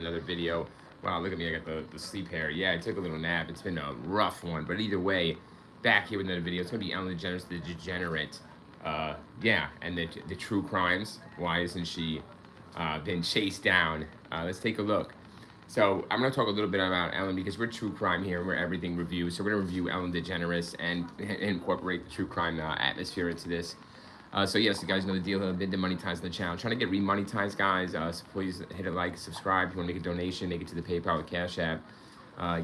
another video. Wow, look at me, I got the sleep hair. Yeah, I took a little nap. It's been a rough one, but either way, back here with another video. It's gonna be Ellen DeGeneres, the Degenerate. Yeah, and the true crimes. Why isn't she been chased down? Let's take a look. So I'm gonna talk a little bit about Ellen because we're true crime here. We're everything review. So we're gonna review Ellen DeGeneres and incorporate the true crime atmosphere into this. So yes, you guys know the deal. I've been demonetizing the channel. Trying to get remonetized, guys. So please hit a like, subscribe. If you want to make a donation, make it to the PayPal or Cash App.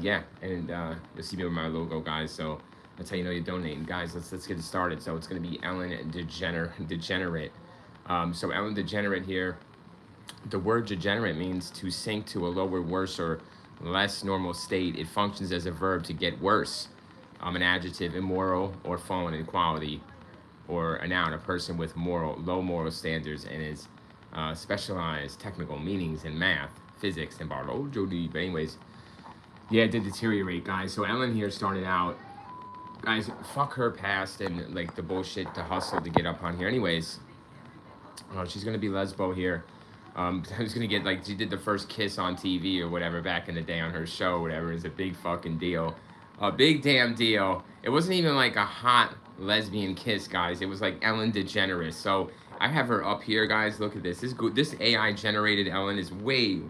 Yeah, and you'll see me with my logo, guys. So that's how you know you're donating, guys. Let's get it started. So it's gonna be Ellen Degenerate. So Ellen Degenerate here. The word degenerate means to sink to a lower, worse, or less normal state. It functions as a verb to get worse. An adjective, immoral or fallen in quality, or a noun, a person with low moral standards, and is specialized technical meanings in math, physics, and biology. But anyways, yeah, it did deteriorate, guys. So Ellen here started out, guys, fuck her past and like the bullshit, the hustle to get up on here. Anyways, she's gonna be lesbo here. I was gonna get like she did the first kiss on TV or whatever back in the day on her show, or whatever. It's a big fucking deal, a big damn deal. It wasn't even like a hot lesbian kiss, guys. It was like Ellen DeGeneres. So I have her up here, guys. Look at this. This AI generated Ellen is way,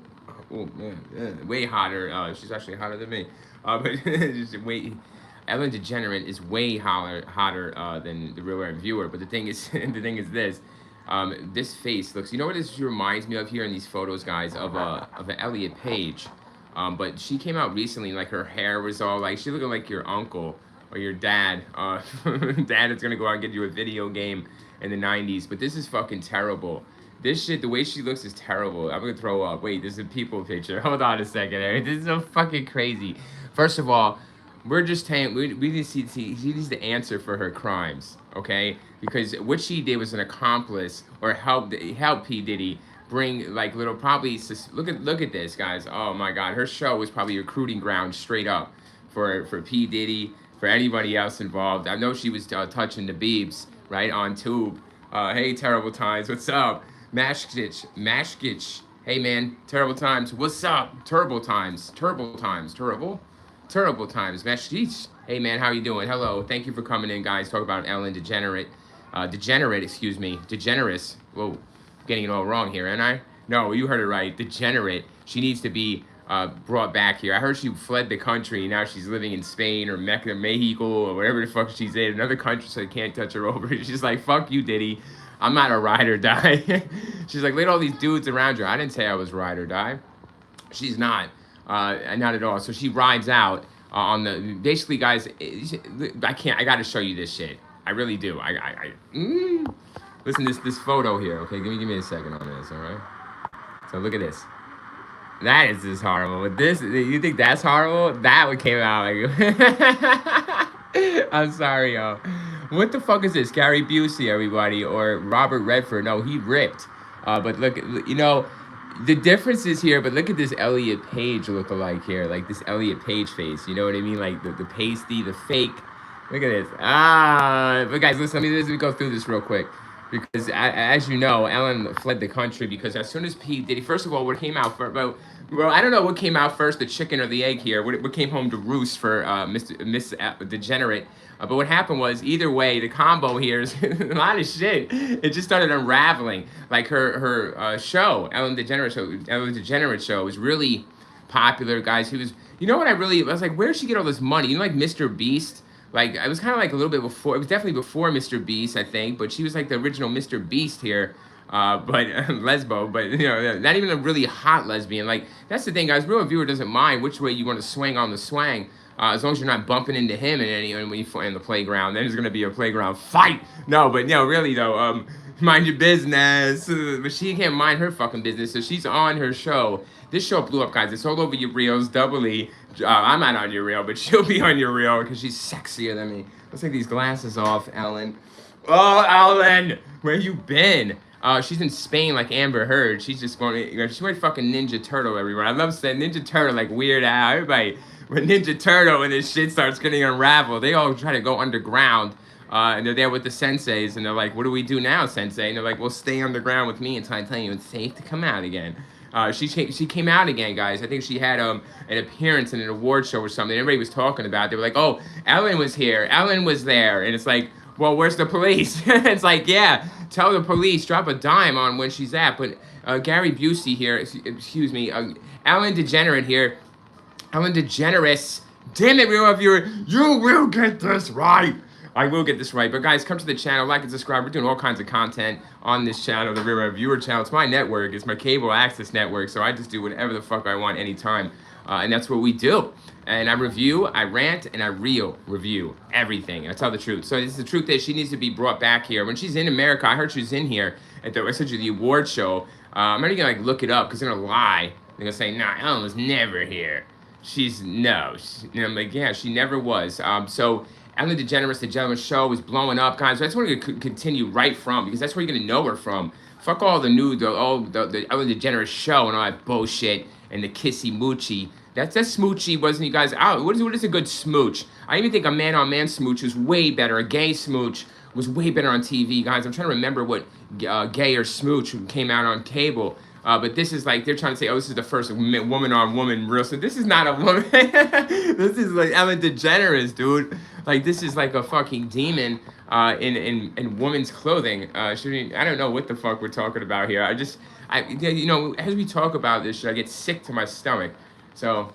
oh man, way hotter. She's actually hotter than me. But just way. Ellen DeGenerate is way hotter than the real viewer. But the thing is, the thing is this. This face looks, you know what this reminds me of here in these photos, guys, of an Elliot Page. But she came out recently, like her hair was all like, she looking like your uncle or your dad. Dad is gonna go out and get you a video game in the 90s. But this is fucking terrible. This shit, the way she looks is terrible. I'm gonna throw up. Wait, this is a people picture. Hold on a second. This is so fucking crazy. First of all, we're just saying we need to see she needs to answer for her crimes, okay? Because what she did was an accomplice or help P Diddy bring like little probably look at this, guys. Oh my God, her show was probably a recruiting ground straight up for P Diddy, for anybody else involved. I know she was touching the beeps right on tube. Hey, terrible times, what's up? Mashkich. Hey man, terrible times. What's up? Terrible times. Terrible times. Mashkich. Hey man, how you doing? Hello. Thank you for coming in, guys. Talk about Ellen Degenerate, excuse me. Degeneres. Whoa, getting it all wrong here, ain't I? No, you heard it right. Degenerate. She needs to be brought back here. I heard she fled the country. Now she's living in Spain or Mexico or whatever the fuck she's in. Another country so they can't touch her over. She's like, fuck you, Diddy. I'm not a ride or die. She's like, look at all these dudes around her. I didn't say I was ride or die. She's not. Not at all. So she rides out on the, basically, guys, I gotta show you this shit. I really do. Listen to this photo here. Okay, give me a second on this, all right? So look at this. That is just horrible. But this, you think that's horrible? That what came out like. I'm sorry, y'all. What the fuck is this? Gary Busey, everybody, or Robert Redford? No, he ripped. But look, you know, the difference is here. But look at this Elliot Page lookalike here, like this Elliot Page face. You know what I mean? Like the pasty, the fake. Look at this. But guys, listen. Let me go through this real quick. Because as you know, Ellen fled the country because as soon as P Diddy, first of all, what came out first? Well, I don't know what came out first, the chicken or the egg here. What came home to roost for Miss Degenerate? But what happened was, either way, the combo here is a lot of shit. It just started unraveling. Like her show, Ellen DeGenerate show, was really popular, guys. You know what I was like, where did she get all this money? You know, like Mr. Beast. Like, it was kind of like a little bit before. It was definitely before Mr. Beast, I think. But she was like the original Mr. Beast here. But lesbo. But, you know, not even a really hot lesbian. Like, that's the thing, guys. Real viewer doesn't mind which way you want to swing on the swang. As long as you're not bumping into him in the playground. Then there's going to be a playground fight. No, but, no, really, though. Mind your business. But she can't mind her fucking business. So she's on her show. This show blew up, guys. It's all over your reels, doubly. I'm not on your reel, but she'll be on your reel because she's sexier than me. Let's take these glasses off, Ellen. Oh, Ellen, where you been? She's in Spain like Amber Heard. She's just going. She went fucking Ninja Turtle everywhere. I love saying Ninja Turtle, like Weird Al. Everybody, when Ninja Turtle and this shit starts getting unraveled, they all try to go underground. And they're there with the senseis, and they're like, "What do we do now, sensei?" And they're like, "Well, stay underground with me until I tell you it's safe to come out again." She came out again, guys. I think she had an appearance in an award show or something. Everybody was talking about it. They were like, "Oh, Ellen was here. Ellen was there," and it's like, "Well, where's the police?" It's like, yeah, tell the police, drop a dime on when she's at. But Gary Busey here, excuse me, Ellen Degenerate here, Ellen Degeneres. Damn it, real viewer, you will get this right. I will get this right. But guys, come to the channel, like and subscribe. We're doing all kinds of content on this channel, the Real Viewer channel. It's my network. It's my cable access network. So I just do whatever the fuck I want anytime. And that's what we do. And I review, I rant, and I review everything. And I tell the truth. So this is the truth is she needs to be brought back here. When she's in America, I heard she was in here at the, essentially the award show. I'm not even going to look it up because they're going to lie. They're going to say, nah, Ellen was never here. And I'm like, yeah, she never was. So Ellen DeGeneres, the Gentleman Show, was blowing up, guys. That's where we're going to continue right from, because that's where you're going to know her from. Fuck all the Ellen DeGeneres Show and all that bullshit and the kissy moochy. That smoochy wasn't, you guys. What is a good smooch? I even think a man-on-man smooch was way better. A gay smooch was way better on TV, guys. I'm trying to remember what gay or smooch came out on cable. But this is like, they're trying to say, oh, this is the first woman-on-woman real. So this is not a woman. This is like Ellen DeGeneres, dude. Like, this is like a fucking demon in woman's clothing. I don't know what the fuck we're talking about here. You know, as we talk about this shit, I get sick to my stomach. So,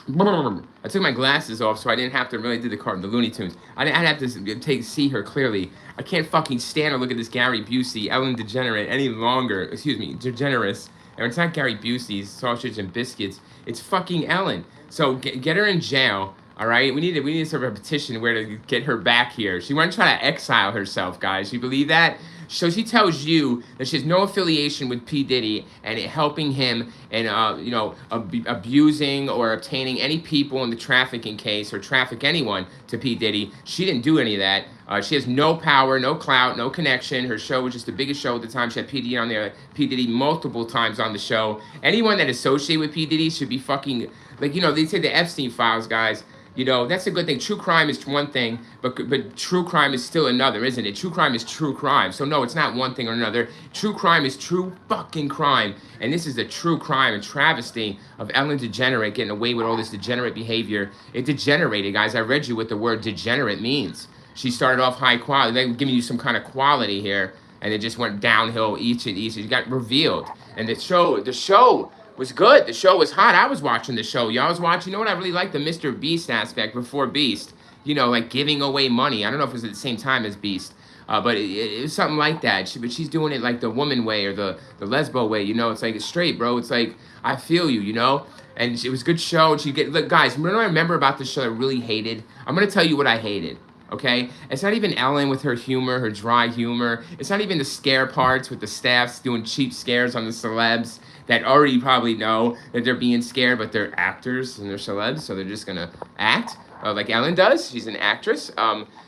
I took my glasses off so I didn't have to really do the Looney Tunes. I didn't have to see her clearly. I can't fucking stand or look at this Gary Busey, Ellen Degenerate any longer. Excuse me, Degeneres. And it's not Gary Busey's sausage and biscuits. It's fucking Ellen. So get her in jail. All right, we need to sort of a petition where to get her back here. She wants to try to exile herself, guys. You believe that? So she tells you that she has no affiliation with P. Diddy and helping him and, you know, abusing or obtaining any people in the trafficking case or traffic anyone to P. Diddy. She didn't do any of that. She has no power, no clout, no connection. Her show was just the biggest show at the time. She had P. Diddy on there, P. Diddy multiple times on the show. Anyone that associated with P. Diddy should be fucking, like, you know, they say the Epstein files, guys. You know, that's a good thing. True crime is one thing, but true crime is still another, isn't it? True crime is true crime. So no, it's not one thing or another. True crime is true fucking crime. And this is the true crime and travesty of Ellen Degenerate getting away with all this degenerate behavior. It degenerated, guys. I read you what the word degenerate means. She started off high quality. They were giving you some kind of quality here, and it just went downhill each and each. It got revealed. And the show was good. The show was hot. I was watching the show. Y'all was watching. You know what? I really liked the Mr. Beast aspect before Beast. You know, like giving away money. I don't know if it was at the same time as Beast. But it was something like that. But she's doing it like the woman way or the lesbo way. You know, it's like it's straight, bro. It's like, I feel you, you know? And it was a good show. And look, guys, what I remember about the show I really hated? I'm going to tell you what I hated. Okay? It's not even Ellen with her humor, her dry humor. It's not even the scare parts with the staffs doing cheap scares on the celebs that already probably know that they're being scared, but they're actors and they're celebs, so they're just gonna act like Ellen does. She's an actress.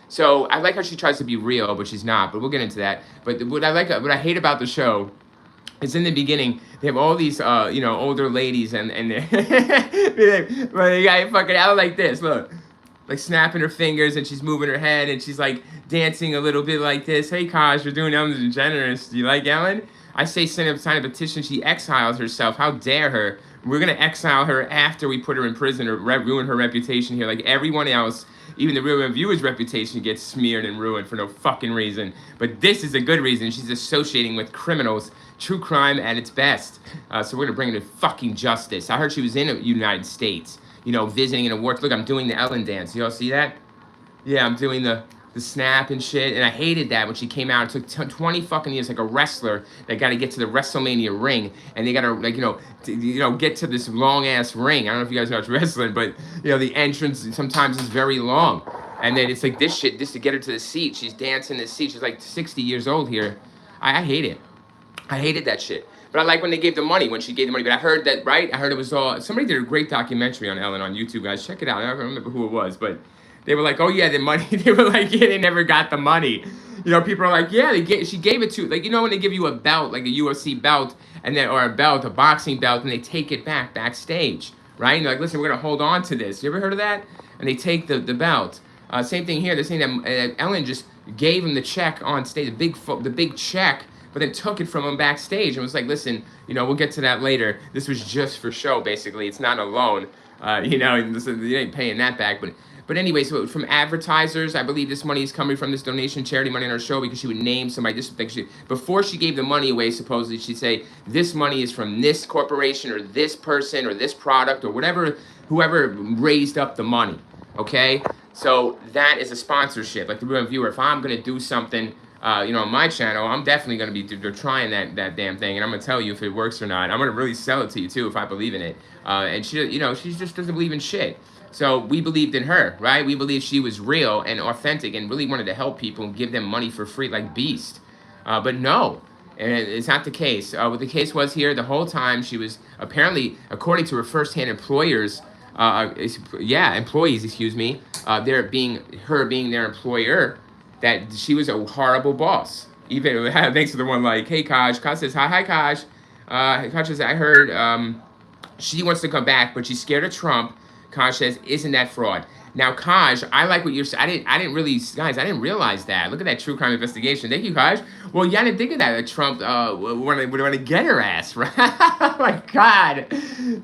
So I like how she tries to be real, but she's not. But we'll get into that. But what I hate about the show is in the beginning they have all these you know, older ladies and they got fucking out like this. Look. Like snapping her fingers and she's moving her head and she's like dancing a little bit like this. Hey, Kaj, we're doing Ellen DeGeneres. Do you like Ellen? I say sign a petition. She exiles herself. How dare her? We're going to exile her after we put her in prison or ruin her reputation here. Like everyone else, even the Real Viewer's reputation gets smeared and ruined for no fucking reason. But this is a good reason. She's associating with criminals. True crime at its best. So we're going to bring her to fucking justice. I heard she was in the United States. You know, visiting an award. Look, I'm doing the Ellen dance. Y'all see that? Yeah, I'm doing the snap and shit. And I hated that when she came out. It took 20 fucking years, like a wrestler that got to get to the WrestleMania ring. And they got to, like, you know, get to this long-ass ring. I don't know if you guys watch wrestling, but, you know, the entrance sometimes is very long. And then it's like this shit, just to get her to the seat. She's dancing the seat. She's like 60 years old here. I hate it. I hated that shit. But I like when they gave the money, when she gave the money. But I heard that, right? I heard it was all... Somebody did a great documentary on Ellen on YouTube, guys. Check it out. I don't remember who it was, but they were like, oh, yeah, the money. They were like, yeah, they never got the money. You know, people are like, yeah, she gave it to... Like, you know when they give you a belt, like a UFC belt, and then or a boxing belt, and they take it backstage, right? And they're like, listen, we're going to hold on to this. You ever heard of that? And they take the belt. Same thing here. They're saying that Ellen just gave him the check on stage, the big check, but then took it from him backstage and was like, listen, we'll get to that later. This was just for show, basically. It's not a loan. And listen, you ain't paying that back. But anyway, so from advertisers, I believe this money is coming from this donation charity money on our show, because she would name somebody. Before she gave the money away, supposedly she'd say, this money is from this corporation or this person or this product or whatever, whoever raised up the money. Okay, so that is a sponsorship. Like the real viewer, if I'm gonna do something, on my channel, I'm definitely gonna be trying that damn thing, and I'm gonna tell you if it works or not. I'm gonna really sell it to you too if I believe in it. And she just doesn't believe in shit. So we believed in her, right? We believed she was real and authentic and really wanted to help people and give them money for free like Beast. But no, and it's not the case. What the case was here, the whole time she was apparently, according to her first-hand employers, employees, they're being their employer, that she was a horrible boss. Even thanks to the one like, hey Kaj. Kaj says, hi Kaj. Kaj says, I heard she wants to come back, but she's scared of Trump. Kaj says, isn't that fraud? Now, Kaj, I like what you're saying. I didn't realize that. Look at that true crime investigation. Thank you, Kaj. Well, yeah, I didn't think of that. Trump would want to get her ass, right? Oh my God,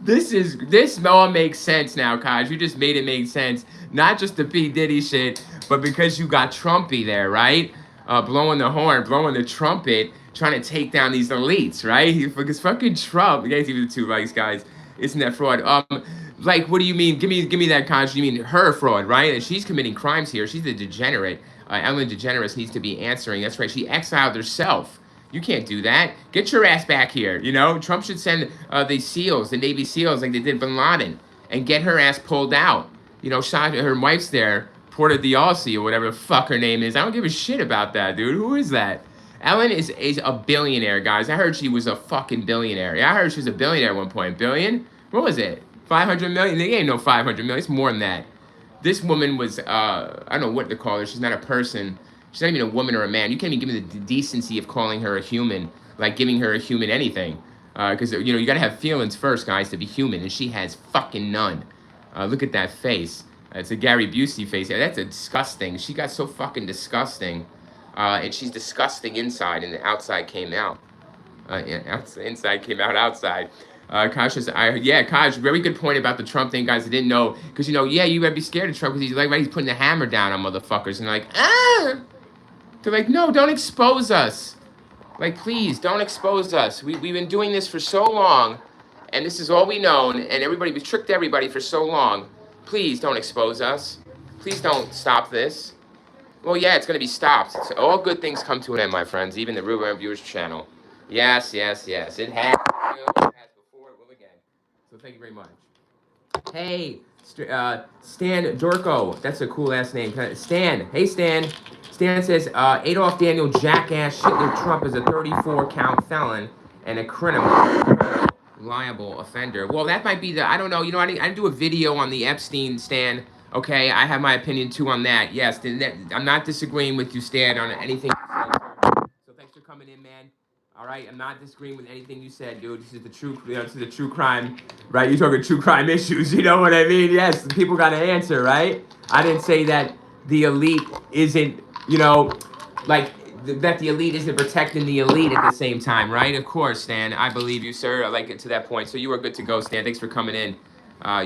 this all makes sense now, Kaj. You just made it make sense. Not just the P Diddy shit, but because you got Trumpy there, right? Blowing the horn, blowing the trumpet, trying to take down these elites, right? Because fucking Trump. You guys, even the two likes, guys. Isn't that fraud? Like, what do you mean? Give me that concept. You mean her fraud, right? And she's committing crimes here. She's the degenerate. Ellen DeGeneres needs to be answering. That's right. She exiled herself. You can't do that. Get your ass back here. Trump should send the SEALs, the Navy SEAls, like they did Bin Laden, and get her ass pulled out. Shot her wife's there, Porta Diossi or whatever the fuck her name is. I don't give a shit about that, dude. Who is that? Ellen is a billionaire, guys. I heard she was a fucking billionaire. Yeah, I heard she was a billionaire at one point. Billion? What was it? 500 million? They ain't no 500 million. It's more than that. This woman was, I don't know what to call her. She's not a person. She's not even a woman or a man. You can't even give me the decency of calling her a human, like giving her a human anything. Because, you got to have feelings first, guys, to be human. And she has fucking none. Look at that face. It's a Gary Busey face. Yeah, that's disgusting. She got so fucking disgusting. And she's disgusting inside, and the outside came out. Inside came out outside. Kaj says, Kaj, very good point about the Trump thing, guys. I didn't know, because, you better be scared of Trump, because he's putting the hammer down on motherfuckers, and they're like, They're like, no, don't expose us. Like, please, don't expose us. We've been doing this for so long, and this is all we known, and we tricked everybody for so long. Please don't expose us. Please don't stop this. Well, yeah, it's going to be stopped. So all good things come to an end, my friends, even the Real Viewers channel. Yes. It has. It has before, it will again. So thank you very much. Hey, Stan Dorko. That's a cool-ass name. Stan. Hey, Stan. Stan says, Adolf Daniel jackass Hitler Trump is a 34-count felon and a criminal liable offender. Well, that might be I don't know. I didn't do a video on the Epstein, Stan. Okay, I have my opinion too on that. Yes, I'm not disagreeing with you, Stan, on anything you said. So thanks for coming in, man. All right, I'm not disagreeing with anything you said, dude. This is the true crime, right? You're talking true crime issues. You know what I mean? Yes, people got to answer, right? I didn't say that the elite isn't, that the elite isn't protecting the elite at the same time, right? Of course, Stan. I believe you, sir. I like it to that point. So you are good to go, Stan. Thanks for coming in.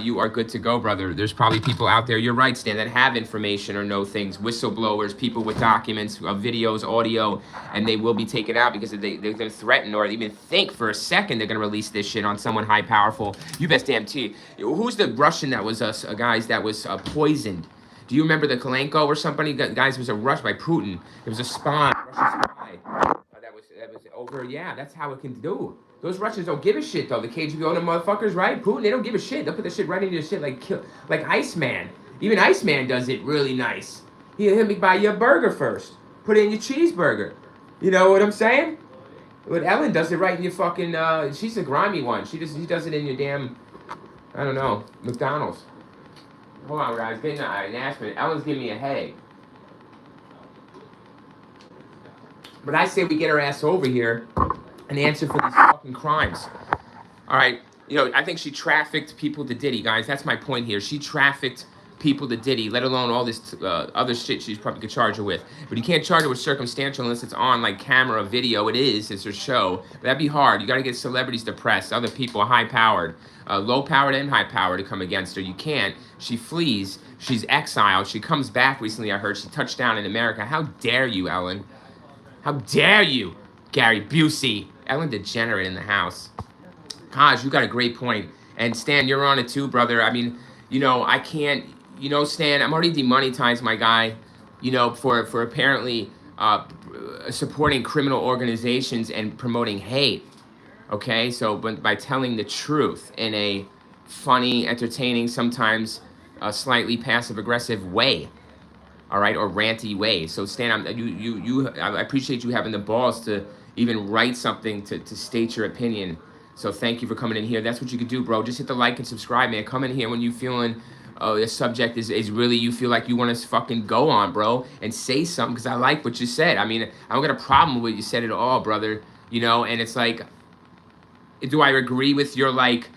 You are good to go, brother. There's probably people out there, you're right, Stan, that have information or know things, whistleblowers, people with documents, videos, audio, and they will be taken out because they're going to threaten or even think for a second they're going to release this shit on someone high powerful. You best damn tea. Who's the Russian that was, guys, that was poisoned? Do you remember the Kalenko or somebody? Guys, it was a rush by Putin. It was a spy, Russian spy. That was over. Yeah, that's how it can do. Those Russians don't give a shit, though. The KGB owner motherfuckers, right? Putin, they don't give a shit. They'll put the shit right into your shit like Iceman. Even Iceman does it really nice. He'll buy you a burger first. Put it in your cheeseburger. You know what I'm saying? But Ellen does it right in your fucking, she's a grimy one. She does it in your damn, I don't know, McDonald's. Hold on, guys. Getting an announcement. Ellen's giving me a headache. But I say we get her ass over here and answer for these fucking crimes. All right. I think she trafficked people to Diddy, guys. That's my point here. She trafficked people to Diddy, let alone all this other shit she's probably could charge her with. But you can't charge her with circumstantial unless it's on like camera, video. It's her show. But that'd be hard. You got to get celebrities to press, other people, high-powered, low-powered and high-powered to come against her. You can't. She flees. She's exiled. She comes back recently, I heard. She touched down in America. How dare you, Ellen? How dare you, Gary Busey? Ellen Degenerate in the house. Kaj, you got a great point. And Stan, you're on it too, brother. I mean, you know, I can't, you know, Stan, I'm already demonetized, my guy, you know, for apparently supporting criminal organizations and promoting hate. Okay, so by telling the truth in a funny, entertaining, sometimes slightly passive-aggressive way. All right, or ranty way. So Stan, I appreciate you having the balls to even write something to state your opinion. So thank you for coming in here. That's what you could do, bro. Just hit the like and subscribe, man. Come in here when you feeling the subject is really, you feel like you want to fucking go on, bro, and say something, because I like what you said. I mean, I don't got a problem with what you said at all, brother. You know, and it's like, do I agree with your like,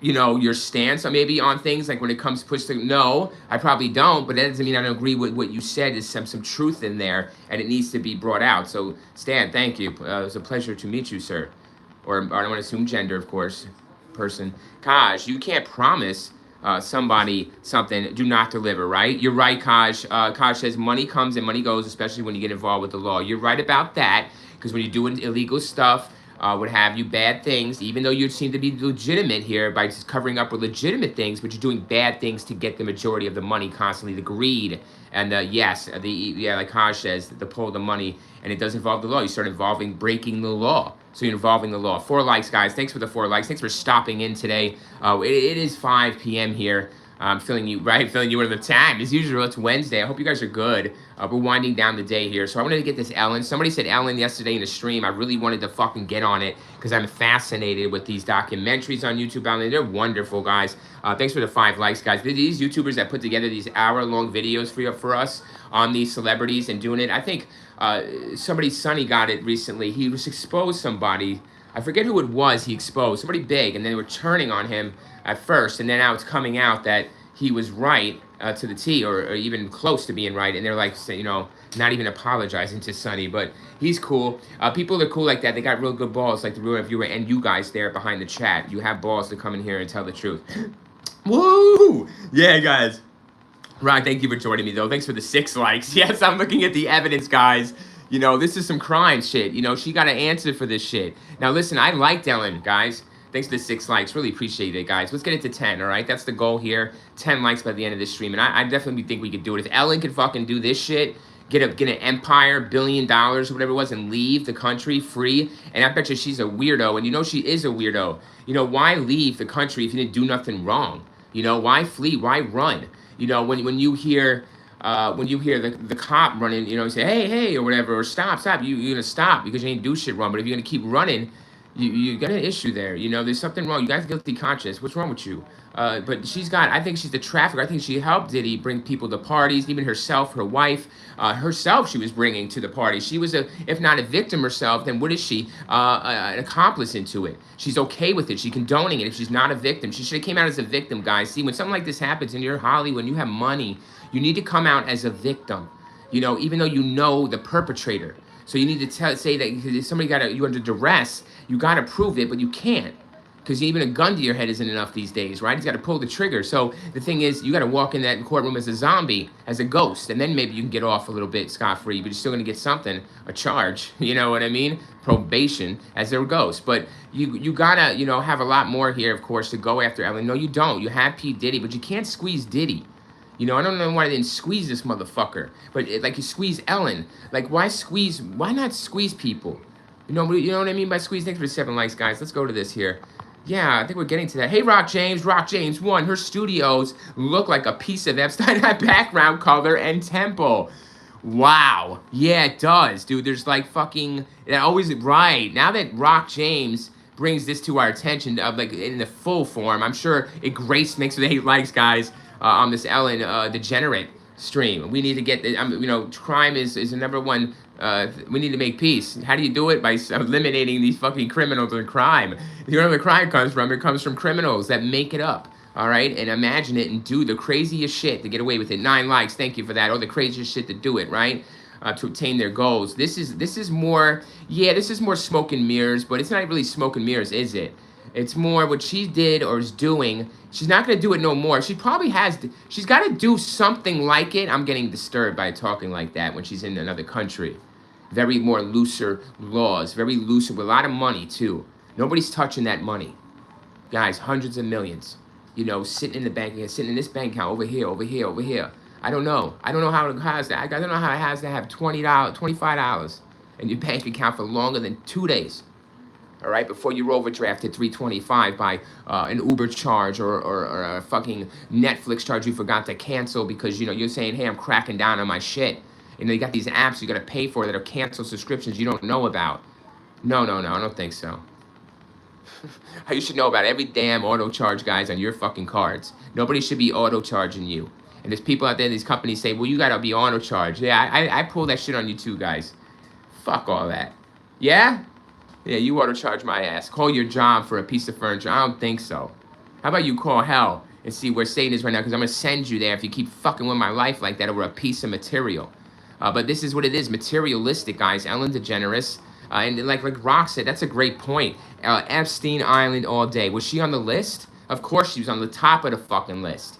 you know, your stance maybe on things, like when it comes to push to, no, I probably don't, but that doesn't mean I don't agree with what you said. There's some truth in there, and it needs to be brought out. So Stan, thank you. It was a pleasure to meet you, sir. Or I don't want to assume gender, of course, person. Kaj, you can't promise somebody something, do not deliver, right? You're right, Kaj. Kaj says money comes and money goes, especially when you get involved with the law. You're right about that, because when you're doing illegal stuff, would have you bad things, even though you seem to be legitimate here by just covering up with legitimate things, but you're doing bad things to get the majority of the money constantly, the greed, and yes, like Kaj says, the pull of the money, and it does involve the law. You start involving breaking the law. So you're involving the law. 4 likes, guys. Thanks for the 4 likes. Thanks for stopping in today. It is 5 p.m. here. I'm feeling you, right? Feeling you at the time. As usual, it's Wednesday. I hope you guys are good. We're winding down the day here. So I wanted to get this Ellen. Somebody said Ellen yesterday in the stream. I really wanted to fucking get on it because I'm fascinated with these documentaries on YouTube. Ellen, they're wonderful, guys. Thanks for the 5 likes, guys. These YouTubers that put together these hour-long videos for us on these celebrities and doing it. I think somebody, Sonny, got it recently. He was exposed somebody. I forget who it was he exposed. Somebody big, and they were turning on him at first, and then now it's coming out that he was right to the T, or even close to being right, and they're like, you know, not even apologizing to Sonny, but he's cool. People are cool like that. They got real good balls, like the real viewer and you guys there behind the chat. You have balls to come in here and tell the truth. Woo! Yeah, guys. Ron, thank you for joining me, though. Thanks for the 6 likes. Yes, I'm looking at the evidence, guys. You know, this is some crime shit. You know, she got to answer for this shit. Now, listen, I liked Ellen, guys. Thanks for the 6 likes. Really appreciate it, guys. Let's get it to 10, all right? That's the goal here. 10 likes by the end of this stream. And I definitely think we could do it. If Ellen could fucking do this shit, get an empire, $1 billion, or whatever it was, and leave the country free, and I bet you she's a weirdo, and you know she is a weirdo. You know, why leave the country if you didn't do nothing wrong? You know, why flee? Why run? You know, when you hear the cop running, you know, you say, hey, or whatever, or stop, you're going to stop because you ain't do shit wrong. But if you're going to keep running, you got an issue there. You know, there's something wrong. You guys guilty conscious. What's wrong with you? But I think she's the trafficker. I think she helped Diddy bring people to parties, even herself, her wife, herself she was bringing to the party. She was, if not a victim herself, then what is she? An accomplice into it. She's okay with it. She's condoning it if she's not a victim. She should have came out as a victim, guys. See, when something like this happens and you're Hollywood, when you have money, you need to come out as a victim, you know, even though you know the perpetrator. So you need to say that if somebody you under duress, you got to prove it, but you can't. Because even a gun to your head isn't enough these days, right? He's got to pull the trigger. So the thing is, you got to walk in that courtroom as a zombie, as a ghost, and then maybe you can get off a little bit scot-free, but you're still going to get something, a charge, you know what I mean? Probation as a ghost. But you got to, you know, have a lot more here, of course, to go after Ellen. No, you don't. You have P. Diddy, but you can't squeeze Diddy. You know, I don't know why they didn't squeeze this motherfucker. But, like, you squeeze Ellen. Like, why not squeeze people? You know what I mean by squeeze? Thanks for the 7 likes, guys. Let's go to this here. Yeah, I think we're getting to that. Hey, Rock James 1. Her studios look like a piece of Epstein background color and temple. Wow. Yeah, it does, dude. There's like fucking, always, right. Now that Rock James brings this to our attention, like in the full form, I'm sure it makes it 8 likes, guys, on this Ellen Degenerate stream. We need to get, you know, crime is the number one. We need to make peace. How do you do it? By eliminating these fucking criminals and crime. You know where the crime comes from? It comes from criminals that make it up. All right, and imagine it and do the craziest shit to get away with it. 9 likes, thank you for that. Or the craziest shit to do it, right? To obtain their goals. This is more, yeah, this is more smoke and mirrors, but it's not really smoke and mirrors, is it? It's more what she did or is doing. She's not gonna do it no more. She probably has. She's got to do something like it. I'm getting disturbed by talking like that when she's in another country. Very more looser laws, very looser with a lot of money too. Nobody's touching that money, guys. Hundreds of millions. You know, sitting in the bank, sitting in this bank account over here, over here, over here. I don't know. I don't know how it has that. I don't know how it has to have $20, $25 in your bank account for longer than 2 days. All right, before you're overdrafted $325 by an Uber charge or a fucking Netflix charge you forgot to cancel because you know you're saying, hey, I'm cracking down on my shit. You know, you got these apps you got to pay for that are canceled subscriptions you don't know about. No, I don't think so. You should know about every damn auto charge, guys, on your fucking cards. Nobody should be auto charging you. And there's people out there, these companies say, well, you gotta be auto charged. Yeah, I pull that shit on you too, guys. Fuck all that. Yeah? Yeah, you auto charge my ass. Call your job for a piece of furniture. I don't think so. How about you call hell and see where Satan is right now? Because I'm gonna send you there if you keep fucking with my life like that over a piece of material. But this is what it is, materialistic, guys. Ellen DeGeneres. And like Rock said, that's a great point. Epstein Island all day. Was she on the list? Of course she was on the top of the fucking list.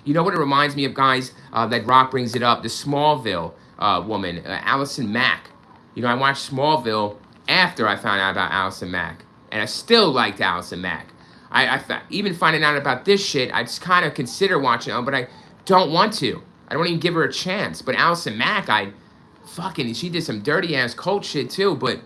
You know what it reminds me of, guys, that Rock brings it up? The Smallville woman, Allison Mack. You know, I watched Smallville after I found out about Allison Mack. And I still liked Allison Mack. Even finding out about this shit, I just kind of consider watching it, but I don't want to. I don't even give her a chance. But Allison Mack, she did some dirty ass cult shit too, but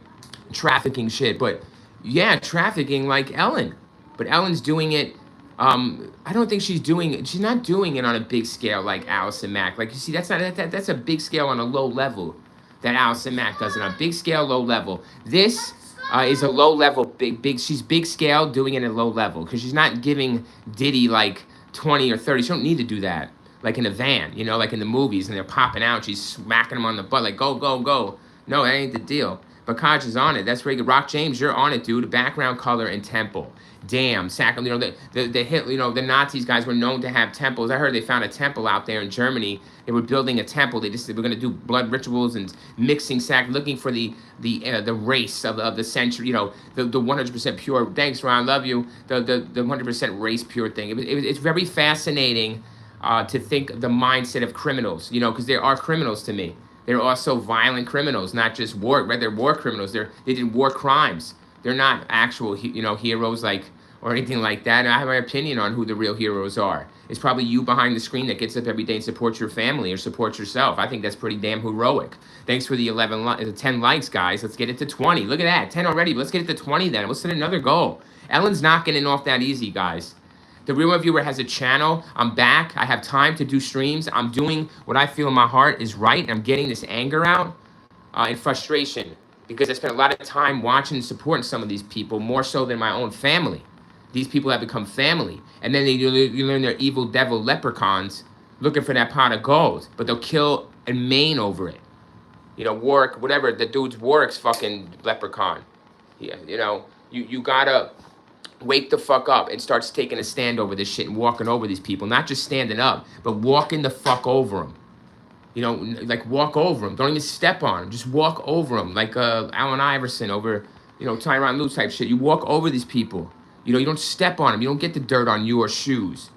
trafficking shit. But yeah, trafficking like Ellen. But Ellen's doing it. I don't think she's not doing it on a big scale like Allison Mack. Like, you see, that's a big scale on a low level that Allison Mack does it on. Big scale, low level. This is a low level, big. She's big scale doing it at low level because she's not giving Diddy like 20 or 30. She don't need to do that. Like in a van, you know, like in the movies, and they're popping out. She's smacking him on the butt, like, go, go, go. No, that ain't the deal. But Kaj is on it. That's very good. Rock James, you're on it, dude. Background, color, and temple. Damn, you know, the Hitler, you know, the Nazis guys were known to have temples. I heard they found a temple out there in Germany. They were building a temple. They were going to do blood rituals and mixing looking for the race of the century. You know, the 100% pure. Thanks, Ron. Love you. The 100% race pure thing. It's very fascinating. To think the mindset of criminals, you know, because there are criminals to me. They're also violent criminals, not just war. They're war criminals. They did war crimes. They're not actual, you know, heroes or anything like that. And I have my opinion on who the real heroes are. It's probably you behind the screen that gets up every day and supports your family or supports yourself. I think that's pretty damn heroic. Thanks for the 10 likes, guys. Let's get it to 20. Look at that, 10 already. Let's get it to 20 then. Let's set another goal. Ellen's not getting off that easy, guys. The Real Viewer has a channel. I'm back. I have time to do streams. I'm doing what I feel in my heart is right. And I'm getting this anger out and frustration because I spent a lot of time watching and supporting some of these people, more so than my own family. These people have become family. And then you learn they're evil devil leprechauns looking for that pot of gold. But they'll kill and maim over it. You know, Warwick, whatever, the dude's Warwick's fucking leprechaun. Yeah, you know, you gotta wake the fuck up and starts taking a stand over this shit and walking over these people. Not just standing up, but walking the fuck over them. You know, like walk over them. Don't even step on them. Just walk over them. Like Allen Iverson over, you know, Tyronn Lue type shit. You walk over these people. You know, you don't step on them. You don't get the dirt on your shoes.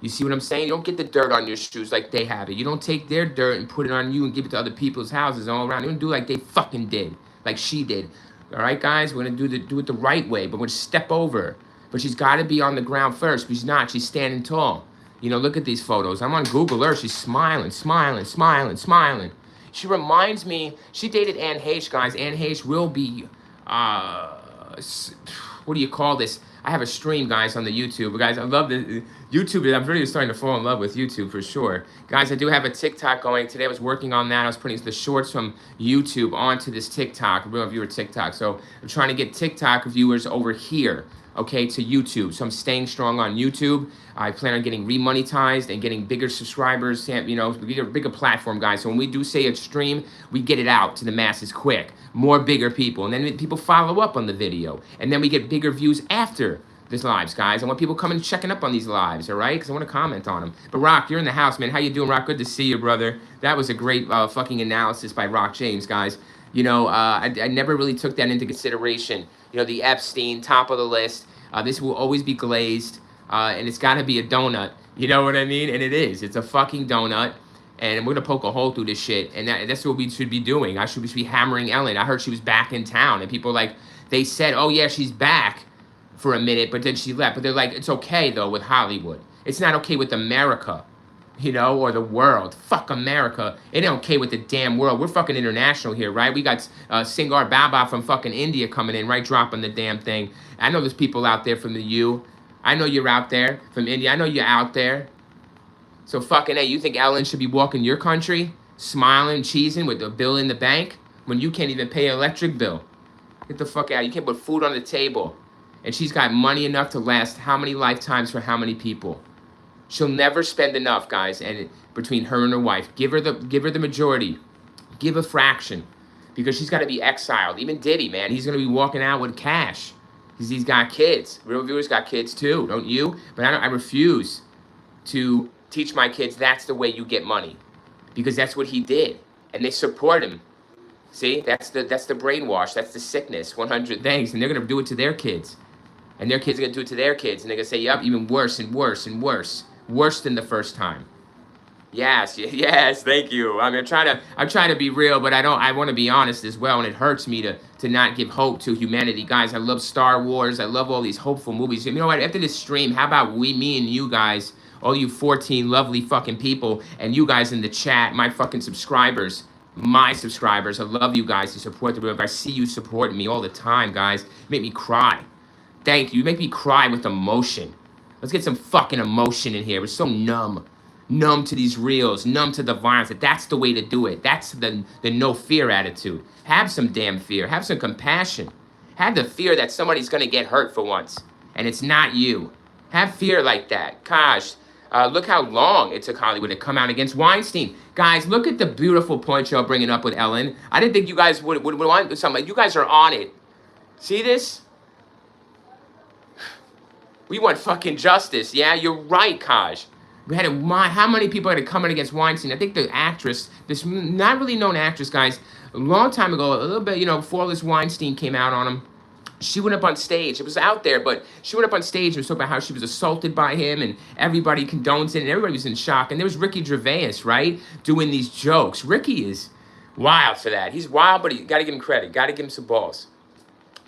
You see what I'm saying? You don't get the dirt on your shoes like they have it. You don't take their dirt and put it on you and give it to other people's houses all around. You don't do like they fucking did. Like she did. All right, guys? We're going to do it the right way, but we're going to step over. But she's got to be on the ground first. But she's not. She's standing tall. You know, look at these photos. I'm on Google Earth. She's smiling, smiling, smiling, smiling. She reminds me, she dated Anne Heche, guys. Anne Heche will be, what do you call this? I have a stream, guys, on the YouTube. Guys, I love the YouTube. I'm really starting to fall in love with YouTube for sure. Guys, I do have a TikTok going. Today I was working on that. I was putting the shorts from YouTube onto this TikTok, Real Viewer TikTok. So I'm trying to get TikTok viewers over here, okay, to YouTube. So I'm staying strong on YouTube. I plan on getting remonetized and getting bigger subscribers, you know, bigger platform, guys. So when we do say a stream, we get it out to the masses quick. More bigger people. And then people follow up on the video. And then we get bigger views after these lives, guys. I want people coming and checking up on these lives, all right? Because I want to comment on them. But Rock, you're in the house, man. How you doing, Rock? Good to see you, brother. That was a great fucking analysis by Rock James, guys. You know, I never really took that into consideration. You know, the Epstein, top of the list. This will always be glazed, and it's got to be a donut. You know what I mean? And it is. It's a fucking donut. And we're going to poke a hole through this shit. And that's what we should be doing. We should be hammering Ellen. I heard she was back in town. And people like, they said, oh, yeah, she's back for a minute, but then she left. But they're like, it's okay, though, with Hollywood. It's not okay with America, you know, or the world. Fuck America. It ain't okay with the damn world. We're fucking international here, right? We got Singar Baba from fucking India coming in, right, dropping the damn thing. I know there's people out there from the U. I know you're out there from India. I know you're out there. So fucking, hey, you think Ellen should be walking your country, smiling, cheesing with a bill in the bank when you can't even pay an electric bill? Get the fuck out. You can't put food on the table. And she's got money enough to last how many lifetimes for how many people? She'll never spend enough, guys. And between her and her wife, give her the majority, give a fraction, because she's got to be exiled. Even Diddy, man, he's gonna be walking out with cash because he's got kids. Real viewers got kids too, don't you? But I refuse to teach my kids that's the way you get money, because that's what he did, and they support him. See, that's the brainwash, that's the sickness. 100 things, and they're gonna do it to their kids, and their kids are gonna do it to their kids, and they're gonna say, "Yep, even worse and worse and worse, worse than the first time." Yes, yes, thank you. I'm trying to be real, but I want to be honest as well, and it hurts me to not give hope to humanity, guys. I love Star Wars. I love all these hopeful movies. You know what? After this stream, how about me and you guys? All you 14 lovely fucking people, and you guys in the chat, my fucking subscribers, my subscribers. I love you guys. You support the real. I see you supporting me all the time, guys. You make me cry. Thank you. You make me cry with emotion. Let's get some fucking emotion in here. We're so numb. Numb to these reels. Numb to the violence. That's the way to do it. That's the no fear attitude. Have some damn fear. Have some compassion. Have the fear that somebody's going to get hurt for once, and it's not you. Have fear like that. Gosh. Look how long it took Hollywood to come out against Weinstein. Guys, look at the beautiful point y'all bringing up with Ellen. I didn't think you guys would want something. You guys are on it. See this? We want fucking justice. Yeah, you're right, Kaj. We had how many people had to come in against Weinstein? I think the actress, this not really known actress, guys, a long time ago, a little bit, you know, before this Weinstein came out on him, she went up on stage. It was out there, but she went up on stage and was talking about how she was assaulted by him, and everybody condones it, and everybody was in shock. And there was Ricky Gervais, right, doing these jokes. Ricky is wild for that. He's wild, but you got to give him credit. Got to give him some balls.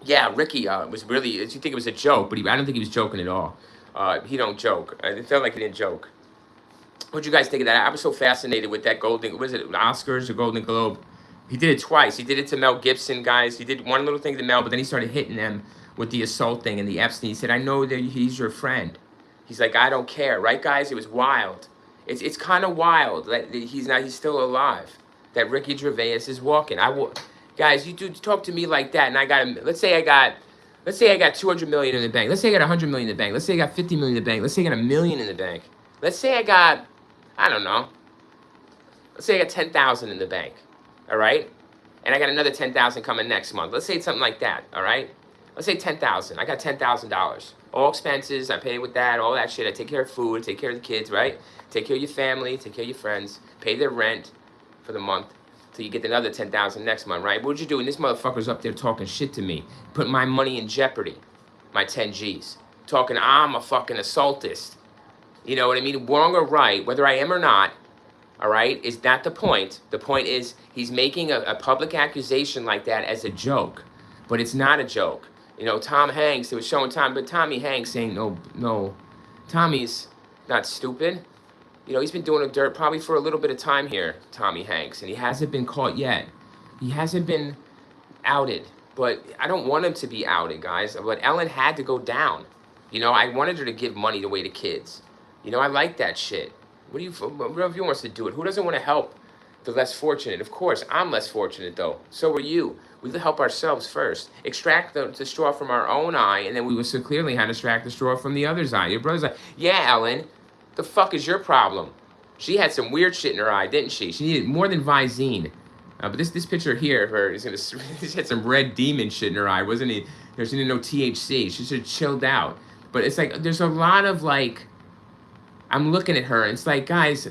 Yeah, Ricky was really, you think it was a joke, but I don't think he was joking at all. He don't joke. It felt like he didn't joke. What'd you guys think of that? I was so fascinated with that was it Oscars or Golden Globe? He did it twice. He did it to Mel Gibson, guys. He did one little thing to Mel, but then he started hitting them with the assault thing and the Epstein. He said, I know that he's your friend. He's like, I don't care. Right, guys? It was wild. It's kind of wild that he's still alive. That Ricky Gervais is walking. Guys, you do talk to me like that, and I got, let's say I got 200 million in the bank. Let's say I got 100 million in the bank. Let's say I got 50 million in the bank. Let's say I got $1 million in the bank. Let's say I got, I don't know. Let's say I got 10,000 in the bank. All right? And I got another 10,000 coming next month. Let's say it's something like that, all right? Let's say 10,000. I got $10,000. All expenses, I pay with that, all that shit. I take care of food, take care of the kids, right? Take care of your family, take care of your friends, pay their rent for the month till you get another 10,000 next month, right? What'd you do? And this motherfucker's up there talking shit to me, putting my money in jeopardy, my 10 G's. Talking, I'm a fucking assaultist. You know what I mean? Wrong or right, whether I am or not, all right, is not the point. The point is he's making a public accusation like that as a joke, but it's not a joke. You know, Tom Hanks, it was showing Tommy Hanks saying, no, Tommy's not stupid. You know, he's been doing the dirt probably for a little bit of time here, Tommy Hanks, and he hasn't been caught yet. He hasn't been outed, but I don't want him to be outed, guys. But Ellen had to go down. You know, I wanted her to give money away to kids. You know, I like that shit. Whatever you wants to do it. Who doesn't want to help the less fortunate? Of course, I'm less fortunate, though. So are you. We help ourselves first. Extract the straw from our own eye, and then we will so clearly how to extract the straw from the other's eye. Your brother's like, yeah, Ellen, the fuck is your problem? She had some weird shit in her eye, didn't she? She needed more than Visine. But this picture here of her, she had some red demon shit in her eye, wasn't it? She didn't know THC. She should have chilled out. But it's like there's a lot of like I'm looking at her and it's like, guys,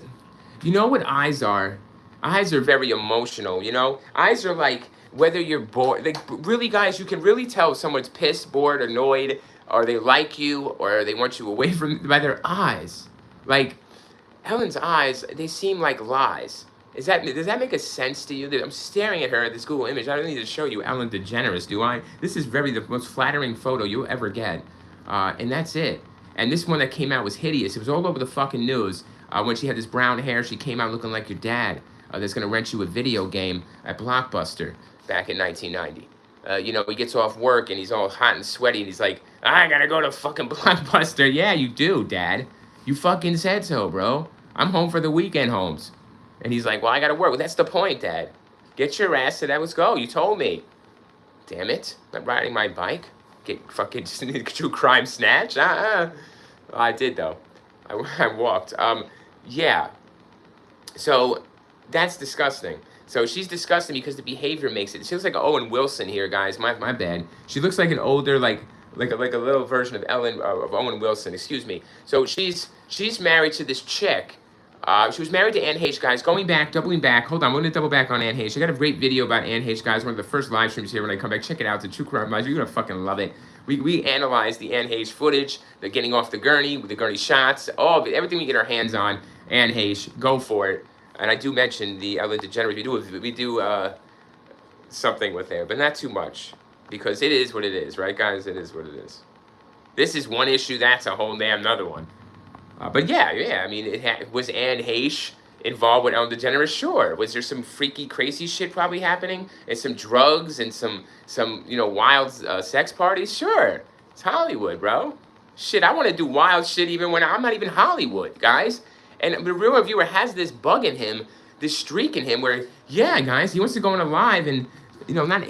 you know what eyes are? Eyes are very emotional, you know? Eyes are like whether you're bored, like really guys, you can really tell if someone's pissed, bored, annoyed, or they like you or they want you away from by their eyes. Like Ellen's eyes, they seem like lies. Does that make a sense to you? I'm staring at her at this Google image. I don't need to show you Ellen DeGeneres, do I? This is the most flattering photo you'll ever get. And that's it. And this one that came out was hideous. It was all over the fucking news. When she had this brown hair, she came out looking like your dad. That's going to rent you a video game at Blockbuster back in 1990. You know, he gets off work and he's all hot and sweaty and he's like, I gotta go to fucking Blockbuster. Yeah, you do, Dad. You fucking said so, bro. I'm home for the weekend, Holmes. And he's like, well, I gotta work. Well, that's the point, Dad. Get your ass to that. Let's go. You told me. Damn it. I'm riding my bike. Get fucking true crime snatch. I did, though. I walked. Yeah. So that's disgusting. So she's disgusting because the behavior makes it. She looks like Owen Wilson here, guys. My bad. She looks like an older, like a little version of of Owen Wilson. Excuse me. So she's married to this chick. She was married to Anne Heche, guys. Doubling back. Hold on, I'm going to double back on Anne Heche. I got a great video about Anne Heche, guys. One of the first live streams here when I come back. Check it out. It's a true crime live. You're going to fucking love it. We analyze the Anne Heche footage, the getting off the gurney, with the gurney shots, all of it, everything we get our hands on. Anne Heche, go for it. And I do mention the Ellen DeGeneres. We do something with there, but not too much. Because it is what it is, right, guys? It is what it is. This is one issue. That's a whole damn another one. But yeah. I mean, was Anne Heche involved with Ellen DeGeneres? Sure. Was there some freaky, crazy shit probably happening, and some drugs and some wild sex parties? Sure. It's Hollywood, bro. Shit, I want to do wild shit even when I'm not even Hollywood, guys. And the real viewer has this bug in him, this streak in him, where yeah, guys, he wants to go on a live and not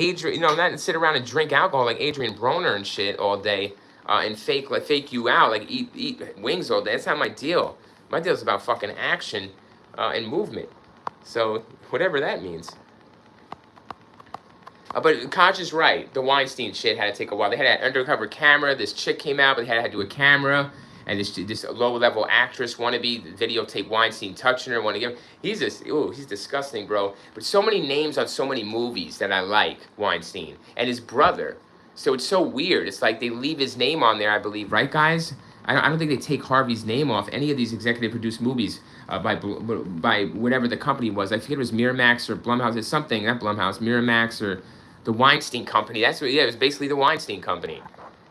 sit around and drink alcohol like Adrian Broner and shit all day. And fake you out, like eat wings all day. That's not my deal. My deal is about fucking action and movement. So whatever that means. But Koch is right. The Weinstein shit had to take a while. They had an undercover camera. This chick came out, but they had to do a camera. And this low-level actress wannabe videotape Weinstein touching her. He's disgusting, bro. But so many names on so many movies that I like, Weinstein. And his brother. So it's so weird. It's like they leave his name on there, I believe. Right, guys? I don't think they take Harvey's name off any of these executive-produced movies by whatever the company was. I forget it was Miramax or Blumhouse. It's something, not Blumhouse, Miramax or the Weinstein Company. That's what, yeah, it was basically the Weinstein Company.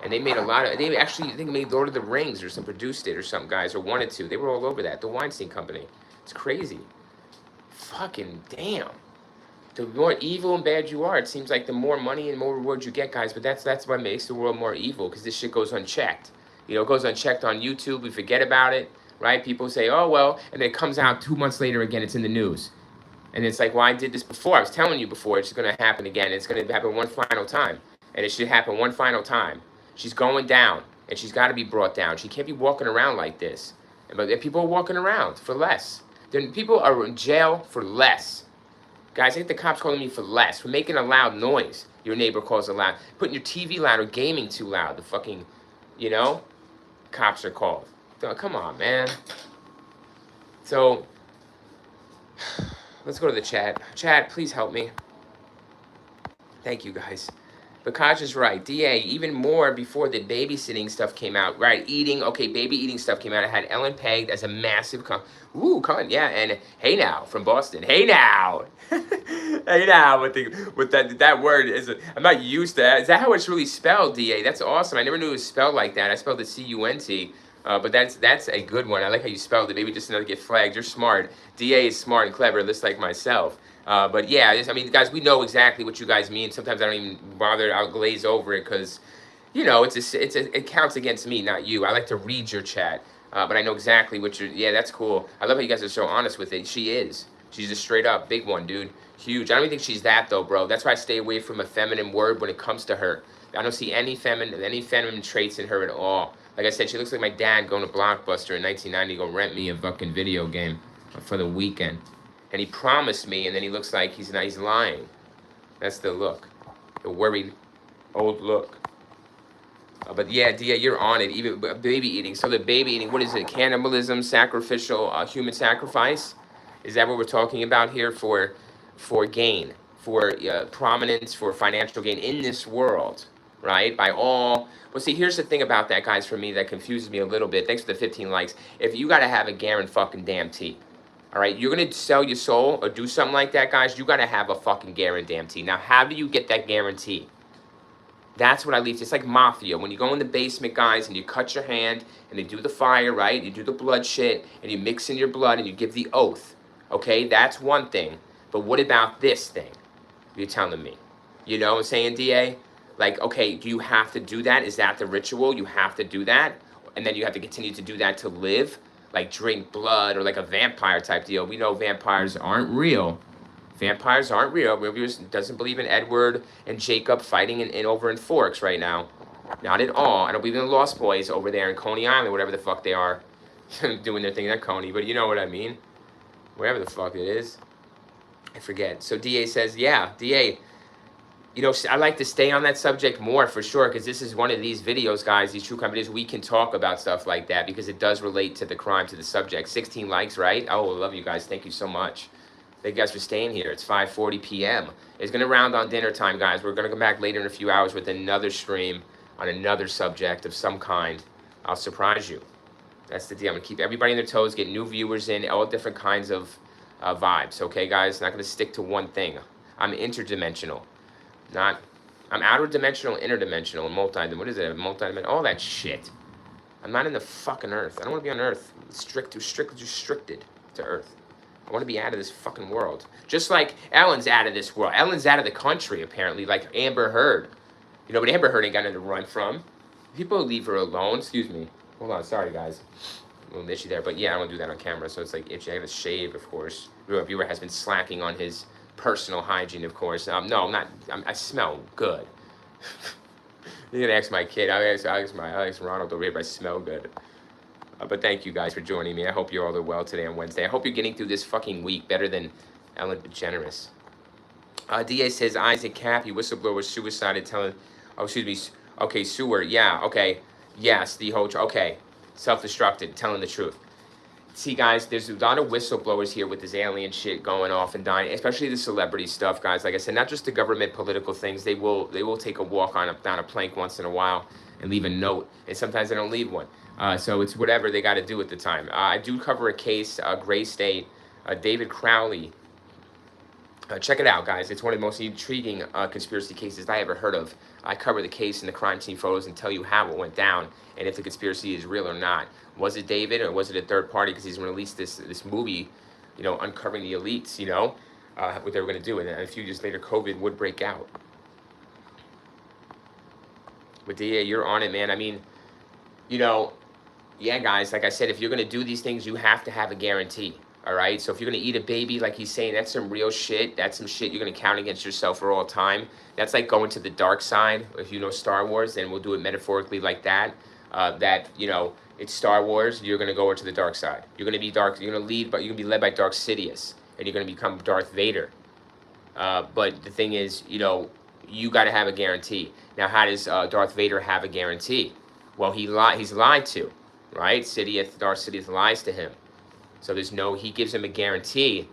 And they made a lot of, they actually, I think, made Lord of the Rings or some, produced it or something, guys, or wanted to. They were all over that. The Weinstein Company. It's crazy. Fucking damn. The more evil and bad you are, it seems like the more money and more rewards you get, guys. But that's what makes the world more evil, because this shit goes unchecked. It goes unchecked on YouTube. We forget about it, right? People say, oh, well, and then it comes out 2 months later again. It's in the news. And it's like, well, I did this before. I was telling you before. It's going to happen again. It's going to happen one final time. And it should happen one final time. She's going down, and she's got to be brought down. She can't be walking around like this. But people are walking around for less. Then people are in jail for less. Guys, I think the cops calling me for less. For making a loud noise. Your neighbor calls it loud. Putting your TV loud or gaming too loud. The fucking, cops are called. Come on, man. So, let's go to the chat. Chat, please help me. Thank you, guys. But Koch is right. DA, even more before the babysitting stuff came out. Right, baby eating stuff came out. I had Ellen pegged as a massive yeah, and hey now from Boston. Hey now. Hey now with that word is I'm not used to that. Is that how it's really spelled, DA? That's awesome. I never knew it was spelled like that. I spelled it C-U-N-T. But that's a good one. I like how you spelled it. Maybe just another get flagged. You're smart. DA is smart and clever, just like myself. But yeah, guys, we know exactly what you guys mean. Sometimes I don't even bother. I'll glaze over it because, it counts against me, not you. I like to read your chat, but I know exactly what you're. Yeah, that's cool. I love how you guys are so honest with it. She is. She's a straight up big one, dude. Huge. I don't even think she's that though, bro. That's why I stay away from a feminine word when it comes to her. I don't see any feminine traits in her at all. Like I said, she looks like my dad going to Blockbuster in 1990 to go rent me a fucking video game for the weekend. And he promised me, and then he looks like he's lying. That's the look. The worried old look. But yeah, Dia, you're on it. Even baby eating. So the baby eating, what is it? Cannibalism, sacrificial, human sacrifice. Is that what we're talking about here for gain, for prominence, for financial gain in this world, right? By all. Well, see, here's the thing about that, guys. For me, that confuses me a little bit. Thanks for the 15 likes. If you got to have a guarantee. All right, you're gonna sell your soul or do something like that, guys. You gotta have a fucking guarantee. Now, how do you get that guarantee? That's what I leave. It's like mafia. When you go in the basement, guys, and you cut your hand and they do the fire, right? You do the blood shit and you mix in your blood and you give the oath. Okay, that's one thing. But what about this thing? You're telling me. You know what I'm saying, DA? Like, okay, do you have to do that? Is that the ritual? You have to do that? And then you have to continue to do that to live? Like drink blood or like a vampire type deal. We know vampires aren't real. Vampires aren't real. Reviewers doesn't believe in Edward and Jacob fighting in over in Forks right now. Not at all. I don't believe in the Lost Boys over there in Coney Island, whatever the fuck they are. Doing their thing at Coney, but you know what I mean. Wherever the fuck it is. I forget. So DA says, yeah, DA, you know, I like to stay on that subject more for sure, because this is one of these videos, guys, these true crime videos, we can talk about stuff like that because it does relate to the crime, to the subject. 16 likes, right? Oh, I love you guys. Thank you so much. Thank you guys for staying here. It's 5:40 p.m. It's going to round on dinner time, guys. We're going to come back later in a few hours with another stream on another subject of some kind. I'll surprise you. That's the deal. I'm going to keep everybody on their toes, get new viewers in, all different kinds of vibes. Okay, guys? Not going to stick to one thing. I'm interdimensional. I'm outer dimensional, interdimensional, and what is it? Multi-dimensional, all that shit. I'm not in the fucking Earth. I don't want to be on Earth. Restricted to Earth. I want to be out of this fucking world. Just like Ellen's out of this world. Ellen's out of the country, apparently, like Amber Heard. You know, but Amber Heard ain't got nothing to run from. People leave her alone. Excuse me. Hold on. Sorry, guys. A little itchy there. But yeah, I don't do that on camera, so it's like itchy. I gotta shave, of course. The viewer has been slacking on his personal hygiene, of course. No, I'm not. I smell good. You're gonna ask my kid. I ask Ronald over here if I smell good. But thank you guys for joining me. I hope you're all doing well today on Wednesday. I hope you're getting through this fucking week better than Ellen DeGeneres. DA says Isaac Cappy, whistleblower, suicided, telling, oh, excuse me, okay, sewer, yeah, okay, yes, the whole, okay, self-destructed, telling the truth. See, guys, there's a lot of whistleblowers here with this alien shit going off and dying, especially the celebrity stuff, guys. Like I said, not just the government political things. They will take a walk down a plank once in a while and leave a note, and sometimes they don't leave one. So it's whatever they got to do at the time. I do cover a case, Gray State, David Crowley. Check it out, guys. It's one of the most intriguing conspiracy cases I ever heard of. I cover the case and the crime scene photos and tell you how it went down and if the conspiracy is real or not. Was it David or was it a third party? Because he's going to release this movie, you know, uncovering the elites, you know, what they were going to do. And a few years later, COVID would break out. But DA, you're on it, man. I mean, you know, yeah, guys, like I said, if you're going to do these things, you have to have a guarantee, all right? So if you're going to eat a baby, like he's saying, that's some real shit. That's some shit you're going to count against yourself for all time. That's like going to the dark side. If you know Star Wars, then we'll do it metaphorically like that. That, you know, it's Star Wars, you're going to go over to the dark side. You're going to be dark, you're going to lead, but you're going to be led by Darth Sidious, and you're going to become Darth Vader. But the thing is, you know, you got to have a guarantee. Now, how does Darth Vader have a guarantee? Well, he's lied to. Right? Darth Sidious lies to him. So he gives him a guarantee,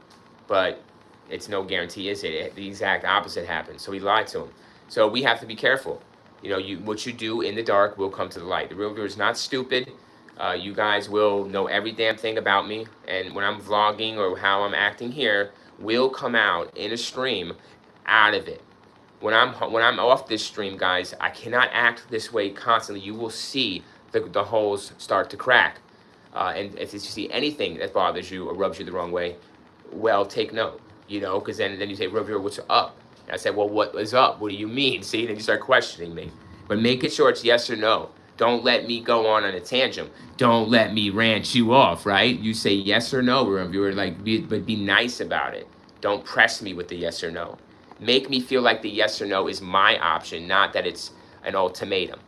but it's no guarantee, is it? The exact opposite happens. So he lied to him. So we have to be careful. You know, what you do in the dark will come to the light. The real viewer is not stupid. You guys will know every damn thing about me. And when I'm vlogging or how I'm acting here, will come out in a stream out of it. When I'm off this stream, guys, I cannot act this way constantly. You will see the holes start to crack. And if you see anything that bothers you or rubs you the wrong way, well, take note, you know, because then you say, Revere, what's up? And I said, well, what is up? What do you mean? See, then you start questioning me. But make it sure it's yes or no. Don't let me go on a tangent. Don't let me rant you off, right? You say yes or no, Revere, but be nice about it. Don't press me with the yes or no. Make me feel like the yes or no is my option, not that it's an ultimatum.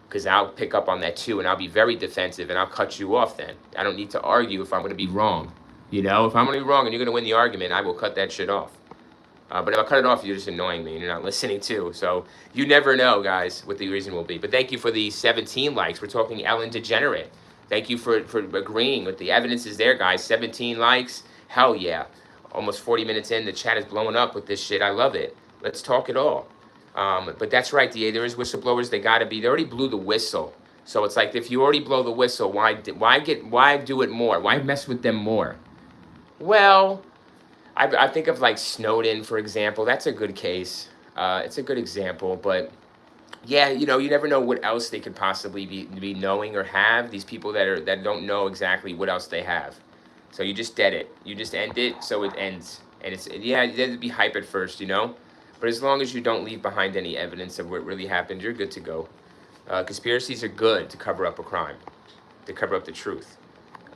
Because I'll pick up on that too, and I'll be very defensive, and I'll cut you off then. I don't need to argue if I'm going to be wrong. You know, if I'm going to be wrong and you're going to win the argument, I will cut that shit off. But if I cut it off, you're just annoying me and you're not listening too. So you never know, guys, what the reason will be. But thank you for the 17 likes. We're talking Ellen Degenerate. Thank you for agreeing with the evidence is there, guys. 17 likes. Hell yeah. Almost 40 minutes in, the chat is blowing up with this shit. I love it. Let's talk it all. But that's right, DA. There is whistleblowers. They got to be. They already blew the whistle. So it's like if you already blow the whistle, why do it more? Why mess with them more? Well, I think of like Snowden, for example. That's a good case. It's a good example. But yeah, you know, you never know what else they could possibly be knowing or have. These people that don't know exactly what else they have. So you just dead it. You just end it so it ends. And it's, yeah, it'd be hype at first, you know? But as long as you don't leave behind any evidence of what really happened, you're good to go. Conspiracies are good to cover up a crime, to cover up the truth.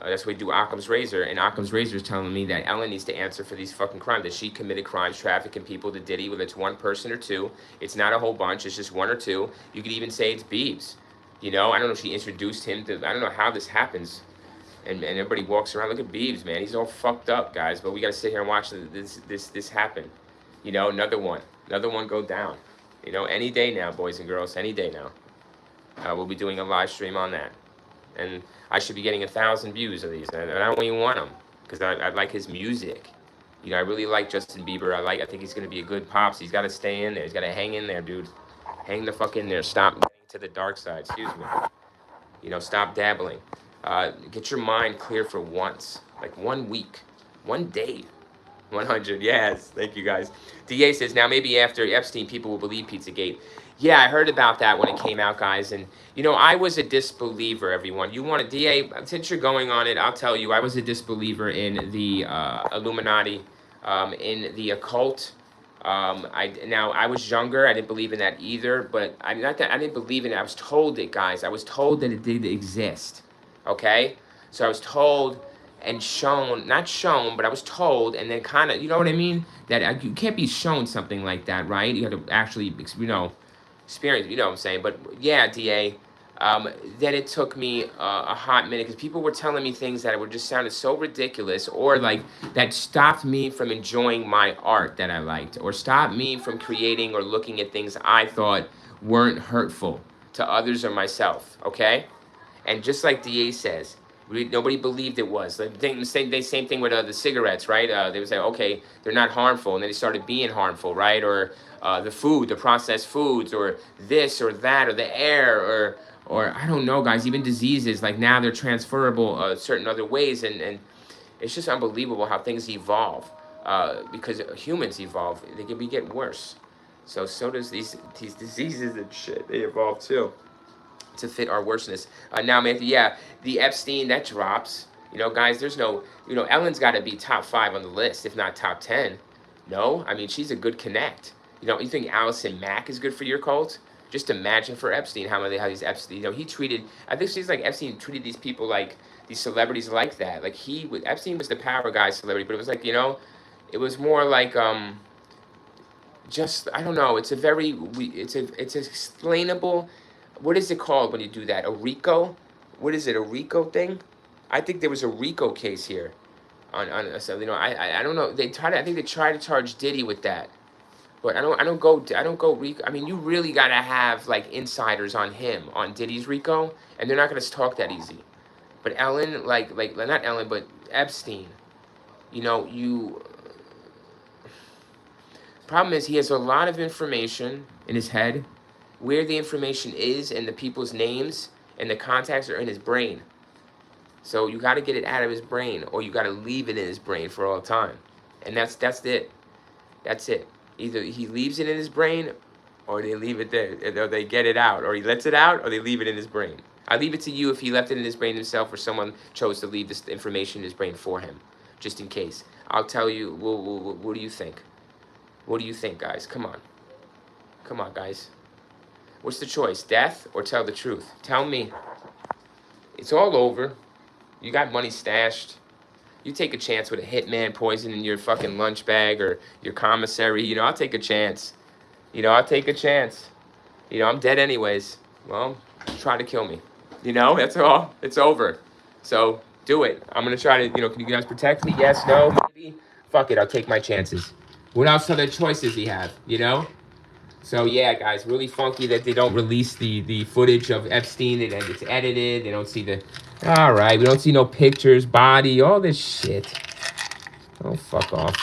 That's what we do Occam's Razor, and Occam's Razor is telling me that Ellen needs to answer for these fucking crimes, that she committed crimes, trafficking people to Diddy, whether it's one person or two. It's not a whole bunch, it's just one or two. You could even say it's Biebs. You know, I don't know if she introduced him to, I don't know how this happens. And everybody walks around, look at Biebs, man, he's all fucked up, guys, but we gotta sit here and watch this happen. You know, another one go down. You know, any day now, boys and girls, any day now. We'll be doing a live stream on that. And I should be getting 1,000 views of these. And I don't even want them because I like his music. You know, I really like Justin Bieber. I think he's going to be a good pops. He's got to stay in there. He's got to hang in there, dude. Hang the fuck in there. Stop getting to the dark side. Excuse me. You know, stop dabbling. Get your mind clear for once. Like 1 week. 1 day. 100. Yes. Thank you, guys. DA says, now maybe after Epstein, people will believe Pizzagate. Yeah, I heard about that when it came out, guys. And, you know, I was a disbeliever, everyone. You want a DA, since you're going on it, I'll tell you, I was a disbeliever in the Illuminati, in the occult. Now, I was younger. I didn't believe in that either. But I didn't believe in it. I was told it, guys. I was told that it did exist. Okay? So I was told and shown, not shown, but I was told, and then kind of, you know what I mean? That you can't be shown something like that, right? You have to actually, you know, experience, you know what I'm saying? But yeah, DA, then it took me a hot minute because people were telling me things that were just sounded so ridiculous, or like that stopped me from enjoying my art that I liked, or stopped me from creating or looking at things I thought weren't hurtful to others or myself, okay? And just like DA says, nobody believed it was. The same thing with the cigarettes, right? They would say, okay, they're not harmful, and then they started being harmful, right? Or the food, the processed foods, or this or that, or the air, or I don't know, guys, even diseases, like now they're transferable certain other ways, and it's just unbelievable how things evolve, because humans evolve. They can get worse. So does these diseases and shit, they evolve too, to fit our worseness. Now, man, yeah, the Epstein, that drops. You know, guys, there's no, you know, Ellen's got to be top 5 on the list, if not top 10. No, I mean, she's a good connect. You know, you think Allison Mack is good for your cult? Just imagine for Epstein how these Epstein, you know, he treated, I think she's like Epstein treated these people like, these celebrities like that. Like Epstein was the power guy celebrity, but it was like, you know, it was more like, just, I don't know, it's explainable. What is it called when you do that? A RICO? What is it, a RICO thing? I think there was a RICO case here. So, you know, I don't know. I think they try to charge Diddy with that. But I don't go RICO. I mean, you really gotta have like insiders on him, on Diddy's RICO, and they're not gonna talk that easy. But Ellen, like not Ellen, but Epstein, you know, problem is he has a lot of information in his head. Where the information is and the people's names and the contacts are in his brain. So you got to get it out of his brain, or you got to leave it in his brain for all time. And that's it. That's it. Either he leaves it in his brain, or they leave it there. Or they get it out, or he lets it out, or they leave it in his brain. I leave it to you if he left it in his brain himself, or someone chose to leave this information in his brain for him, just in case. I'll tell you. What do you think? What do you think, guys? Come on. Come on, guys. What's the choice? Death or tell the truth? Tell me. It's all over. You got money stashed. You take a chance with a hitman poisoning your fucking lunch bag or your commissary. You know, I'll take a chance. You know, I'll take a chance. You know, I'm dead anyways. Well, try to kill me. You know, that's all. It's over. So do it. I'm going to try to, you know, can you guys protect me? Yes, no, maybe. Fuck it. I'll take my chances. What else other choices he have, you know? So yeah, guys, really funky that they don't release the footage of Epstein and it's edited. They don't see the. All right, we don't see no pictures, body, all this shit. Oh, fuck off.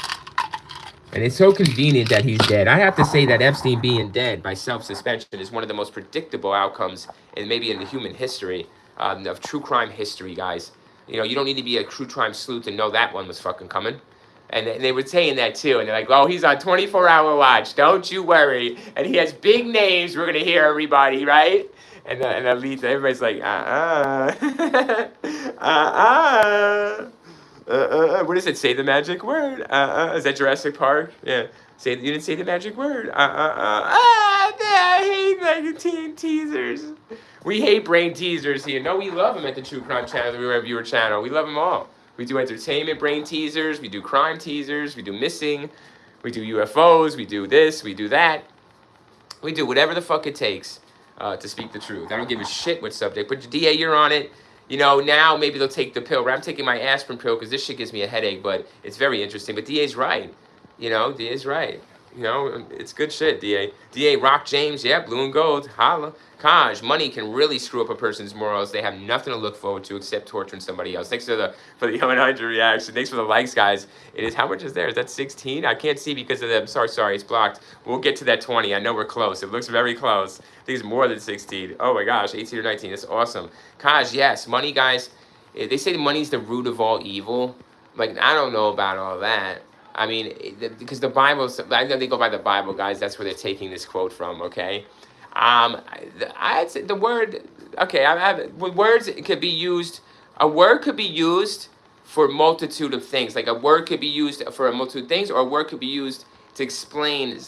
And it's so convenient that he's dead. I have to say that Epstein being dead by self-suspension is one of the most predictable outcomes, and maybe in the human history of true crime history, guys. You know, you don't need to be a true crime sleuth to know that one was fucking coming. And they were saying that too. And they're like, oh, he's on 24-hour watch. Don't you worry. And he has big names. We're going to hear everybody, right? And the lead, everybody's like, what does it say? The magic word. Is that Jurassic Park? Yeah. Say you didn't say the magic word. I hate like teasers. We hate brain teasers here. No, we love them at the True Crime Channel, the Real Viewer Channel. We love them all. We do entertainment brain teasers. We do crime teasers. We do missing. We do UFOs. We do this. We do that. We do whatever the fuck it takes to speak the truth. I don't give a shit what subject. But DA, you're on it. You know, now maybe they'll take the pill. But I'm taking my aspirin pill because this shit gives me a headache. But it's very interesting. But DA's right. You know, DA's right. You know, it's good shit, DA. DA, Rock James, yeah, blue and gold, holla. Kaj, money can really screw up a person's morals. They have nothing to look forward to except torturing somebody else. Thanks for the 100 reaction. Thanks for the likes, guys. It is, how much is there? Is that 16? I can't see because of the, sorry, it's blocked. We'll get to that 20. I know we're close. It looks very close. I think it's more than 16. Oh my gosh, 18 or 19. That's awesome. Kaj, yes, money, guys. They say money's the root of all evil. Like, I don't know about all that. I mean, because the Bible, I know they go by the Bible, guys. That's where they're taking this quote from, okay? I'd say the word, okay, words could be used, a word could be used for a multitude of things. Like a word could be used for a multitude of things, or a word could be used to explain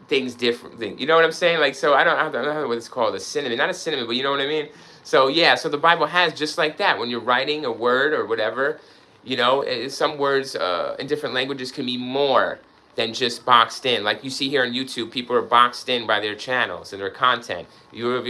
things differently. You know what I'm saying? Like, so I don't know what it's called, a synonym. Not a synonym, but you know what I mean? So yeah, so the Bible has just like that. When you're writing a word or whatever, you know, some words in different languages can be more than just boxed in. Like you see here on YouTube, people are boxed in by their channels and their content.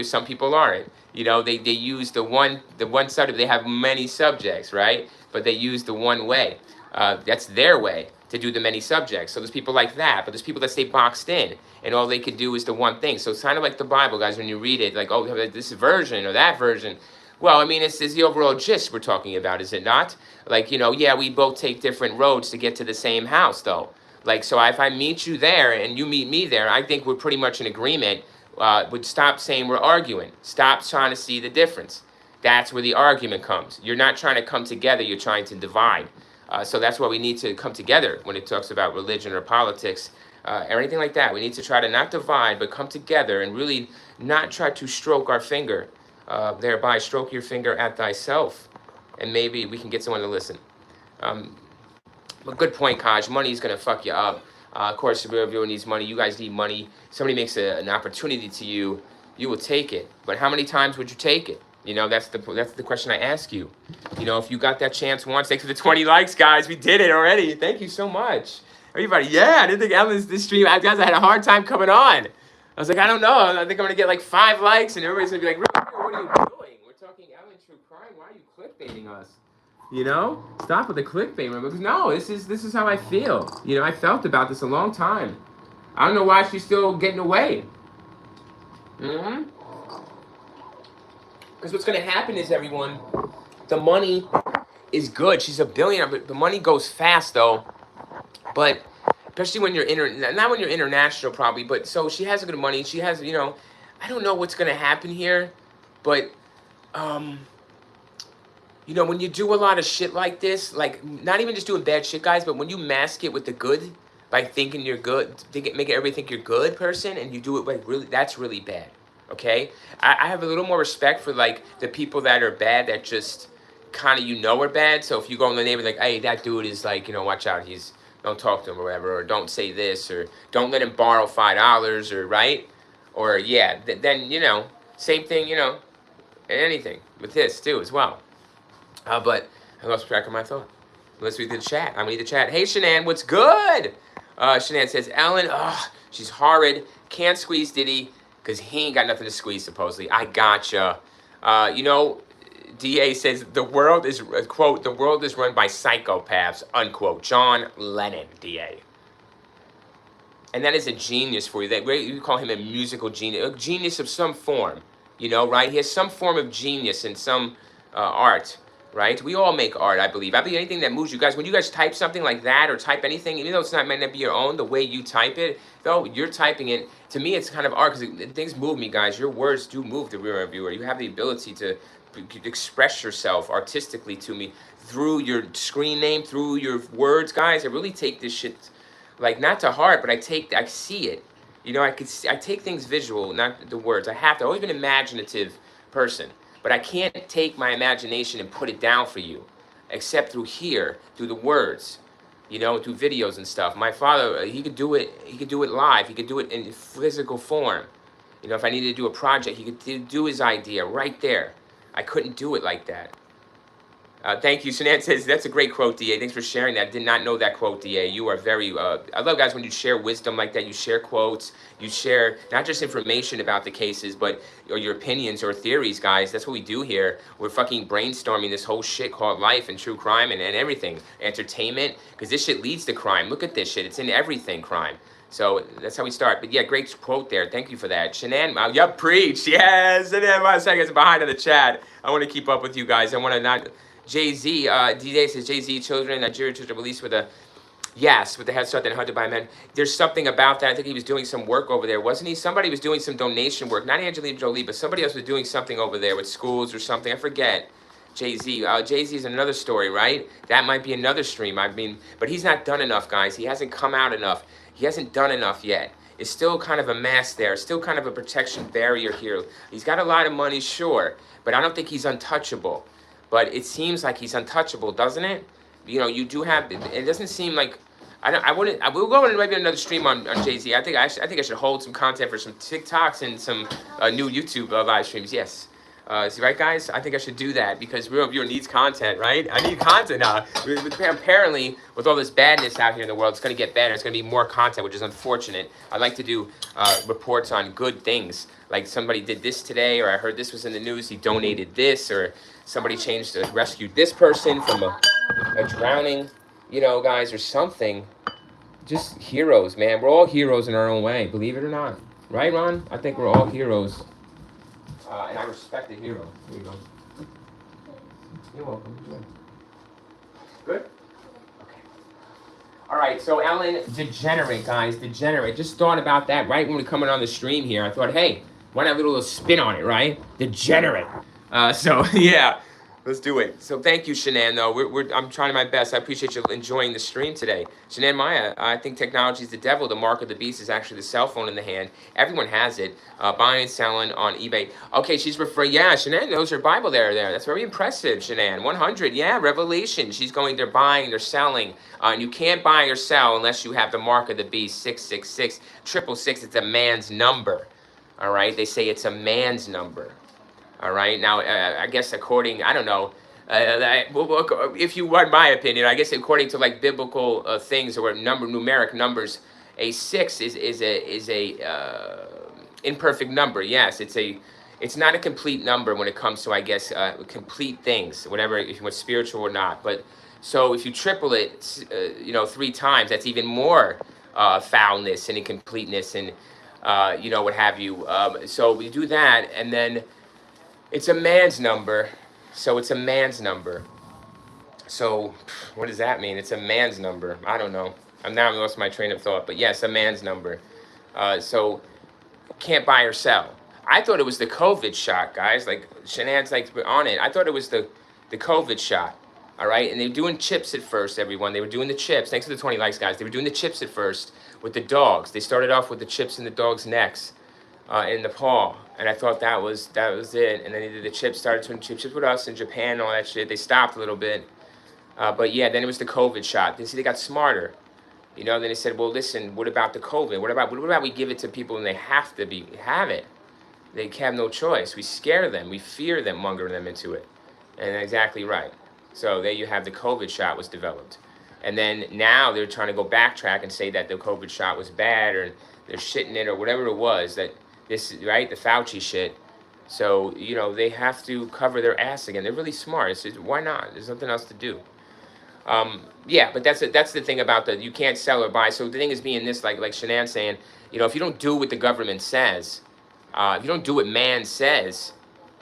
Some people aren't. You know, they use the one subject. They have many subjects, right? But they use the one way. That's their way to do the many subjects. So there's people like that, but there's people that stay boxed in, and all they can do is the one thing. So it's kind of like the Bible, guys. When you read it, like, oh, this version or that version. Well, I mean, it's the overall gist we're talking about, is it not? Like, you know, yeah, we both take different roads to get to the same house, though. Like, so if I meet you there and you meet me there, I think we're pretty much in agreement. Would stop saying we're arguing. Stop trying to see the difference. That's where the argument comes. You're not trying to come together. You're trying to divide. So that's why we need to come together when it talks about religion or politics or anything like that. We need to try to not divide, but come together and really not try to stroke our finger. Thereby stroke your finger at thyself, and maybe we can get someone to listen. But good point, Kaj. Money is going to fuck you up. Of course, if everyone needs money, you guys need money. Somebody makes an opportunity to you, you will take it. But how many times would you take it? You know, that's the question I ask you. You know, if you got that chance once, thanks for the 20 likes, guys. We did it already. Thank you so much. Everybody, yeah, I didn't think this stream, guys, I had a hard time coming on. I was like, I don't know. I think I'm going to get like 5 likes, and everybody's going to be like, what are you doing? We're talking Ellen True Crime. Why are you clickbaiting us? You know? Stop with the clickbait, because no, this is how I feel. You know, I felt about this a long time. I don't know why she's still getting away. Mm-hmm. Because what's going to happen is, everyone, the money is good. She's a billionaire, but the money goes fast, though. But especially when you're not when you're international, probably, but so she has good money. She has, you know, I don't know what's going to happen here, but, you know, when you do a lot of shit like this, like, not even just doing bad shit, guys, but when you mask it with the good, by thinking you're good, making everybody think you're a good person, and you do it like really, that's really bad, okay? I have a little more respect for, like, the people that are bad that just kind of, you know, are bad. So if you go in the neighborhood, like, hey, that dude is like, you know, watch out, don't talk to him or whatever, or don't say this, or don't let him borrow $5, or right? Or, yeah, then, you know, same thing, you know, anything with this, too, as well. But I lost track of my thought. Let's read the chat. I'm going to read the chat. Hey, Shanann, what's good? Shanann says, Ellen, she's horrid. Can't squeeze Diddy because he ain't got nothing to squeeze, supposedly. I gotcha. You know, DA says, the world is, quote, the world is run by psychopaths, unquote. John Lennon, DA. And that is a genius for you. That you call him a musical genius, a genius of some form, you know, right? He has some form of genius in some art, right? We all make art, I believe. I believe anything that moves you guys. When you guys type something like that or type anything, even though it's not might not be your own, the way you type it, though you're typing it. To me, it's kind of art because things move me, guys. Your words do move the real viewer. You have the ability to express yourself artistically to me through your screen name, through your words, guys. I really take this shit like not to heart, but I see it. You know, I take things visual, not the words. I have to. I've always been an imaginative person, but I can't take my imagination and put it down for you, except through here, through the words, you know, through videos and stuff. My father, he could do it. He could do it live. He could do it in physical form. You know, if I needed to do a project, he could do his idea right there. I couldn't do it like that. Thank you. Shanann says, that's a great quote, DA. Thanks for sharing that. Did not know that quote, DA. You are very, I love guys when you share wisdom like that. You share quotes. You share not just information about the cases, but or your opinions or theories, guys. That's what we do here. We're fucking brainstorming this whole shit called life and true crime and everything. Entertainment, because this shit leads to crime. Look at this shit. It's in everything, crime. So that's how we start. But yeah, great quote there. Thank you for that. Shanann, yup, preach. Yes. Shanann, 5 seconds behind in the chat. I want to keep up with you guys. I want to not... Jay-Z, DJ says Jay-Z children, Nigerian children released with a, yes, with the Head Start then hunted by men. There's something about that. I think he was doing some work over there, wasn't he? Somebody was doing some donation work, not Angelina Jolie, but somebody else was doing something over there with schools or something. I forget. Jay-Z. Jay-Z is another story, right? That might be another stream. I mean, but he's not done enough, guys. He hasn't come out enough. He hasn't done enough yet. It's still kind of a mess there. Still kind of a protection barrier here. He's got a lot of money, sure, but I don't think he's untouchable. But it seems like he's untouchable, doesn't it? You know, you do have. It doesn't seem like. I wouldn't. I will go into maybe another stream on Jay-Z. I think I should hold some content for some TikToks and some new YouTube live streams. Yes. See, right, guys? I think I should do that because real viewer needs content, right? I need content now. Apparently, with all this badness out here in the world, it's going to get better. It's going to be more content, which is unfortunate. I like to do reports on good things, like somebody did this today, or I heard this was in the news. He donated this, or somebody rescued this person from a drowning, you know, guys, or something. Just heroes, man. We're all heroes in our own way, believe it or not. Right, Ron? I think we're all heroes. And I respect the hero. Here you go. You're welcome. Good? Okay. All right, so Ellen, Degenerate, guys. Degenerate. Just thought about that right when we were coming on the stream here. I thought, hey, why not a little spin on it, right? Degenerate. So, yeah. Let's do it. So thank you, Shanann, though. I'm trying my best. I appreciate you enjoying the stream today. Shanann Maya, I think technology is the devil. The mark of the beast is actually the cell phone in the hand. Everyone has it. Buying and selling on eBay. Okay, she's referring. Yeah, Shanann knows her Bible there. That's very impressive, Shanann. 100. Yeah, Revelation. She's going, they're buying, they're selling. And you can't buy or sell unless you have the mark of the beast, 666. 666, it's a man's number. All right? They say it's a man's number. All right. Now, I guess according, I don't know, if you want my opinion, I guess according to like biblical things or numeric numbers, a 6 is a imperfect number. Yes, it's not a complete number when it comes to, I guess, complete things, whatever, if you want spiritual or not. But so if you triple it, you know, 3 times, that's even more foulness and incompleteness and you know, what have you. So we do that, and then. It's a man's number, so it's a man's number. So what does that mean? It's a man's number. I don't know. I've lost my train of thought, but yes, a man's number. So can't buy or sell. I thought it was the COVID shot, guys. Like Shanann's like on it. I thought it was the COVID shot. All right, and they were doing chips at first, everyone. They were doing the chips. Thanks for the 20 likes, guys. They were doing the chips at first with the dogs. They started off with the chips in the dogs' necks. In Nepal, and I thought that was it. And then they did the chips, started doing chips with us in Japan and all that shit. They stopped a little bit, but yeah, then it was the COVID shot. They got smarter, you know. Then they said, well, listen, what about the COVID? What about we give it to people and they have to have it? They have no choice. We scare them, we fear them, monger them into it, and exactly right. So there you have the COVID shot was developed, and then now they're trying to go backtrack and say that the COVID shot was bad or they're shitting it or whatever it was that. This is right, the Fauci shit. So, you know, they have to cover their ass again. They're really smart. It's just, why not? There's nothing else to do. Yeah, but that's the thing about the you can't sell or buy. So the thing is being this like Shanann saying, you know, if you don't do what the government says, if you don't do what man says,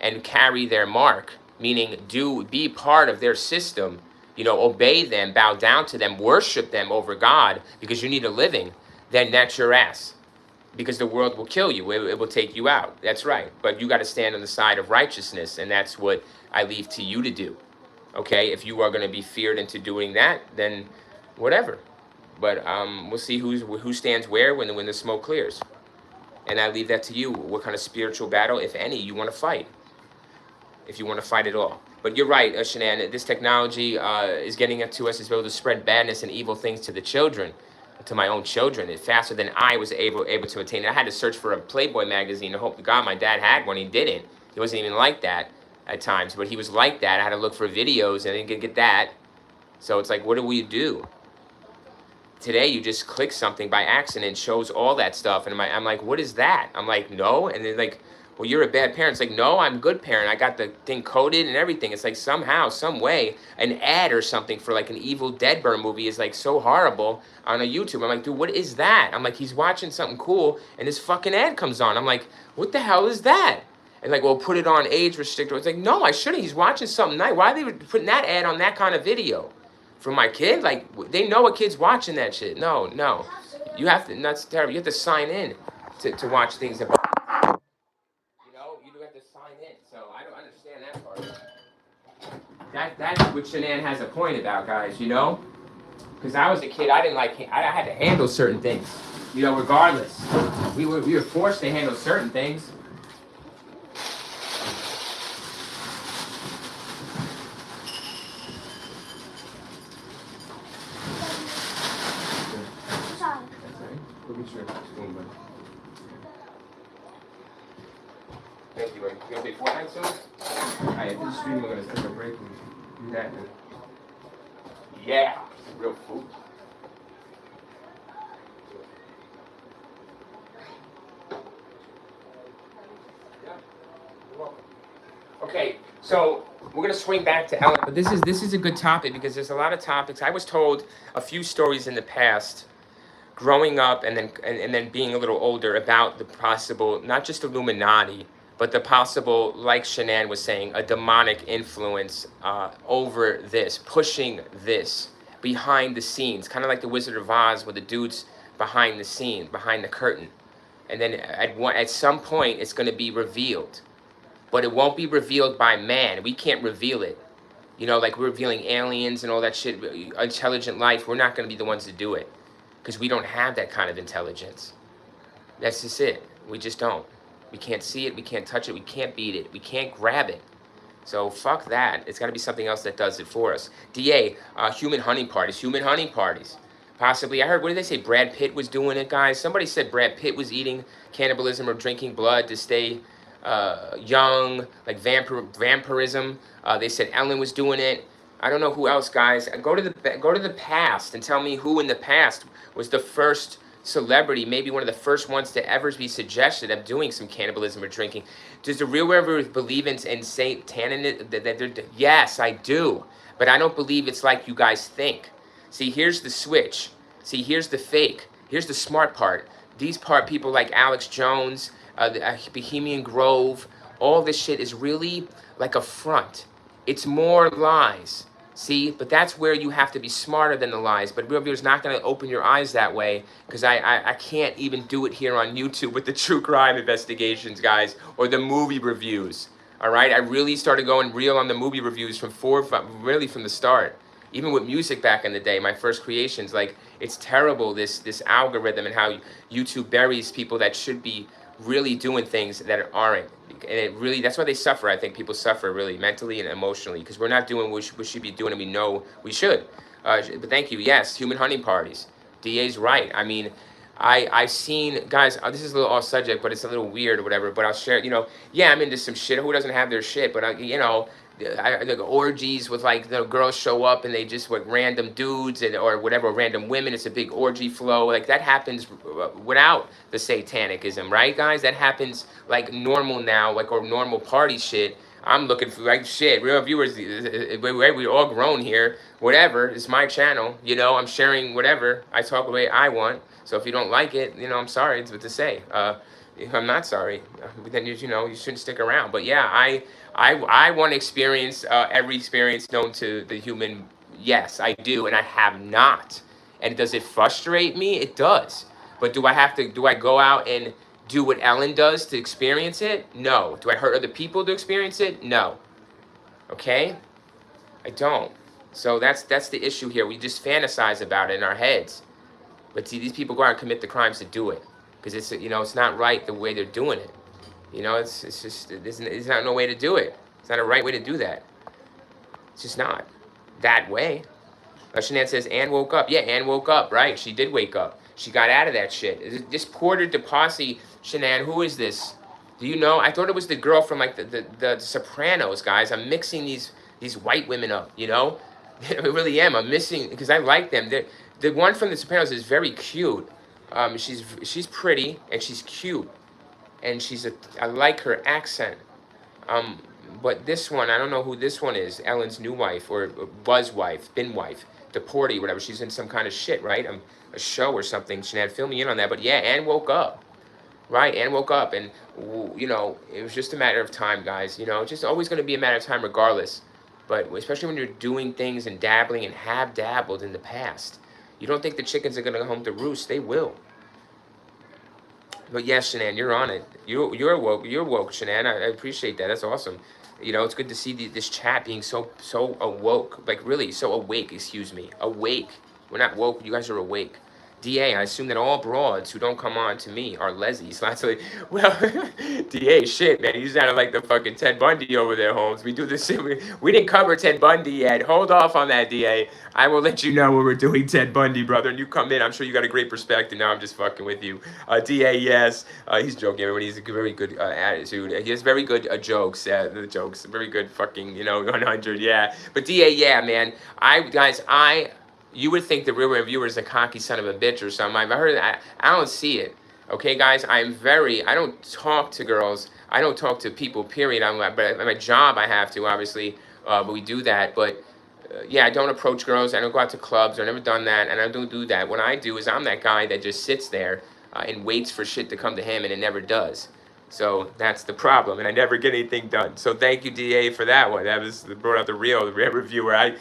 and carry their mark, meaning be part of their system, you know, obey them, bow down to them, worship them over God because you need a living, then that's your ass. Because the world will kill you. It will take you out. That's right. But you got to stand on the side of righteousness, and that's what I leave to you to do. Okay, if you are going to be feared into doing that, then whatever. But we'll see who stands where when the smoke clears, and I leave that to you. What kind of spiritual battle, if any, you want to fight, if you want to fight at all. But you're right, Shanann. This technology is getting it to us as well to spread badness and evil things to the children, to my own children, faster than I was able to attain it. I had to search for a Playboy magazine to hope to God my dad had one. He didn't. He wasn't even like that at times, but he was like that. I had to look for videos and I didn't get that. So it's like, what do we do? Today you just click something by accident, it shows all that stuff, and I'm like, what is that? I'm like, no, and they're like, well, you're a bad parent. It's like, no, I'm a good parent. I got the thing coded and everything. It's like somehow, some way, an ad or something for like an Evil Dead Burn movie is like so horrible on a YouTube. I'm like, dude, what is that? I'm like, he's watching something cool, and this fucking ad comes on. I'm like, what the hell is that? And like, well, put it on age restricted. It's like, no, I shouldn't. He's watching something nice. Why are they putting that ad on that kind of video? For my kid? Like, they know a kid's watching that shit. No, no. You have to, that's terrible. You have to sign in to watch things about, you know, you do have to sign in. So I don't understand that part. That's what Shanann has a point about, guys, you know? Because I was a kid, I didn't like, I had to handle certain things, you know, regardless. We were forced to handle certain things. Thank you, buddy. You gonna play Fortnite soon? Alright, after the stream, we're gonna take a break and do that. And... yeah, real food. Yeah, you're welcome. Okay, so we're gonna swing back to Ellen, but this is a good topic because there's a lot of topics. I was told a few stories in the past, growing up and then being a little older, about the possible, not just Illuminati, but the possible, like Shanann was saying, a demonic influence over this, pushing this behind the scenes, kind of like the Wizard of Oz, with the dudes behind the scene, behind the curtain, and then at some point it's going to be revealed, but it won't be revealed by man. We can't reveal it, you know, like we're revealing aliens and all that shit, intelligent life. We're not going to be the ones to do it because we don't have that kind of intelligence. That's just it. We just don't. We can't see it, we can't touch it, we can't beat it, we can't grab it. So fuck that. It's got to be something else that does it for us. DA, human hunting parties. Possibly, I heard, what did they say? Brad Pitt was doing it, guys. Somebody said Brad Pitt was eating cannibalism or drinking blood to stay young, like vampirism. They said Ellen was doing it. I don't know who else, guys. Go to the past and tell me who in the past was the first celebrity, maybe one of the first ones to ever be suggested of doing some cannibalism or drinking. Does the real ever believe in Saint Tannin? Yes, I do. But I don't believe it's like you guys think. See, here's the switch. See, here's the fake. Here's the smart part. These people like Alex Jones, Bohemian Grove, all this shit is really like a front. It's more lies. See, but that's where you have to be smarter than the lies. But Real View's not going to open your eyes that way, because I can't even do it here on YouTube with the true crime investigations, guys, or the movie reviews. All right, I really started going real on the movie reviews really from the start. Even with music back in the day, my first creations, like, it's terrible, this algorithm and how YouTube buries people that should be really doing things that aren't. And it really, that's why they suffer. I think people suffer really mentally and emotionally, because we're not doing what we should be doing, and we know we should. But thank you. Yes, human hunting parties. DA's right. I mean, I've seen, guys, this is a little off subject, but it's a little weird or whatever, but I'll share, you know, yeah, I'm into some shit. Who doesn't have their shit? But, you know, like orgies with, like, the girls show up and they just with random dudes or whatever, random women. It's a big orgy flow. Like, that happens without the satanicism, right, guys? That happens like normal now, like, or normal party shit. I'm looking for like shit. Real viewers, we're all grown here. Whatever, it's my channel. You know, I'm sharing whatever. I talk the way I want. So if you don't like it, you know, I'm sorry. It's what to say. If I'm not sorry, then you know you shouldn't stick around. But yeah, I want to experience every experience known to the human. Yes, I do, and I have not. And does it frustrate me? It does. But do I have to? Do I go out and do what Ellen does to experience it? No. Do I hurt other people to experience it? No. Okay? I don't. So that's the issue here. We just fantasize about it in our heads. But see, these people go out and commit the crimes to do it. Because it's, you know, it's not right the way they're doing it. You know, it's just, it's not no way to do it. It's not a right way to do that. It's just not that way. Shanann says, Anne woke up. Yeah, Anne woke up, right? She did wake up. She got out of that shit. This Porter de Posse, Shanann, who is this? Do you know? I thought it was the girl from like the Sopranos, guys. I'm mixing these white women up, you know? I really am. I'm missing, because I like them. The one from the Sopranos is very cute. She's pretty and she's cute. And I like her accent. But this one, I don't know who this one is. Ellen's new wife, or was wife, been wife. Deportee, whatever. She's in some kind of shit, right? A show or something. Shanann, fill me in on that. But yeah, Anne woke up, right? Anne woke up, and you know, it was just a matter of time, guys. You know, it's just always going to be a matter of time, regardless. But especially when you're doing things and dabbling and have dabbled in the past, you don't think the chickens are going to go home to roost? They will. But yes, Shanann, you're on it. You're woke. You're woke, Shanann. I appreciate that. That's awesome. You know, it's good to see this chat being so awoke, like really so awake. Excuse me, awake. We're not woke. You guys are awake. DA, I assume that all broads who don't come on to me are lesbians. Like, well, DA, shit, man, you sounded like the fucking Ted Bundy over there, Holmes. We do this. We didn't cover Ted Bundy yet. Hold off on that, DA. I will let you know when we're doing Ted Bundy, brother. And you come in. I'm sure you got a great perspective. Now I'm just fucking with you. DA, yes. He's joking, everybody. He's a very good attitude. He has very good jokes. The jokes. Very good fucking, you know, 100. Yeah. But DA, yeah, man. You would think the real reviewer is a cocky son of a bitch or something. I've heard that. I don't see it. Okay, guys? I don't talk to girls. I don't talk to people, period. But at my job, I have to, obviously. But we do that. But, yeah, I don't approach girls. I don't go out to clubs. I've never done that. And I don't do that. What I do is I'm that guy that just sits there and waits for shit to come to him, and it never does. So that's the problem, and I never get anything done. So thank you, DA, for that one. That brought out the real reviewer.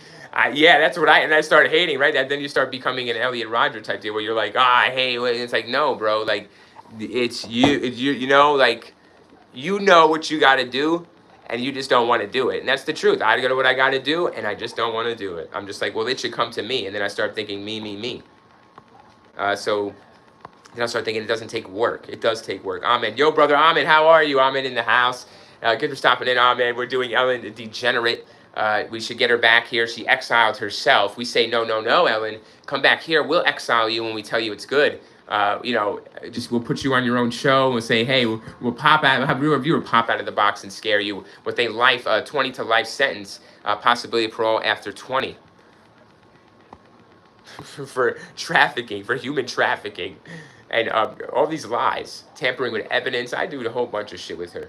Yeah, that's what I started hating, right? Then you start becoming an Elliot Rodger type deal where you're like, I hate it. It's like, no, bro, like, it's you know, like, you know what you got to do, and you just don't want to do it. And that's the truth. I got to do what I got to do, and I just don't want to do it. I'm just like, well, it should come to me. And then I start thinking me. So then I start thinking it doesn't take work. It does take work. Ahmed, yo, brother Ahmed, how are you? Ahmed in the house. Good for stopping in, Ahmed. We're doing Ellen Degenerate. We should get her back here. She exiled herself. We say, no, Ellen. Come back here. We'll exile you when we tell you it's good. You know, just we'll put you on your own show. We'll say, hey, we'll pop out, have a reviewer pop out of the box and scare you with a 20 to life sentence, possibility of parole after 20. For trafficking, for human trafficking. And all these lies, tampering with evidence. I do a whole bunch of shit with her.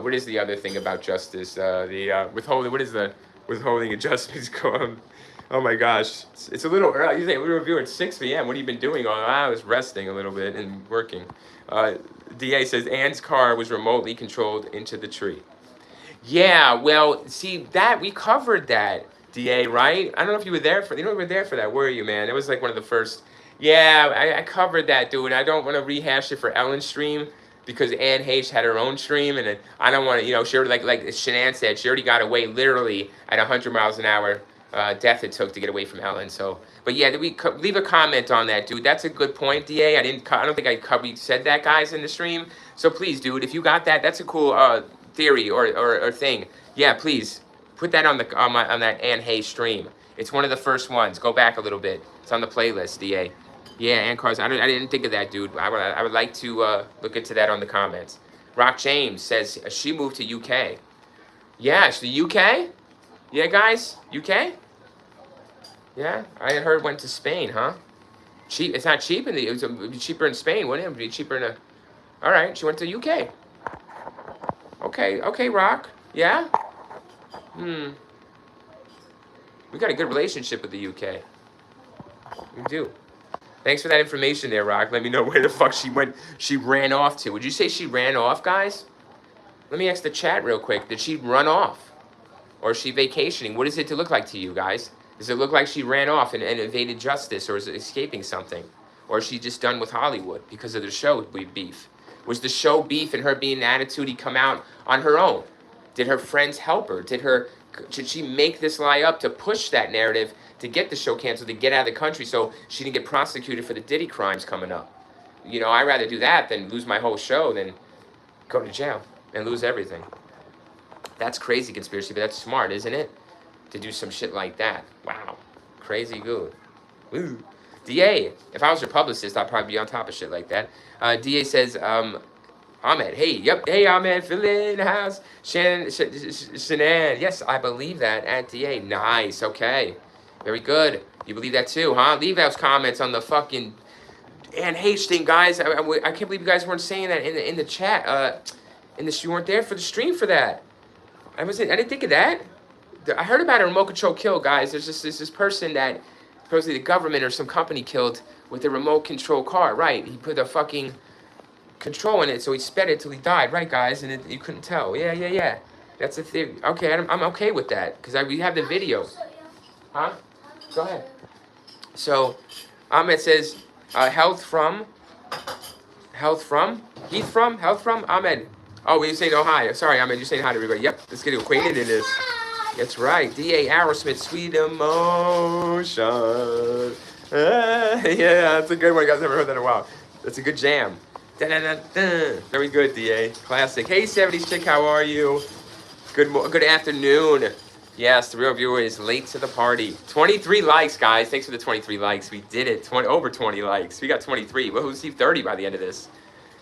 What is the other thing about justice? The withholding. What is the withholding adjustments called? Oh my gosh, it's a little early. You say we review at 6 p.m. What have you been doing? I was resting a little bit and working. DA says Anne's car was remotely controlled into the tree. Yeah, well, see that we covered that, DA, right? I don't know if you were there for. You know, you were there for that, were you, man? It was like one of the first. Yeah, I covered that, dude. I don't want to rehash it for Ellen's stream because Anne Heche had her own stream, and I don't want to, you know, she already, like Shanann said, she already got away literally at 100 miles an hour. Death it took to get away from Ellen. So, but yeah, leave a comment on that, dude. That's a good point, DA. I don't think we said that, guys, in the stream. So please, dude, if you got that, that's a cool theory or thing. Yeah, please put that on that Anne Heche stream. It's one of the first ones. Go back a little bit. It's on the playlist, DA. Yeah, Ann Cars. I didn't think of that, dude. I would like to look into that on the comments. Rock James says she moved to UK. Yeah, the UK? Yeah, guys? UK? Yeah? I heard went to Spain, huh? Cheap. It's not cheap. It would be cheaper in Spain, wouldn't it? It would be cheaper in a... All right, she went to UK. Okay, Rock. Yeah? We got a good relationship with the UK. We do. Thanks for that information there, Rock. Let me know where the fuck she went. She ran off to. Would you say she ran off, guys? Let me ask the chat real quick. Did she run off? Or is she vacationing? What is it to look like to you guys? Does it look like she ran off and evaded justice, or is it escaping something? Or is she just done with Hollywood because of the show beef? Was the show beef and her being attitudey come out on her own? Did her friends help her? Did she make this lie up to push that narrative to get the show canceled, to get out of the country so she didn't get prosecuted for the Diddy crimes coming up? You know, I'd rather do that than lose my whole show than go to jail and lose everything. That's crazy conspiracy, but that's smart, isn't it? To do some shit like that. Wow. Crazy good. Woo. DA, if I was your publicist, I'd probably be on top of shit like that. DA says, Ahmed, hey, Ahmed, Phil in the house. Shannon, yes, I believe that at DA. Nice, okay. Very good. You believe that too, huh? Leave those comments on the fucking Ann Hastings, guys. I can't believe you guys weren't saying that in the chat. You weren't there for the stream for that. I didn't think of that. I heard about a remote control kill, guys. There's this person that supposedly the government or some company killed with a remote control car. Right? He put a fucking control in it, so he sped it till he died. Right, guys? And you couldn't tell. Yeah. That's a theory. Okay, I'm okay with that because we have the video. Huh? Go ahead. So, Ahmed says, health from Ahmed. Oh, you're saying, oh, hi. Sorry, Ahmed, you're saying hi to everybody. Yep, let's get acquainted in this. That's right. D.A. Aerosmith, Sweet Emotion. Yeah, that's a good one. You guys haven't heard that in a while. That's a good jam. Da-da-da-da. Very good, D.A. Classic. Hey, 70s chick, how are you? Good afternoon. Yes, the real viewer is late to the party. 23 likes, guys. Thanks for the 23 likes. We did it. Over 20 likes. We got 23. We'll see 30 by the end of this.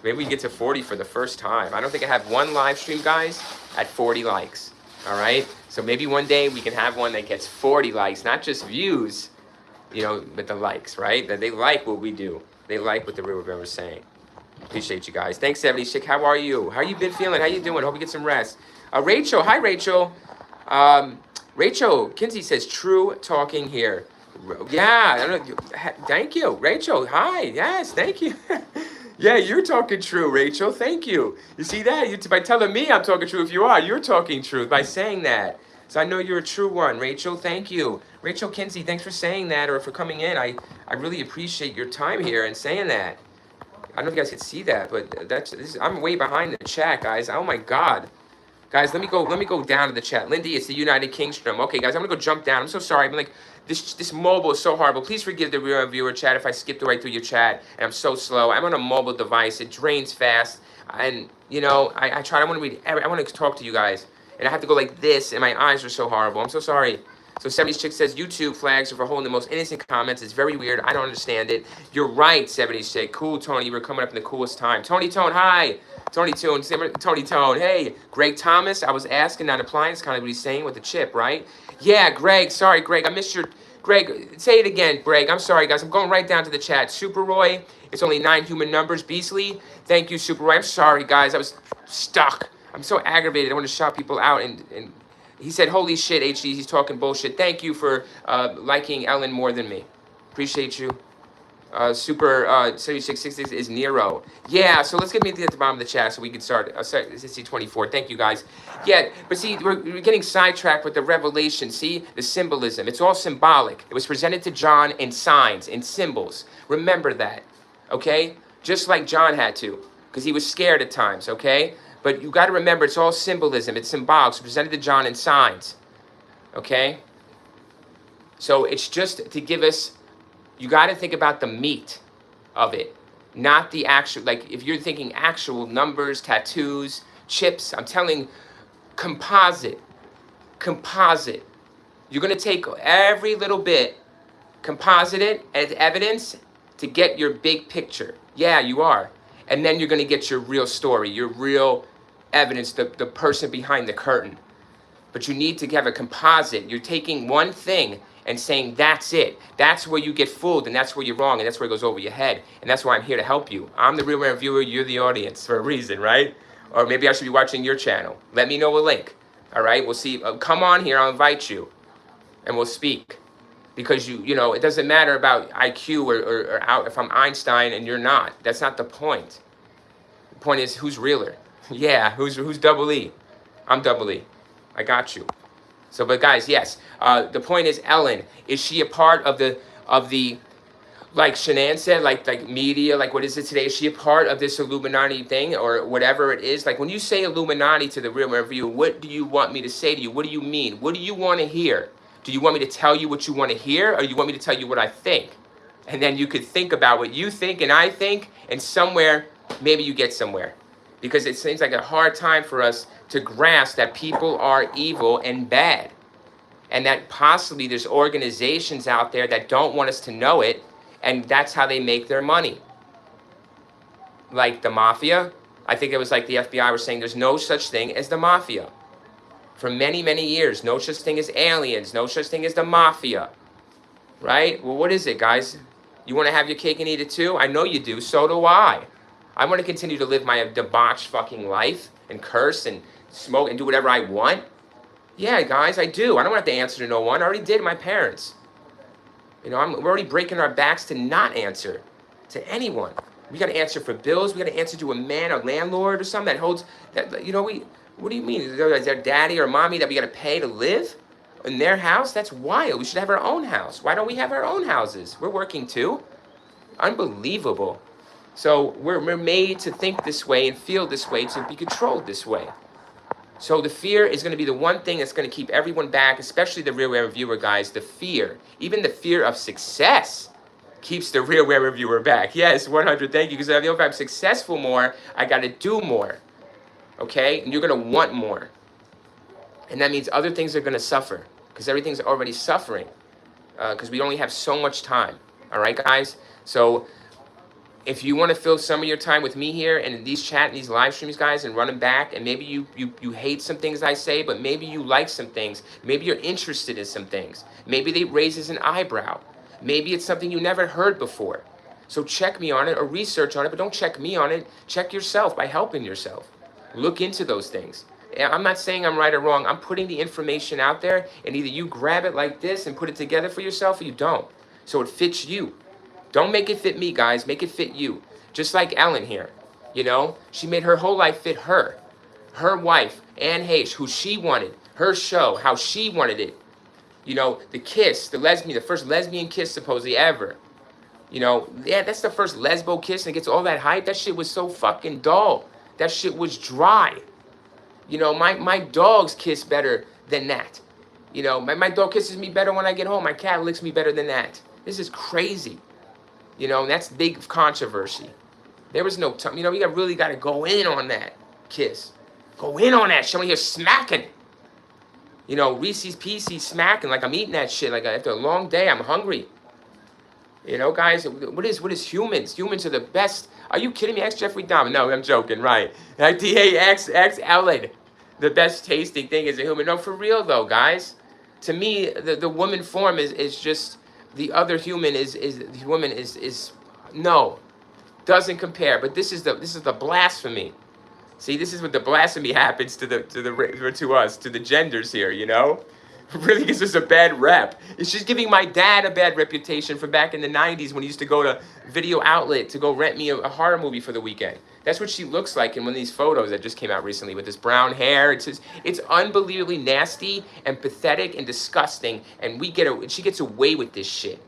Maybe we can get to 40 for the first time. I don't think I have one live stream, guys, at 40 likes. All right? So maybe one day we can have one that gets 40 likes, not just views, you know, but the likes, right? That they like what we do. They like what the real viewer is saying. Appreciate you guys. Thanks, 70 Chick. How are you? How you been feeling? How you doing? Hope you get some rest. Rachel. Hi, Rachel. Rachel Kinsey says, true talking here. Yeah, thank you. Rachel, hi. Yes, thank you. Yeah, you're talking true, Rachel. Thank you. You see that? By telling me I'm talking true, if you are, you're talking truth by saying that. So I know you're a true one, Rachel. Thank you. Rachel Kinsey, thanks for saying that or for coming in. I really appreciate your time here and saying that. I don't know if you guys can see that, but I'm way behind the chat, guys. Oh my God. Guys, let me go down to the chat. Lindy, it's the United Kingdom. Okay, guys, I'm gonna go jump down. I'm so sorry. I'm like, this mobile is so horrible. Please forgive the real viewer chat if I skipped right through your chat and I'm so slow. I'm on a mobile device. It drains fast, and you know, I want to read. I want to talk to you guys, and I have to go like this, and my eyes are so horrible. I'm so sorry. So 70s Chick says YouTube flags are for holding the most innocent comments. It's very weird. I don't understand it. You're right, 70s Chick. Cool, Tony. We're coming up in the coolest time. Tony Tone, hi. Tony Tone, hey. Greg Thomas, I was asking that appliance, kind of what he's saying with the chip, right? Yeah, Greg, sorry, Greg, I missed your, Greg, say it again, Greg. I'm sorry, guys, I'm going right down to the chat. Super Roy, it's only 9 human numbers. Beasley, thank you, Super Roy. I'm sorry, guys, I was stuck. I'm so aggravated. I want to shout people out, and he said, holy shit, HD, he's talking bullshit. Thank you for liking Ellen more than me. Appreciate you. Super 7666 is Nero. Yeah, so let's get me at the bottom of the chat so we can start. See 24. Thank you guys. Yeah, but see, we're getting sidetracked with the revelation. See the symbolism. It's all symbolic. It was presented to John in signs, in symbols. Remember that, okay? Just like John had to, because he was scared at times, okay? But you got to remember, it's all symbolism. It's symbolic. It's presented to John in signs, okay? So it's just to give us. You got to think about the meat of it, not the actual, like if you're thinking actual numbers, tattoos, chips, I'm telling composite. You're going to take every little bit, composite it as evidence to get your big picture. Yeah, you are. And then you're going to get your real story, your real evidence, the person behind the curtain. But you need to have a composite. You're taking one thing and saying that's it. That's where you get fooled, and that's where you're wrong, and that's where it goes over your head. And that's why I'm here to help you. I'm the real viewer, you're the audience for a reason, right? Or maybe I should be watching your channel. Let me know a link. All right, we'll see. Come on here, I'll invite you, and we'll speak. Because you know, it doesn't matter about IQ or out. If I'm Einstein and you're not, that's not the point. The point is who's realer. Yeah, who's double E? I'm double E. I got you. So, but guys, yes. The point is, Ellen, is she a part of the like Shanann said, like media, like what is it today? Is she a part of this Illuminati thing or whatever it is? Like when you say Illuminati to the Real Review, what do you want me to say to you? What do you mean? What do you want to hear? Do you want me to tell you what you want to hear, or do you want me to tell you what I think? And then you could think about what you think and I think, and somewhere, maybe you get somewhere. Because it seems like a hard time for us to grasp that people are evil and bad. And that possibly there's organizations out there that don't want us to know it, and that's how they make their money. Like the mafia. I think it was like the FBI were saying there's no such thing as the mafia. For many, many years, no such thing as aliens, no such thing as the mafia. Right? Well, what is it, guys? You want to have your cake and eat it too? I know you do. So do I. I want to continue to live my debauched fucking life and curse and smoke and do whatever I want. Yeah, guys, I do. I don't have to answer to no one. I already did my parents. You know, we're already breaking our backs to not answer to anyone. We got to answer for bills. We got to answer to a man, a landlord or something that holds, that, you know, what do you mean? Is there daddy or mommy that we got to pay to live in their house? That's wild. We should have our own house. Why don't we have our own houses? We're working too. Unbelievable. So we're made to think this way and feel this way, to be controlled this way. So the fear is going to be the one thing that's going to keep everyone back, especially the Real Reviewer guys. The fear, even the fear of success, keeps the Real Reviewer back. Yes, 100. Thank you. Because if I'm successful more, I got to do more. Okay, and you're going to want more, and that means other things are going to suffer because everything's already suffering because we only have so much time. All right, guys. So if you want to fill some of your time with me here and in these chat and these live streams, guys, and run them back, and maybe you hate some things I say, but maybe you like some things. Maybe you're interested in some things. Maybe they raises an eyebrow. Maybe it's something you never heard before. So check me on it or research on it, but don't check me on it. Check yourself by helping yourself. Look into those things. I'm not saying I'm right or wrong. I'm putting the information out there, and either you grab it like this and put it together for yourself, or you don't. So it fits you. Don't make it fit me, guys. Make it fit you. Just like Ellen here. You know, she made her whole life fit her. Her wife, Anne Heche, who she wanted. Her show, how she wanted it. You know, the kiss, the first lesbian kiss supposedly ever. You know, yeah, that's the first lesbo kiss and it gets all that hype. That shit was so fucking dull. That shit was dry. You know, my dogs kiss better than that. You know, my dog kisses me better when I get home. My cat licks me better than that. This is crazy. You know, and that's big controversy. There was no time. You know, you really got to go in on that kiss. Go in on that. Somebody here smacking. You know, Reese's Pieces smacking like I'm eating that shit. Like after a long day, I'm hungry. You know, guys, what is humans? Humans are the best. Are you kidding me? X Jeffrey Dahmer. No, I'm joking, right. DAX Ellen. The best tasting thing is a human. No, for real though, guys. To me, the woman form is just the other human is no. Doesn't compare. But this is the blasphemy. See, this is what the blasphemy happens to us, to the genders here, you know? Really gives us a bad rep. She's giving my dad a bad reputation from back in the 90s when he used to go to Video Outlet to go rent me a horror movie for the weekend. That's what she looks like in one of these photos that just came out recently with this brown hair. It's unbelievably nasty and pathetic and disgusting, and she gets away with this shit.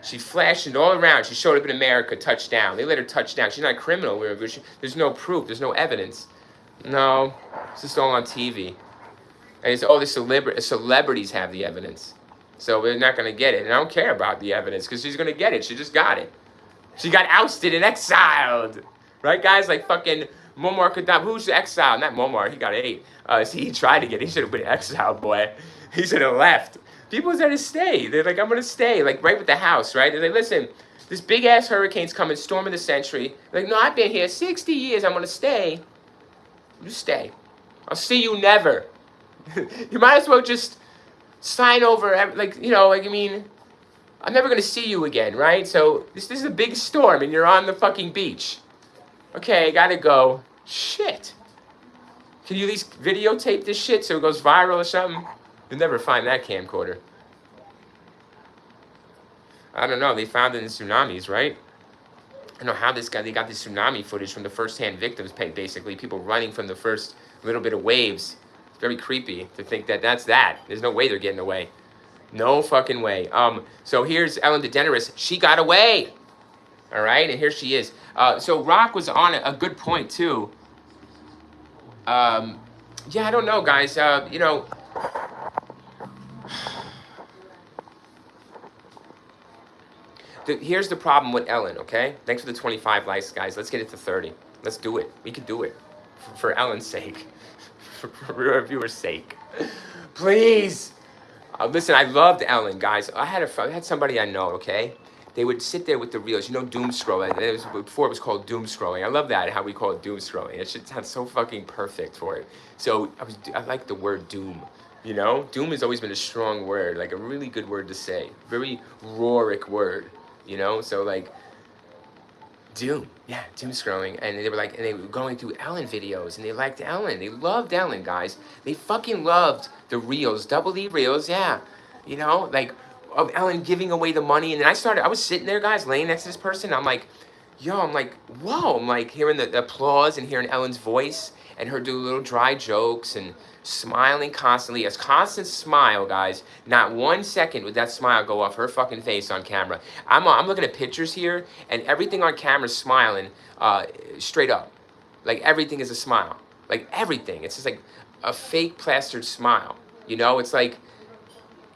She flashed it all around. She showed up in America, touchdown. They let her touch down. She's not a criminal. There's no proof. There's no evidence. No, it's just all on TV. And it's, the celebrities have the evidence. So we're not going to get it. And I don't care about the evidence because she's going to get it. She just got it. She got ousted and exiled. Right, guys? Like fucking Muammar Gaddafi. Who's exiled? Not Muammar. He got 8. See, he tried to get it. He should have been exiled, boy. He should have left. People said to stay. They're like, I'm going to stay. Like right with the house, right? They're like, listen, this big-ass hurricane's coming, storm of the century. They're like, no, I've been here 60 years. I'm going to stay. You stay. I'll see you never. You might as well just sign over, like, you know, like, I mean, I'm never going to see you again, right? So this is a big storm, and you're on the fucking beach. Okay, I got to go. Shit. Can you at least videotape this shit so it goes viral or something? You'll never find that camcorder. I don't know. They found it in tsunamis, right? I don't know how they got this tsunami footage from the first-hand victims, basically. People running from the first little bit of waves. It's very creepy to think that that's that. There's no way they're getting away. No fucking way. So here's Ellen DeGeneres. She got away. All right, and here she is. So Rock was on a good point, too. Yeah, I don't know, guys. You know... Here's the problem with Ellen, okay? Thanks for the 25 likes, guys. Let's get it to 30. Let's do it. We can do it. For Ellen's sake. For our viewers' sake. Please! Listen, I loved Ellen, guys. I had somebody I know, okay? They would sit there with the reels. You know, doom scrolling. Before it was called doom scrolling. I love that, how we call it doom scrolling. It should sound so fucking perfect for it. So I like the word doom. You know? Doom has always been a strong word. Like a really good word to say. Very roaric word. You know, so like doom scrolling, and they were like, and they were going through Ellen videos, and they liked Ellen, they loved Ellen, guys, they fucking loved the reels, double E reels, yeah, you know, like of Ellen giving away the money, and then I was sitting there, guys, laying next to this person, I'm like, yo, I'm like, whoa, I'm like hearing the applause and hearing Ellen's voice, and her do little dry jokes, and smiling constantly, a constant smile, guys. Not 1 second would that smile go off her fucking face on camera. I'm looking at pictures here, and everything on camera is smiling straight up. Like, everything is a smile. Like, everything. It's just like a fake plastered smile. You know, it's like,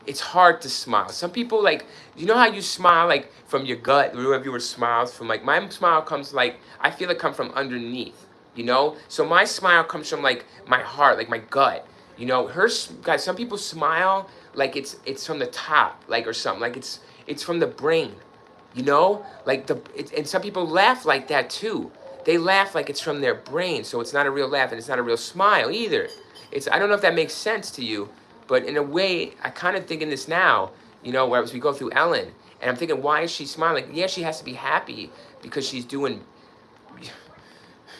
it's hard to smile. Some people, like, you know how you smile, like, from your gut? Whoever smiles from, like, my smile comes, like, I feel it come from underneath. You know, so my smile comes from like my heart, like my gut. You know, guys. Some people smile like it's from the top, like or something, like it's from the brain. You know, like and some people laugh like that too. They laugh like it's from their brain, so it's not a real laugh and it's not a real smile either. I don't know if that makes sense to you, but in a way, I kind of thinking this now. You know, as we go through Ellen, and I'm thinking, why is she smiling? Yeah, she has to be happy because she's doing.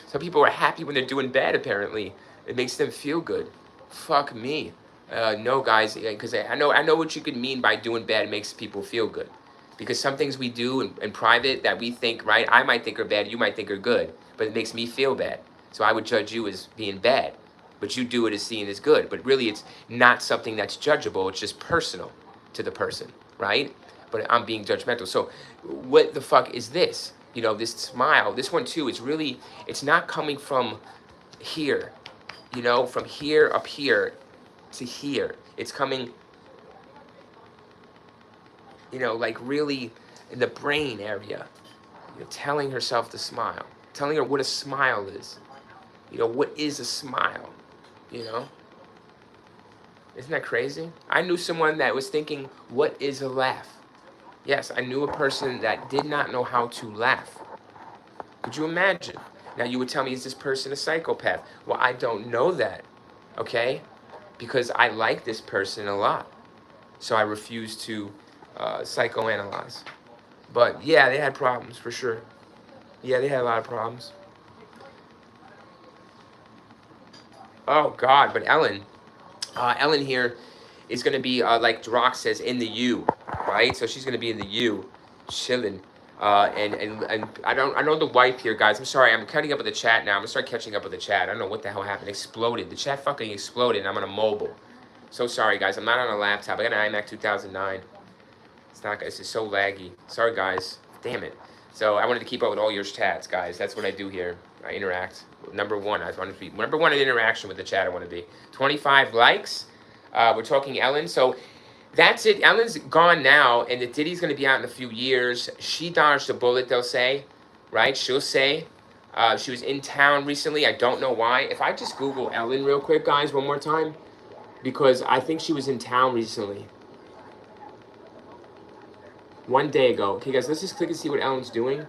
Some people are happy when they're doing bad, apparently. It makes them feel good. Fuck me. No, guys, because I know what you could mean by doing bad makes people feel good. Because some things we do in private that we think, right, I might think are bad, you might think are good, but it makes me feel bad. So I would judge you as being bad, but you do it as seen as good. But really, it's not something that's judgeable. It's just personal to the person, right? But I'm being judgmental. So what the fuck is this? You know, this smile, this one too, it's not coming from here, you know, from here up here to here. It's coming, you know, like really in the brain area, you know, telling herself to smile, telling her what a smile is. You know, what is a smile, you know? Isn't that crazy? I knew someone that was thinking, what is a laugh? Yes, I knew a person that did not know how to laugh. Could you imagine? Now you would tell me, is this person a psychopath? Well, I don't know that, okay? Because I like this person a lot. So I refuse to psychoanalyze. But yeah, they had problems for sure. Yeah, they had a lot of problems. Oh God, but Ellen here is going to be, like Drock says, in the U, right? So she's going to be in the U, chilling. And I know the wife here, guys. I'm sorry, I'm cutting up with the chat now. I'm going to start catching up with the chat. I don't know what the hell happened. Exploded. The chat fucking exploded, and I'm on a mobile. So sorry, guys. I'm not on a laptop. I got an iMac 2009. It's just so laggy. Sorry, guys. Damn it. So I wanted to keep up with all your chats, guys. That's what I do here. I interact. Number one. I want to be number one in interaction with the chat. I want to be 25 likes. We're talking Ellen. So that's it. Ellen's gone now, and the Diddy's going to be out in a few years. She dodged a bullet, they'll say, right? She'll say she was in town recently. I don't know why. If I just Google Ellen real quick, guys, one more time, because I think she was in town recently. 1 day ago. Okay, guys, let's just click and see what Ellen's doing.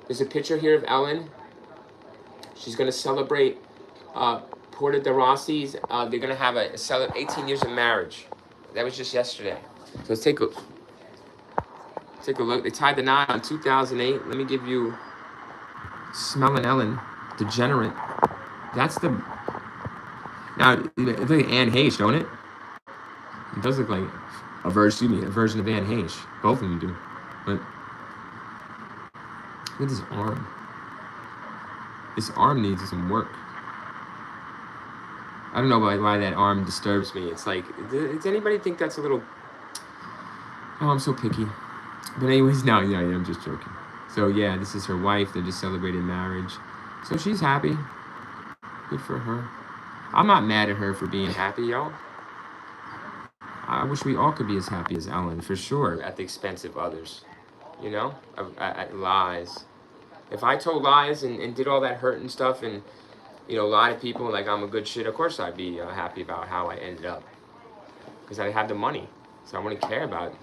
There's a picture here of Ellen. She's going to celebrate Porta de Rossi's. They're going to have 18 years of marriage. That was just yesterday. So let's take a look. They tied the knot in 2008. Let me give you Smelling Ellen, Degenerate. That's the Now, it looks like Anne Heche, don't it? It does look like a version of Anne Heche. Both of them do. But look at this arm. This arm needs some work. I don't know why that arm disturbs me. It's like, does anybody think that's a little... Oh, I'm so picky. But anyways, no, yeah, I'm just joking. So yeah, this is her wife. They're just celebrating marriage. So she's happy. Good for her. I'm not mad at her for being happy, y'all. I wish we all could be as happy as Ellen, for sure, at the expense of others. You know? Lies. If I told lies and did all that hurt and stuff and, you know, lie to people like I'm a good shit, of course I'd be happy about how I ended up. Because I have the money. So I wouldn't care about,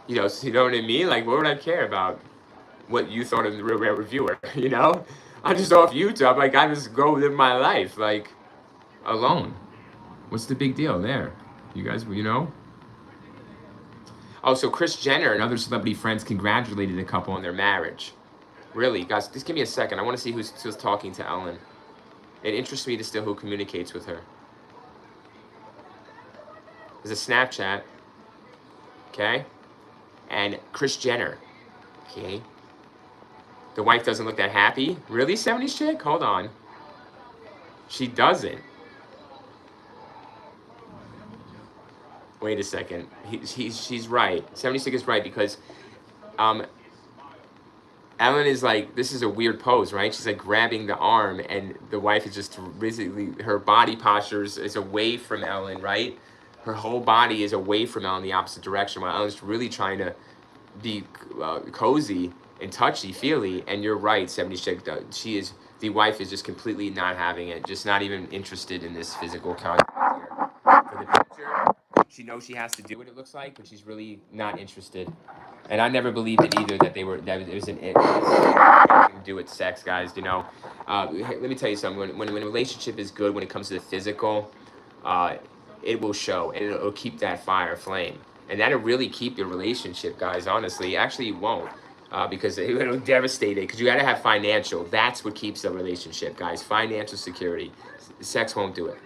you know what I mean? Like, what would I care about what you thought of the Real Rare Reviewer, you know? I'm just off YouTube. Like, I just go live my life, like, alone. What's the big deal there? You guys, you know? Oh, so Kris Jenner and other celebrity friends congratulated the couple on their marriage. Really, guys, just give me a second. I want to see who's talking to Ellen. It interests me to still who communicates with her. There's a Snapchat. Okay? And Kris Jenner. Okay? The wife doesn't look that happy. Really, 70s chick? Hold on. She doesn't. Wait a second. She's right. 70s chick is right because Ellen is like, this is a weird pose, right? She's like grabbing the arm, and the wife is just basically, her body posture is away from Ellen, right? Her whole body is away from Ellen, the opposite direction, while Ellen's really trying to be cozy and touchy-feely. And you're right, 70s chick, the wife is just completely not having it, just not even interested in this physical contact here. For the picture, she knows she has to do what it looks like, but she's really not interested. And I never believed it either that it was anything to do with sex, guys. You know, let me tell you something. When a relationship is good, when it comes to the physical, it will show, and it'll keep that fire flame, and that'll really keep your relationship, guys. Honestly, actually, it won't, because it'll devastate it. Because you got to have financial. That's what keeps a relationship, guys. Financial security. Sex won't do it.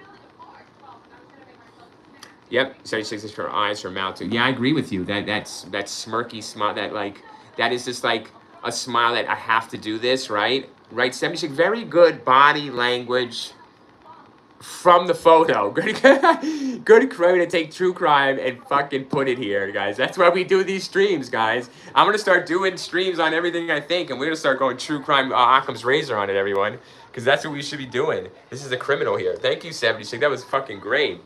Yep, 76 is her eyes, her mouth too. Yeah, I agree with you. That smirky smile, that is just like a smile that I have to do this, right? Right, 76, very good body language from the photo. Good crime to take true crime and fucking put it here, guys. That's why we do these streams, guys. I'm gonna start doing streams on everything I think, and we're gonna start going true crime Occam's razor on it, everyone. Because that's what we should be doing. This is a criminal here. Thank you, 76. That was fucking great.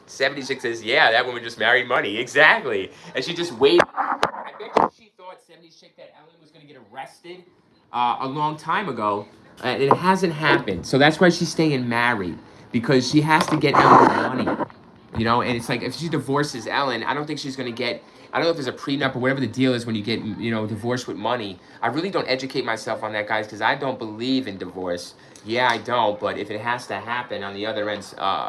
76 says, yeah, that woman just married money. Exactly. And she just waited. I bet you she thought, 70s chick, that Ellen was going to get arrested a long time ago. And it hasn't happened. So that's why she's staying married. Because she has to get Ellen money. You know, and it's like, if she divorces Ellen, I don't think she's going to get... I don't know if there's a prenup or whatever the deal is when you get, you know, divorced with money. I really don't educate myself on that, guys, because I don't believe in divorce. Yeah, I don't. But if it has to happen on the other end,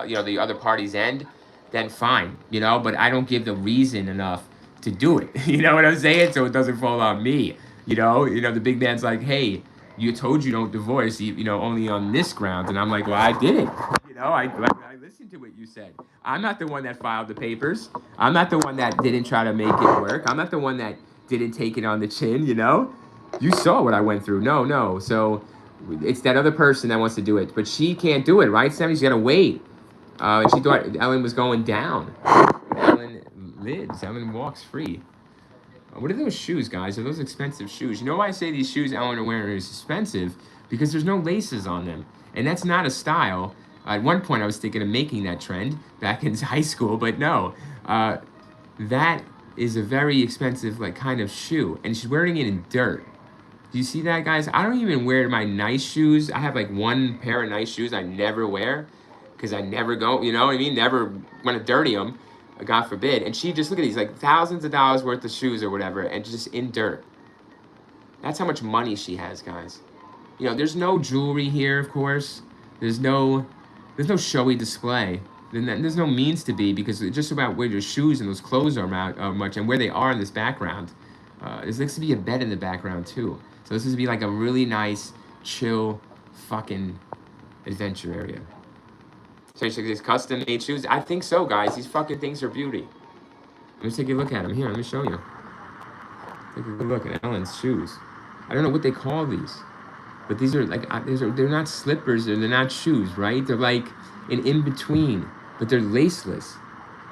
you know, the other party's end, then fine, you know, but I don't give the reason enough to do it. You know what I'm saying? So it doesn't fall on me. You know, the big man's like, hey, you told you don't divorce, you know, only on this ground. And I'm like, well, I didn't. You know, I listened to what you said. I'm not the one that filed the papers. I'm not the one that didn't try to make it work. I'm not the one that didn't take it on the chin, you know? You saw what I went through. No. So it's that other person that wants to do it. But she can't do it, right, Sammy? She's got to wait. She thought Ellen was going down. Ellen lives. Ellen walks free. What are those shoes, guys? Are those expensive shoes? You know why I say these shoes Ellen are wearing is expensive? Because there's no laces on them. And that's not a style. At one point, I was thinking of making that trend back in high school, but no. That is a very expensive, like, kind of shoe. And she's wearing it in dirt. Do you see that, guys? I don't even wear my nice shoes. I have, like, one pair of nice shoes I never wear. Because I never go, you know what I mean? Never want to dirty them, God forbid. And she just, look at these, like thousands of dollars worth of shoes or whatever, and just in dirt. That's how much money she has, guys. You know, there's no jewelry here, of course. There's no showy display. There's no means to be, because it's just about where your shoes and those clothes are much, and where they are in this background. There looks to be a bed in the background, too. So this is to be like a really nice, chill, fucking adventure area. So these custom made shoes. I think so, guys. These fucking things are beauty. Let me take a look at them. Here, let me show you. Take a good look at Ellen's shoes. I don't know what they call these, but these are like they're not slippers or they're not shoes, right? They're like an in between, but they're laceless.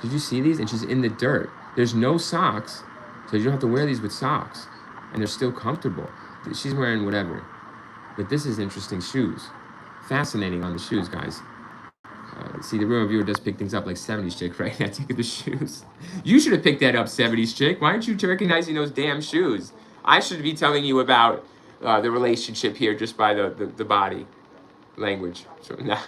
Did you see these? And she's in the dirt. There's no socks, so you don't have to wear these with socks, and they're still comfortable. She's wearing whatever, but this is interesting shoes. Fascinating on the shoes, guys. See, the real reviewer does pick things up like 70s chick, right? Now, take the shoes. You should have picked that up, 70s chick. Why aren't you recognizing those damn shoes? I should be telling you about the relationship here just by the body language. So, nah.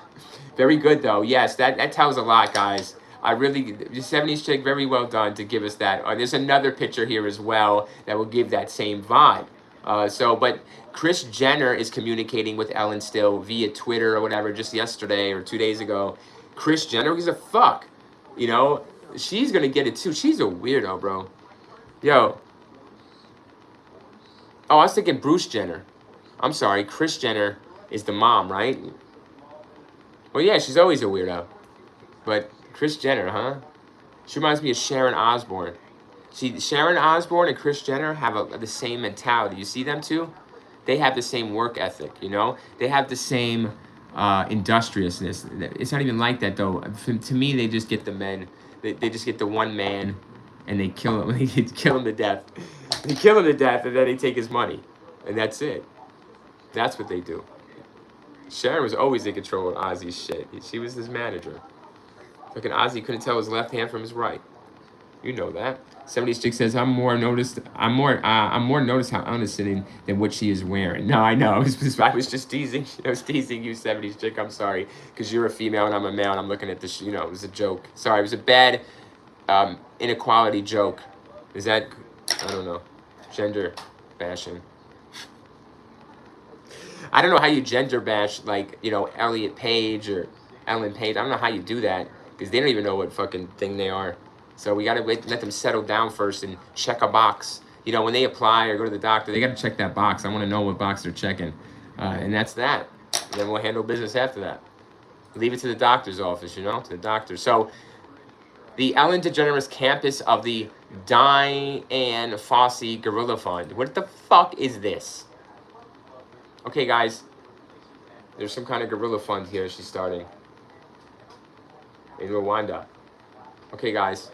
Very good, though. Yes, that tells a lot, guys. I really, the 70s chick, very well done to give us that. There's another picture here as well that will give that same vibe. But Kris Jenner is communicating with Ellen still via Twitter or whatever just yesterday or 2 days ago. Kris Jenner gives a fuck. You know, she's going to get it too. She's a weirdo, bro. Yo. Oh, I was thinking Bruce Jenner. I'm sorry. Kris Jenner is the mom, right? Well, yeah, she's always a weirdo. But Kris Jenner, huh? She reminds me of Sharon Osbourne. See, Sharon Osbourne and Kris Jenner have the same mentality. You see them two? They have the same work ethic, you know? They have the same industriousness. It's not even like that, though. To me, they just get the men. They just get the one man, and they kill him. They kill him to death. They kill him to death, and then they take his money. And that's it. That's what they do. Sharon was always in control of Ozzy's shit. She was his manager. Fucking Ozzy couldn't tell his left hand from his right. You know that. 70s chick says, I'm more noticed how Ellen is sitting than what she is wearing. No, I know. I was just teasing. I was teasing you, 70s chick. I'm sorry. Because you're a female and I'm a male and I'm looking at this. You know, it was a joke. Sorry, it was a bad inequality joke. Is that, I don't know, gender bashing? I don't know how you gender bash, like, you know, Elliot Page or Ellen Page. I don't know how you do that. Because they don't even know what fucking thing they are. So we got to let them settle down first and check a box. You know, when they apply or go to the doctor, they got to check that box. I want to know what box they're checking. And that's that. And then we'll handle business after that. Leave it to the doctor's office, you know, to the doctor. So the Ellen DeGeneres campus of the Diane Fossey Gorilla Fund. What the fuck is this? Okay, guys. There's some kind of gorilla fund here she's starting. In Rwanda. Okay, guys.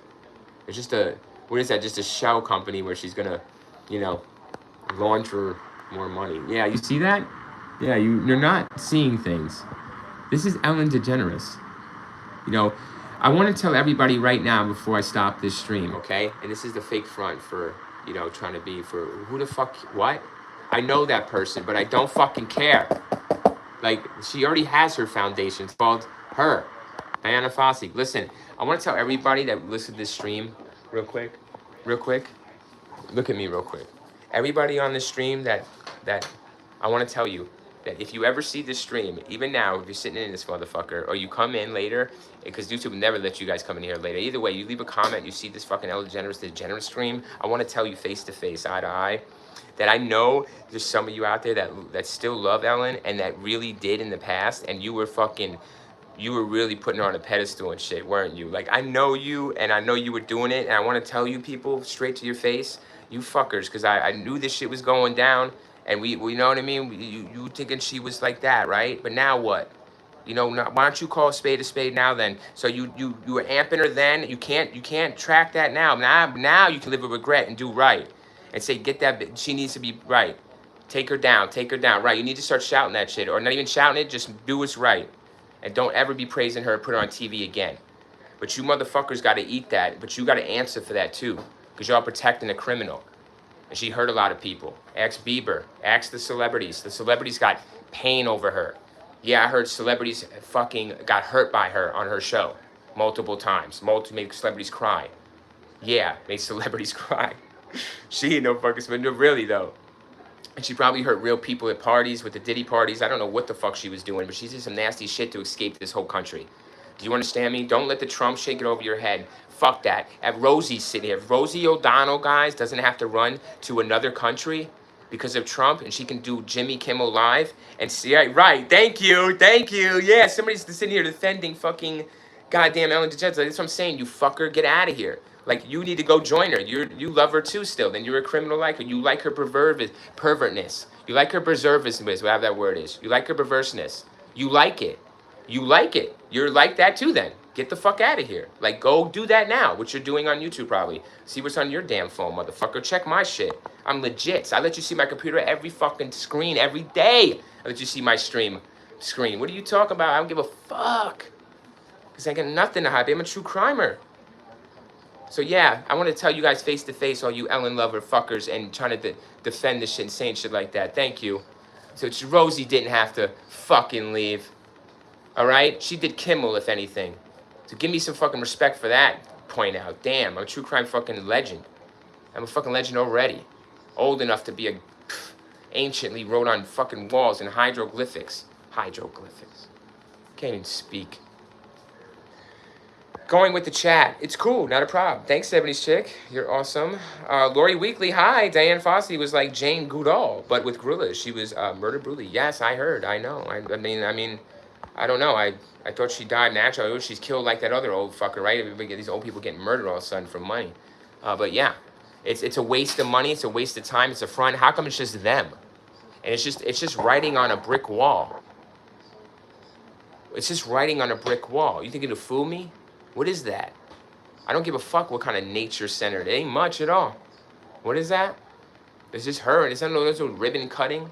It's just what is that? Just a shell company where she's gonna, you know, launder more money. Yeah, you see that? Yeah, you're not seeing things. This is Ellen DeGeneres. You know, I want to tell everybody right now before I stop this stream, okay? And this is the fake front for, you know, trying to be for who the fuck, what? I know that person, but I don't fucking care. Like, she already has her foundation. It's called her. Diana Fossey. Listen, I want to tell everybody that listened to this stream real quick. Look at me real quick. Everybody on this stream that I want to tell you that if you ever see this stream, even now, if you're sitting in this motherfucker, or you come in later, because YouTube will never let you guys come in here later. Either way, you leave a comment, you see this fucking Ellen DeGeneres, the Degenerate stream, I want to tell you face to face, eye to eye, that I know there's some of you out there that still love Ellen and that really did in the past, and you were really putting her on a pedestal and shit, weren't you? Like, I know you, and I know you were doing it, and I want to tell you people straight to your face, you fuckers, because I knew this shit was going down, and we know what I mean? You thinking she was like that, right? But now what? You know, why don't you call a spade now then? So you were amping her then, you can't track that now. Now you can live with regret and do right. And say, get that, she needs to be right. Take her down, right? You need to start shouting that shit, or not even shouting it, just do what's right. And don't ever be praising her or put her on TV again. But you motherfuckers got to eat that. But you got to answer for that too. Because y'all protecting a criminal. And she hurt a lot of people. Ask Bieber. Ask the celebrities. The celebrities got pain over her. Yeah, I heard celebrities fucking got hurt by her on her show. Multiple times. Made celebrities cry. Yeah, made celebrities cry. She ain't no fucking spender. Really though. And she probably hurt real people at parties with the Diddy parties. I don't know what the fuck she was doing, but she did some nasty shit to escape this whole country. Do you understand me? Don't let the Trump shake it over your head. Fuck that. If Rosie's sitting here, if Rosie O'Donnell, guys, doesn't have to run to another country, because of Trump, and she can do Jimmy Kimmel Live and see, right, thank you, yeah, somebody's sitting here defending fucking goddamn Ellen DeGeneres. That's what I'm saying, you fucker, get out of here. Like, you need to go join her. You love her too still, then you're a criminal like her. You like her pervertness. You like her preservedness, whatever that word is. You like her perverseness. You like it. You like it. You're like that too then. Get the fuck out of here. Like, go do that now, which you're doing on YouTube probably. See what's on your damn phone, motherfucker. Check my shit. I'm legit. I let you see my computer every fucking screen every day. I let you see my screen. What are you talking about? I don't give a fuck. Because I got nothing to hide. I'm a true crimer. So yeah, I want to tell you guys face to face, all you Ellen lover fuckers, and trying to defend this shit and saying shit like that. Thank you. So Rosie didn't have to fucking leave. All right? She did Kimmel, if anything. So give me some fucking respect for that. Point out. Damn, I'm a true crime fucking legend. I'm a fucking legend already. Old enough to be anciently wrote on fucking walls in hieroglyphics. Hieroglyphics. Can't even speak. Going with the chat. It's cool, not a problem. Thanks, 70s chick. You're awesome. Lori Weekly, hi. Diane Fossey was like Jane Goodall, but with gorillas. She was murdered brutally. Yes, I heard. I know. I mean, I don't know. I thought she died naturally. I thought she's killed like that other old fucker, right? These old people getting murdered all of a sudden for money. But yeah, it's a waste of money. It's a waste of time. It's a front. How come it's just them? And it's just writing on a brick wall. It's just writing on a brick wall. You think it'll fool me? What is that? I don't give a fuck what kind of nature center. It ain't much at all. What is that? It's just her. It's not no ribbon cutting.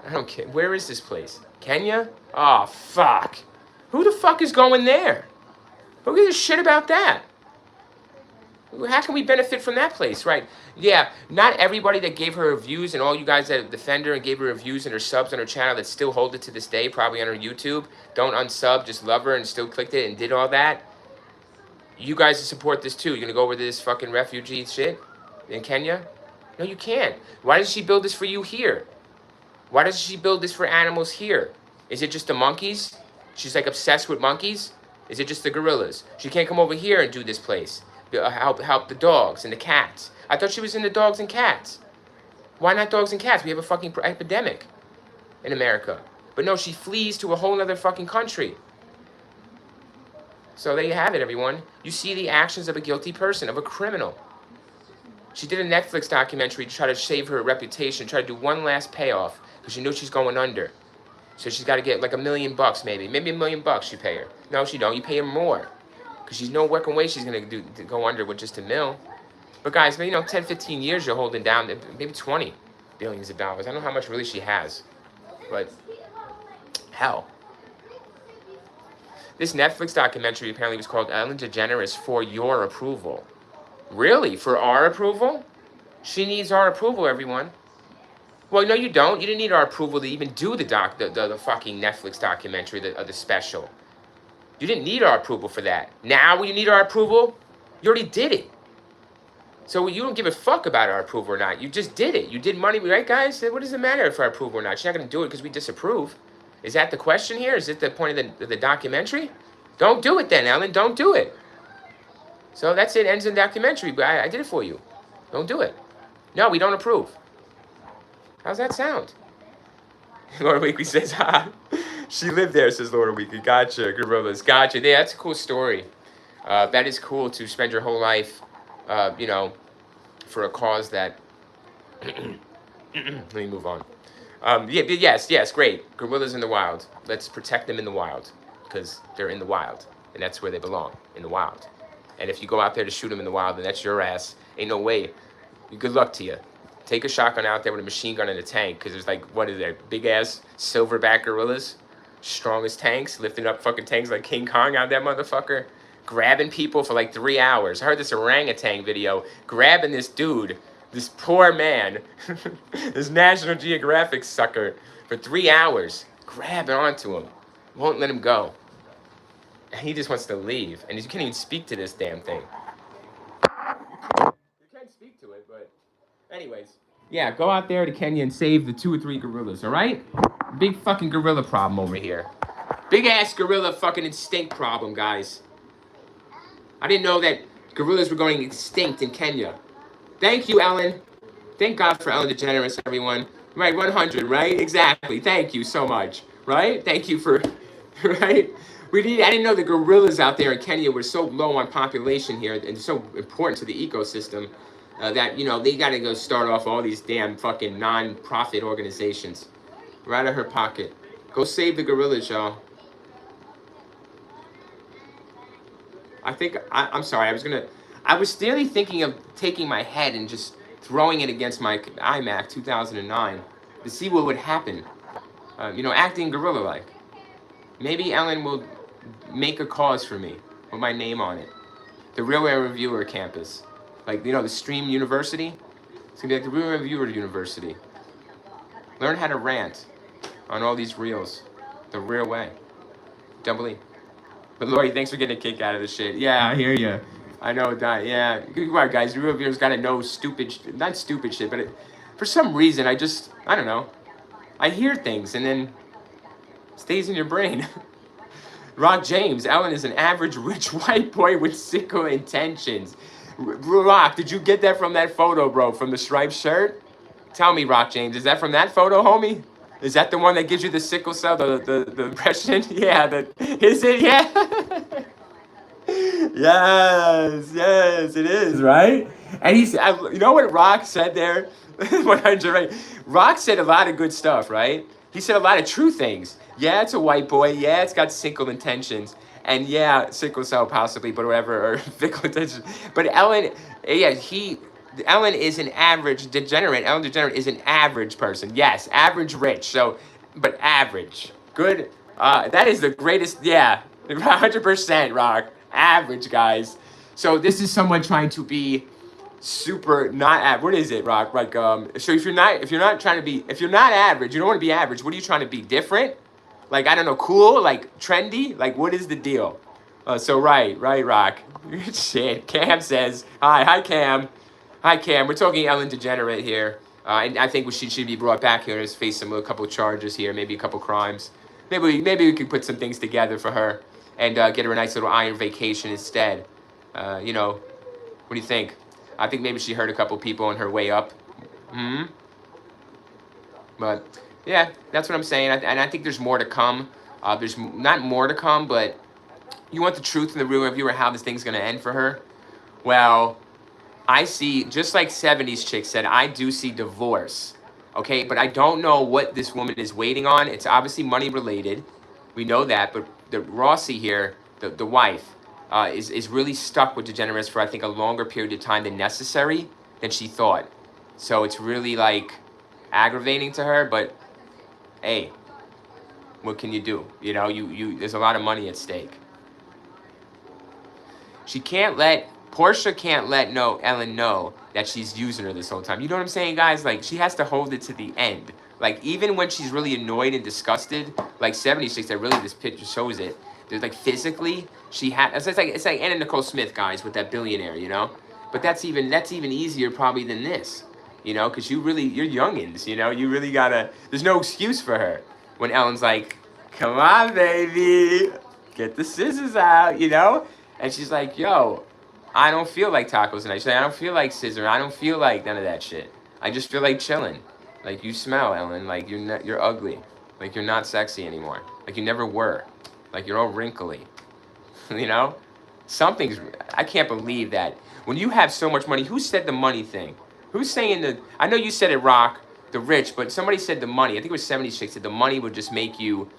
I don't care. Where is this place? Kenya? Oh, fuck. Who the fuck is going there? Who gives a shit about that? How can we benefit from that place, right? Yeah, not everybody that gave her reviews and all you guys that defend her and gave her reviews and her subs on her channel that still hold it to this day, probably on her YouTube, don't unsub, just love her and still clicked it and did all that. You guys support this too. You're going to go over to this fucking refugee shit in Kenya? No, you can't. Why does she build this for you here? Why does she build this for animals here? Is it just the monkeys? She's like obsessed with monkeys? Is it just the gorillas? She can't come over here and do this place. Help the dogs and the cats. I thought she was into dogs and cats. Why not dogs and cats? We have a fucking epidemic in America. But no, she flees to a whole other fucking country. So there you have it, everyone. You see the actions of a guilty person, of a criminal. She did a Netflix documentary to try to save her reputation, try to do one last payoff, because she knew she's going under. So she's got to get like $1 million maybe. Maybe $1 million you pay her. No, she don't. You pay her more. Because she's no working way she's going to go under with just $1 million. But guys, maybe, 10, 15 years you're holding down, maybe 20 billions of dollars. I don't know how much really she has. But, hell. This Netflix documentary apparently was called Ellen DeGeneres for Your Approval. Really? For our approval? She needs our approval, everyone. Well, no, you don't. You didn't need our approval to even do the fucking Netflix documentary, the special. You didn't need our approval for that. Now when you need our approval, you already did it. So you don't give a fuck about our approval or not. You just did it. You did money, right, guys? What does it matter if our approval or not? She's not going to do it because we disapprove. Is that the question here? Is it the point of the documentary? Don't do it then, Ellen. Don't do it. So that's it. Ends in documentary. But I did it for you. Don't do it. No, we don't approve. How's that sound? Laura Weekly says, ha. She lived there, says Laura Weekly. Gotcha, gorillas. Gotcha. Yeah, that's a cool story. That is cool to spend your whole life, for a cause that... Let me move on. Yes, great. Gorillas in the wild. Let's protect them in the wild. Because they're in the wild. And that's where they belong, in the wild. And if you go out there to shoot them in the wild, then that's your ass. Ain't no way. Good luck to you. Take a shotgun out there with a machine gun and a tank, because there's like, what is that, big-ass silverback gorillas? Strongest tanks, lifting up fucking tanks like King Kong out that motherfucker. Grabbing people for like 3 hours. I heard this orangutan video, grabbing this dude, this poor man, this National Geographic sucker, for 3 hours. Grabbing onto him. Won't let him go. And he just wants to leave. And you can't even speak to this damn thing. You can speak to it, but... Anyways, yeah, go out there to Kenya and save the 2 or 3 gorillas, all right? Big fucking gorilla problem over here. Big ass gorilla fucking extinct problem, guys. I didn't know that gorillas were going extinct in Kenya. Thank you, Ellen. Thank God for Ellen DeGeneres, everyone. Right, 100, right? Exactly. Thank you so much. Right? Thank you for, right? I didn't know the gorillas out there in Kenya were so low on population here and so important to the ecosystem that, they got to go start off all these damn fucking non-profit organizations. Right out of her pocket. Go save the gorillas, y'all. I'm sorry, I was really thinking of taking my head and just throwing it against my iMac 2009 to see what would happen. Acting gorilla-like. Maybe Ellen will make a cause for me with my name on it. The Real Reviewer Campus. Like, the Stream University. It's gonna be like the Real Reviewer University. Learn how to rant on all these reels. The real way. Double E. But Lori, thanks for getting a kick out of this shit. Yeah, I hear you. I know that. Yeah, you are, guys. Real viewers gotta know stupid, not stupid shit, but for some reason, I don't know. I hear things and then it stays in your brain. Rock James, Ellen is an average rich white boy with sicko intentions. Rock, did you get that from that photo, bro? From the striped shirt? Tell me, Rock James, is that from that photo, homie? Is that the one that gives you the sickle cell, the impression? Yeah, is it? Yeah. yes, it is, right? And you know what Rock said there? 100, right? Rock said a lot of good stuff, right? He said a lot of true things. Yeah, it's a white boy. Yeah, it's got sickle intentions. And yeah, sickle cell possibly, but whatever, or fickle intentions. But Ellen, yeah, Ellen is an average degenerate. Ellen DeGenerate is an average person. Yes, average rich. So, but average. Good. That is the greatest. Yeah, 100%, Rock. Average, guys. So this is someone trying to be super not average. What is it, Rock? Like, so if you're not average, you don't want to be average. What are you trying to be? Different? Like, I don't know, cool? Like, trendy? Like, what is the deal? So right, Rock. Shit. Cam says, hi, Cam. Hi, Cam. We're talking Ellen DeGenerate here. And I think she should be brought back here and face a couple of charges here, maybe a couple crimes. Maybe we could put some things together for her and get her a nice little iron vacation instead. What do you think? I think maybe she hurt a couple people on her way up. But yeah, that's what I'm saying. And I think there's more to come. There's not more to come, but you want the truth and the real review of how this thing's going to end for her? Well, I see, just like 70s chick said, I do see divorce. Okay, but I don't know what this woman is waiting on. It's obviously money related. We know that, but the Rossi here, the wife, is really stuck with Degeneres for, I think, a longer period of time than necessary than she thought. So it's really, like, aggravating to her, but hey, what can you do? There's a lot of money at stake. Portia can't let Ellen know that she's using her this whole time. You know what I'm saying, guys? Like, she has to hold it to the end. Like, even when she's really annoyed and disgusted, like 76, that really this picture shows it. There's like physically, it's like Anna Nicole Smith, guys, with that billionaire, But that's even easier probably than this, because you're youngins, you really gotta. There's no excuse for her when Ellen's like, "Come on, baby, get the scissors out," and she's like, "Yo, I don't feel like tacos tonight. She's like, I don't feel like scissor. I don't feel like none of that shit. I just feel like chilling. Like, you smell, Ellen. Like, you're ugly. Like, you're not sexy anymore. Like, you never were. Like, you're all wrinkly. I can't believe that. When you have so much money, who said the money thing? Who's saying I know you said it, Rock, the rich, but somebody said the money. I think it was 76 said the money would just make you.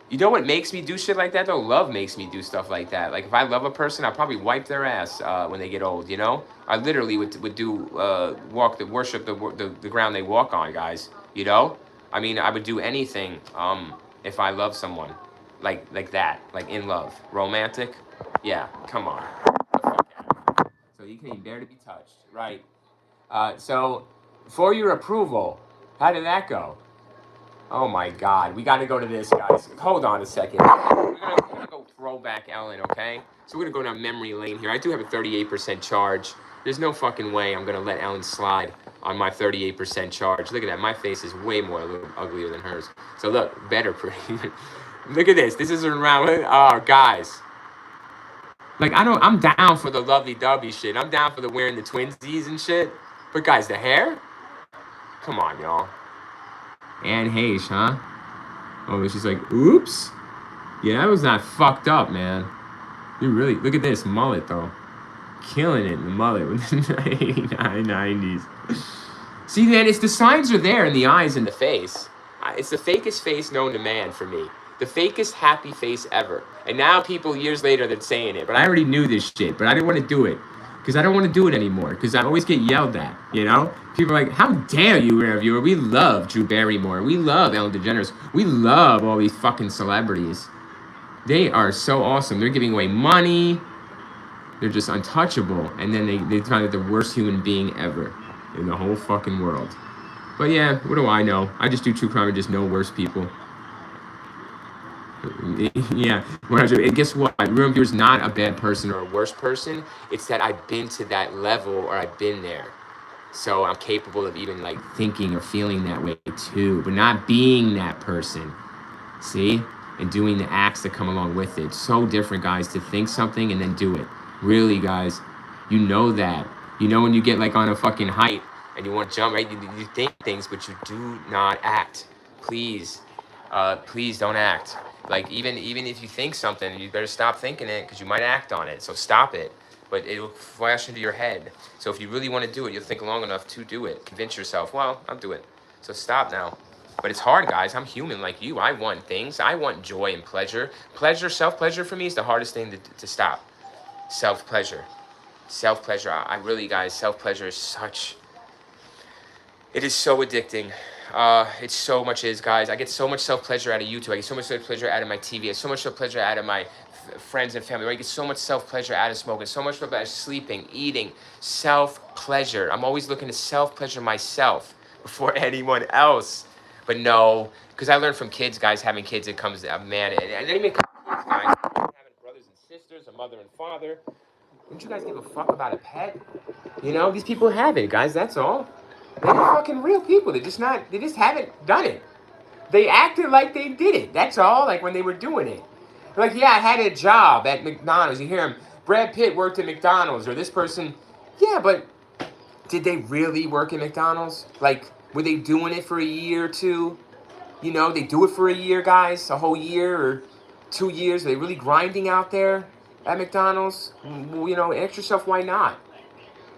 You know what makes me do shit like that, though? Love makes me do stuff like that. Like, if I love a person, I'll probably wipe their ass when they get old, I literally would do, worship the ground they walk on, guys, I mean, I would do anything if I love someone. Like that. Like, in love. Romantic? Yeah, come on. So you can't even bear to be touched. Right. So, for your approval, how did that go? Oh my God, we got to go to this, guys. Hold on a second. We're gonna go throwback Ellen, okay? So we're gonna go down memory lane here. I do have a 38% charge. There's no fucking way I'm gonna let Ellen slide on my 38% charge. Look at that, my face is way more uglier than hers. So look, better pretty. Look at this. This is around. Oh, guys. Like, I'm down for the lovey-dovey shit. I'm down for the wearing the twinsies and shit. But guys, the hair? Come on, y'all. Anne Heche, huh? Oh, she's like, oops. Yeah, that was not fucked up, man. You really, look at this mullet, though. Killing it in the mullet with the 90s. See, man, it's the signs are there in the eyes and the face. It's the fakest face known to man for me. The fakest happy face ever. And now people years later they're saying it. But I already knew this shit, but I didn't want to do it. Because I don't want to do it anymore. Because I always get yelled at, you know? People are like, how dare you, reviewer? We love Drew Barrymore. We love Ellen DeGeneres. We love all these fucking celebrities. They are so awesome. They're giving away money. They're just untouchable. And then they find out the worst human being ever in the whole fucking world. But yeah, what do I know? I just do true crime and just know worse people. Yeah, 100. And guess what? Real viewer's not a bad person or a worse person. It's that I've been to that level or I've been there. So I'm capable of even like thinking or feeling that way too, but not being that person. See? And doing the acts that come along with it. So different, guys, to think something and then do it. Really, guys, you know that. You know when you get like on a fucking height and you want to jump, right? You think things, but you do not act. Please, please don't act. Like even if you think something, you better stop thinking it because you might act on it. So stop it. But it'll flash into your head. So if you really want to do it, you'll think long enough to do it. Convince yourself, well, I'll do it. So stop now. But it's hard, guys. I'm human like you. I want things. I want joy and pleasure. Pleasure, self-pleasure for me is the hardest thing to stop. Self-pleasure. Self-pleasure. I really, guys, self-pleasure is such... It is so addicting. It so much is, guys. I get so much self-pleasure out of YouTube. I get so much self-pleasure out of my TV. I get so much self-pleasure out of my friends and family. I get so much self-pleasure out of smoking. So much about sleeping, eating. Self-pleasure. I'm always looking to self-pleasure myself before anyone else. But no, because I learned from kids, guys, having kids, it comes, man, and it even comes to kids, guys, having brothers and sisters, a mother and father. Don't you guys give a fuck about a pet? You know, these people have it, guys, that's all. They're fucking real people. They just haven't done it. They acted like they did it. That's all, like when they were doing it. Like, yeah, I had a job at McDonald's. You hear him, Brad Pitt worked at McDonald's, or this person. Yeah, but did they really work at McDonald's? Like, were they doing it for a year or two? You know, they do it for a year, guys, a whole year or 2 years. Are they really grinding out there at McDonald's? You know, ask yourself, why not?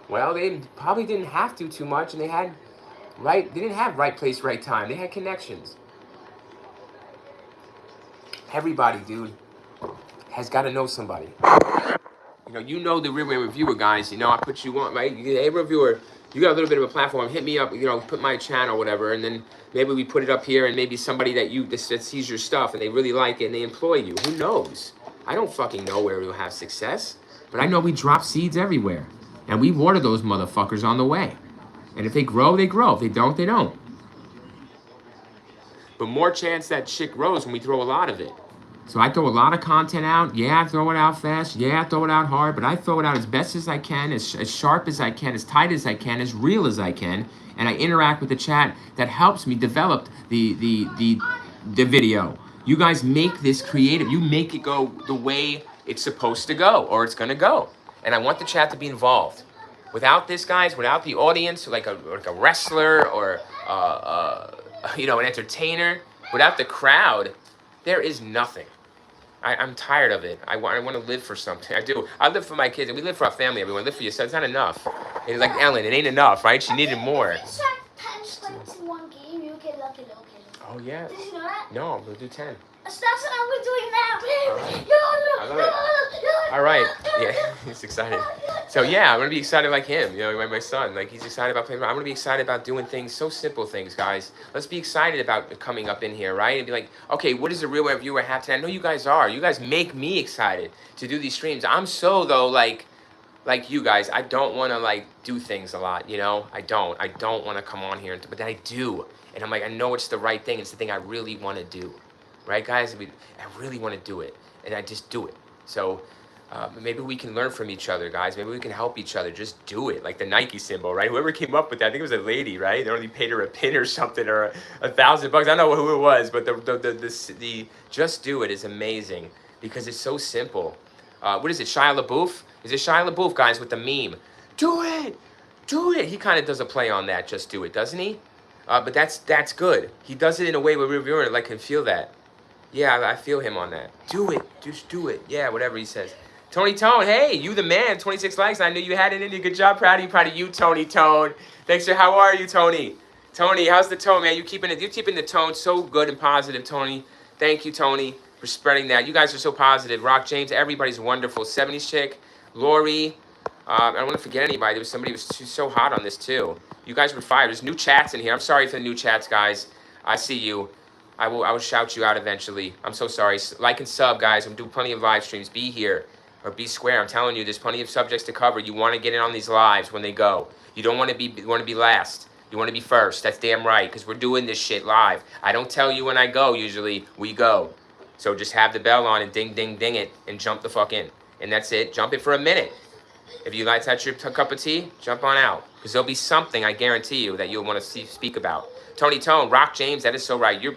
Well, they probably didn't have to too much, and they didn't have right place, right time. They had connections. Everybody, dude, has got to know somebody. You know the real reviewer, guys. You know, I put you on, right? Hey, reviewer, you got a little bit of a platform. Hit me up, put my channel, whatever, and then maybe we put it up here, and maybe somebody that sees your stuff and they really like it and they employ you. Who knows? I don't fucking know where we'll have success, but I know we drop seeds everywhere, and we water those motherfuckers on the way. And if they grow, they grow. If they don't, they don't. But more chance that shit grows when we throw a lot of it. So I throw a lot of content out. Yeah, I throw it out fast. Yeah, I throw it out hard. But I throw it out as best as I can, as sharp as I can, as tight as I can, as real as I can. And I interact with the chat that helps me develop the video. You guys make this creative. You make it go the way it's supposed to go, or it's going to go. And I want the chat to be involved. Without this, guys, without the audience, like a wrestler or an entertainer, without the crowd, there is nothing. I'm tired of it. I want to live for something. I do. I live for my kids, and we live for our family. Everyone live for yourself. It's not enough. It's like Ellen, it ain't enough, right? She needed more. One game, you get lucky little kid. Oh yeah. Did you know that? No, we'll do 10. That's what we're doing now. I love it. All right. Yeah, he's excited. So yeah, I'm gonna be excited like him. My son, like he's excited about playing. I'm gonna be excited about doing things, so simple things, guys. Let's be excited about coming up in here, right? And be like, okay, what does the real reviewer have today? I know you guys are. You guys make me excited to do these streams. I'm so though like you guys. I don't want to like do things a lot. I don't want to come on here, but then I do, and I'm like, I know it's the right thing. It's the thing I really want to do. Right, guys? I really want to do it, and I just do it. So maybe we can learn from each other, guys. Maybe we can help each other. Just do it, like the Nike symbol, right? Whoever came up with that, I think it was a lady, right? They only paid her a pin or something, or $1,000. I don't know who it was, but the just do it is amazing because it's so simple. What is it, Shia LaBeouf? Is it Shia LaBeouf, guys, with the meme? Do it! do it. He kind of does a play on that, just do it, doesn't he? But that's good. He does it in a way where we're viewing it like can feel that. Yeah, I feel him on that. Do it. Just do it. Yeah, whatever he says. Tony Tone, hey, you the man. 26 likes. I knew you had it in you. Good job. Proud of you. Proud of you, Tony Tone. Thanks for how are you, Tony? Tony, how's the tone, man? You're keeping the tone so good and positive, Tony. Thank you, Tony, for spreading that. You guys are so positive. Rock James, everybody's wonderful. 70s chick, Lori. I don't want to forget anybody. There was somebody who was so hot on this too. You guys were fired. There's new chats in here. I'm sorry for the new chats, guys. I see you. I will shout you out eventually. I'm so sorry. Like and sub, guys. I'm doing plenty of live streams. Be here or be square. I'm telling you, there's plenty of subjects to cover. You want to get in on these lives when they go. You don't want to be last. You want to be first. That's damn right, because we're doing this shit live. I don't tell you when I go. Usually we go. So just have the bell on and ding, ding, ding it and jump the fuck in. And that's it. Jump in for a minute. If you like to touch your cup of tea, jump on out. Because there'll be something, I guarantee you, that you'll want to speak about. Tony Tone, Rock James, that is so right. You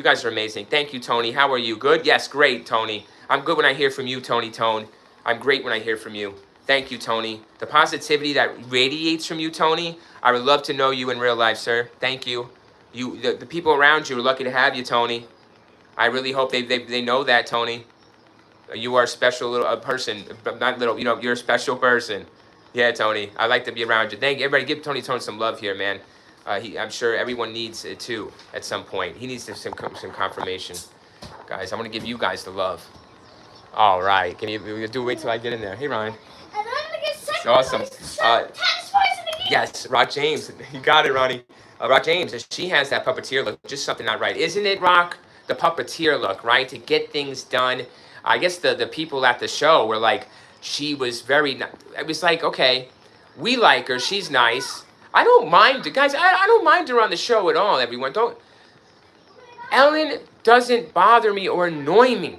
guys are amazing. Thank you, Tony. How are you? Good? Yes, great, Tony. I'm good when I hear from you, Tony Tone. I'm great when I hear from you. Thank you, Tony. The positivity that radiates from you, Tony, I would love to know you in real life, sir. Thank you. The people around you are lucky to have you, Tony. I really hope they know that, Tony. You are a special little person. Not little, you're a special person. Yeah, Tony. I like to be around you. Thank you. Everybody give Tony Tone some love here, man. I'm sure everyone needs it too at some point. He needs some confirmation. Guys, I want to give you guys the love. All right. Can you wait till I get in there? Hey, Ryan. And I'm gonna get second. Awesome. Tennis points in the game. Yes, Rock James. You got it, Ronnie. Rock James, she has that puppeteer look. Just something not right. Isn't it, Rock? The puppeteer look, right? To get things done. I guess the people at the show were like, she was very, it was like, okay, we like her. She's nice. I don't mind, guys, I don't mind her on the show at all, everyone. Ellen doesn't bother me or annoy me.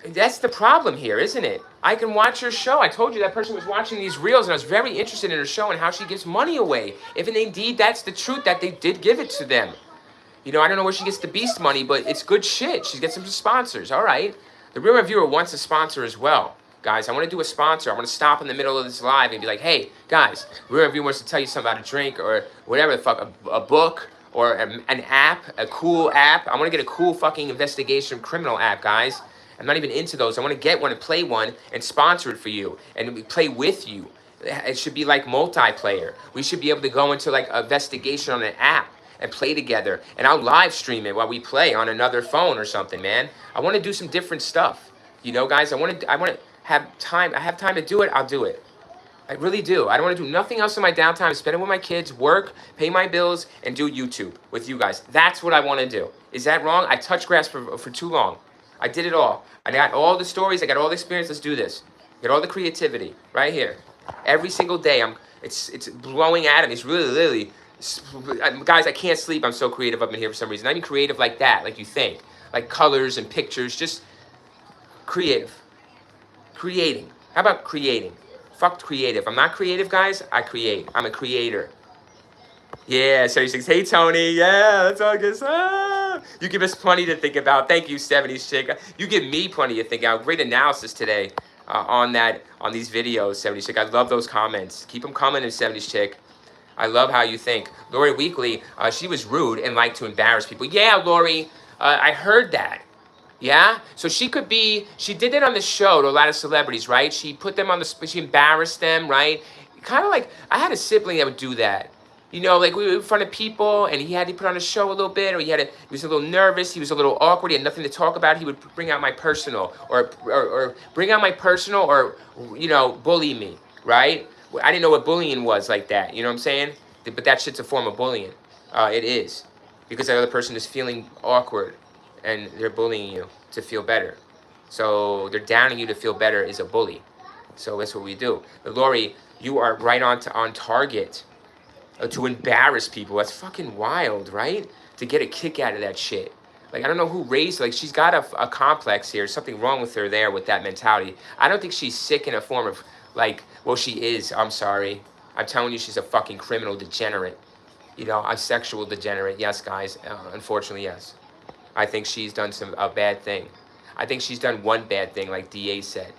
That's the problem here, isn't it? I can watch her show. I told you that person was watching these reels, and I was very interested in her show and how she gives money away. If indeed that's the truth, that they did give it to them. I don't know where she gets the beast money, but it's good shit. She gets some sponsors, all right. The Real Reviewer wants a sponsor as well. Guys, I want to do a sponsor. I want to stop in the middle of this live and be like, hey, guys, Real Reviewer wants to tell you something about a drink or whatever the fuck, a book or an app, a cool app. I want to get a cool fucking investigation criminal app, guys. I'm not even into those. I want to get one and play one and sponsor it for you and play with you. It should be like multiplayer. We should be able to go into like investigation on an app and play together. And I'll live stream it while we play on another phone or something, man. I want to do some different stuff. Guys, I want to have time. I have time to do it. I'll do it. I really do. I don't want to do nothing else in my downtime. Spend it with my kids, work, pay my bills, and do YouTube with you guys. That's what I want to do. Is that wrong? I touched grass for too long. I did it all. I got all the stories. I got all the experience. Let's do this. Get all the creativity right here. Every single day, it's blowing at him. It's really, guys, I can't sleep. I'm so creative up in here for some reason. I mean creative like that, like you think. Like colors and pictures, just creative. Creating. How about creating? Fuck creative. I'm not creative, guys. I create. I'm a creator. Yeah, 76. Hey, Tony. Yeah, that's all good. You give us plenty to think about. Thank you, 70s chick. You give me plenty to think about. Great analysis today on these videos, 70s chick. I love those comments. Keep them coming in 70s chick. I love how you think. Lori Weekly, she was rude and liked to embarrass people. Yeah, Lori, I heard that. Yeah? So she did it on the show to a lot of celebrities, right? She put them on she embarrassed them, right? Kind of like, I had a sibling that would do that. Like we were in front of people and he had to put on a show a little bit, or he was a little nervous, he was a little awkward, he had nothing to talk about. He would bring out my personal or bring out my personal or, bully me, right? I didn't know what bullying was like that, you know what I'm saying? But that shit's a form of bullying. It is. Because the other person is feeling awkward and they're bullying you to feel better. So they're downing you to feel better is a bully. So that's what we do. But Lori, you are right on target to embarrass people. That's fucking wild, right? To get a kick out of that shit. Like, I don't know who raised, like, she's got a complex here. Something wrong with her there with that mentality. I don't think she's sick in a form of, like, well, she is. I'm sorry. I'm telling you, she's a fucking criminal degenerate. A sexual degenerate. Yes, guys. Unfortunately, yes. I think she's done a bad thing. I think she's done one bad thing, like DA said.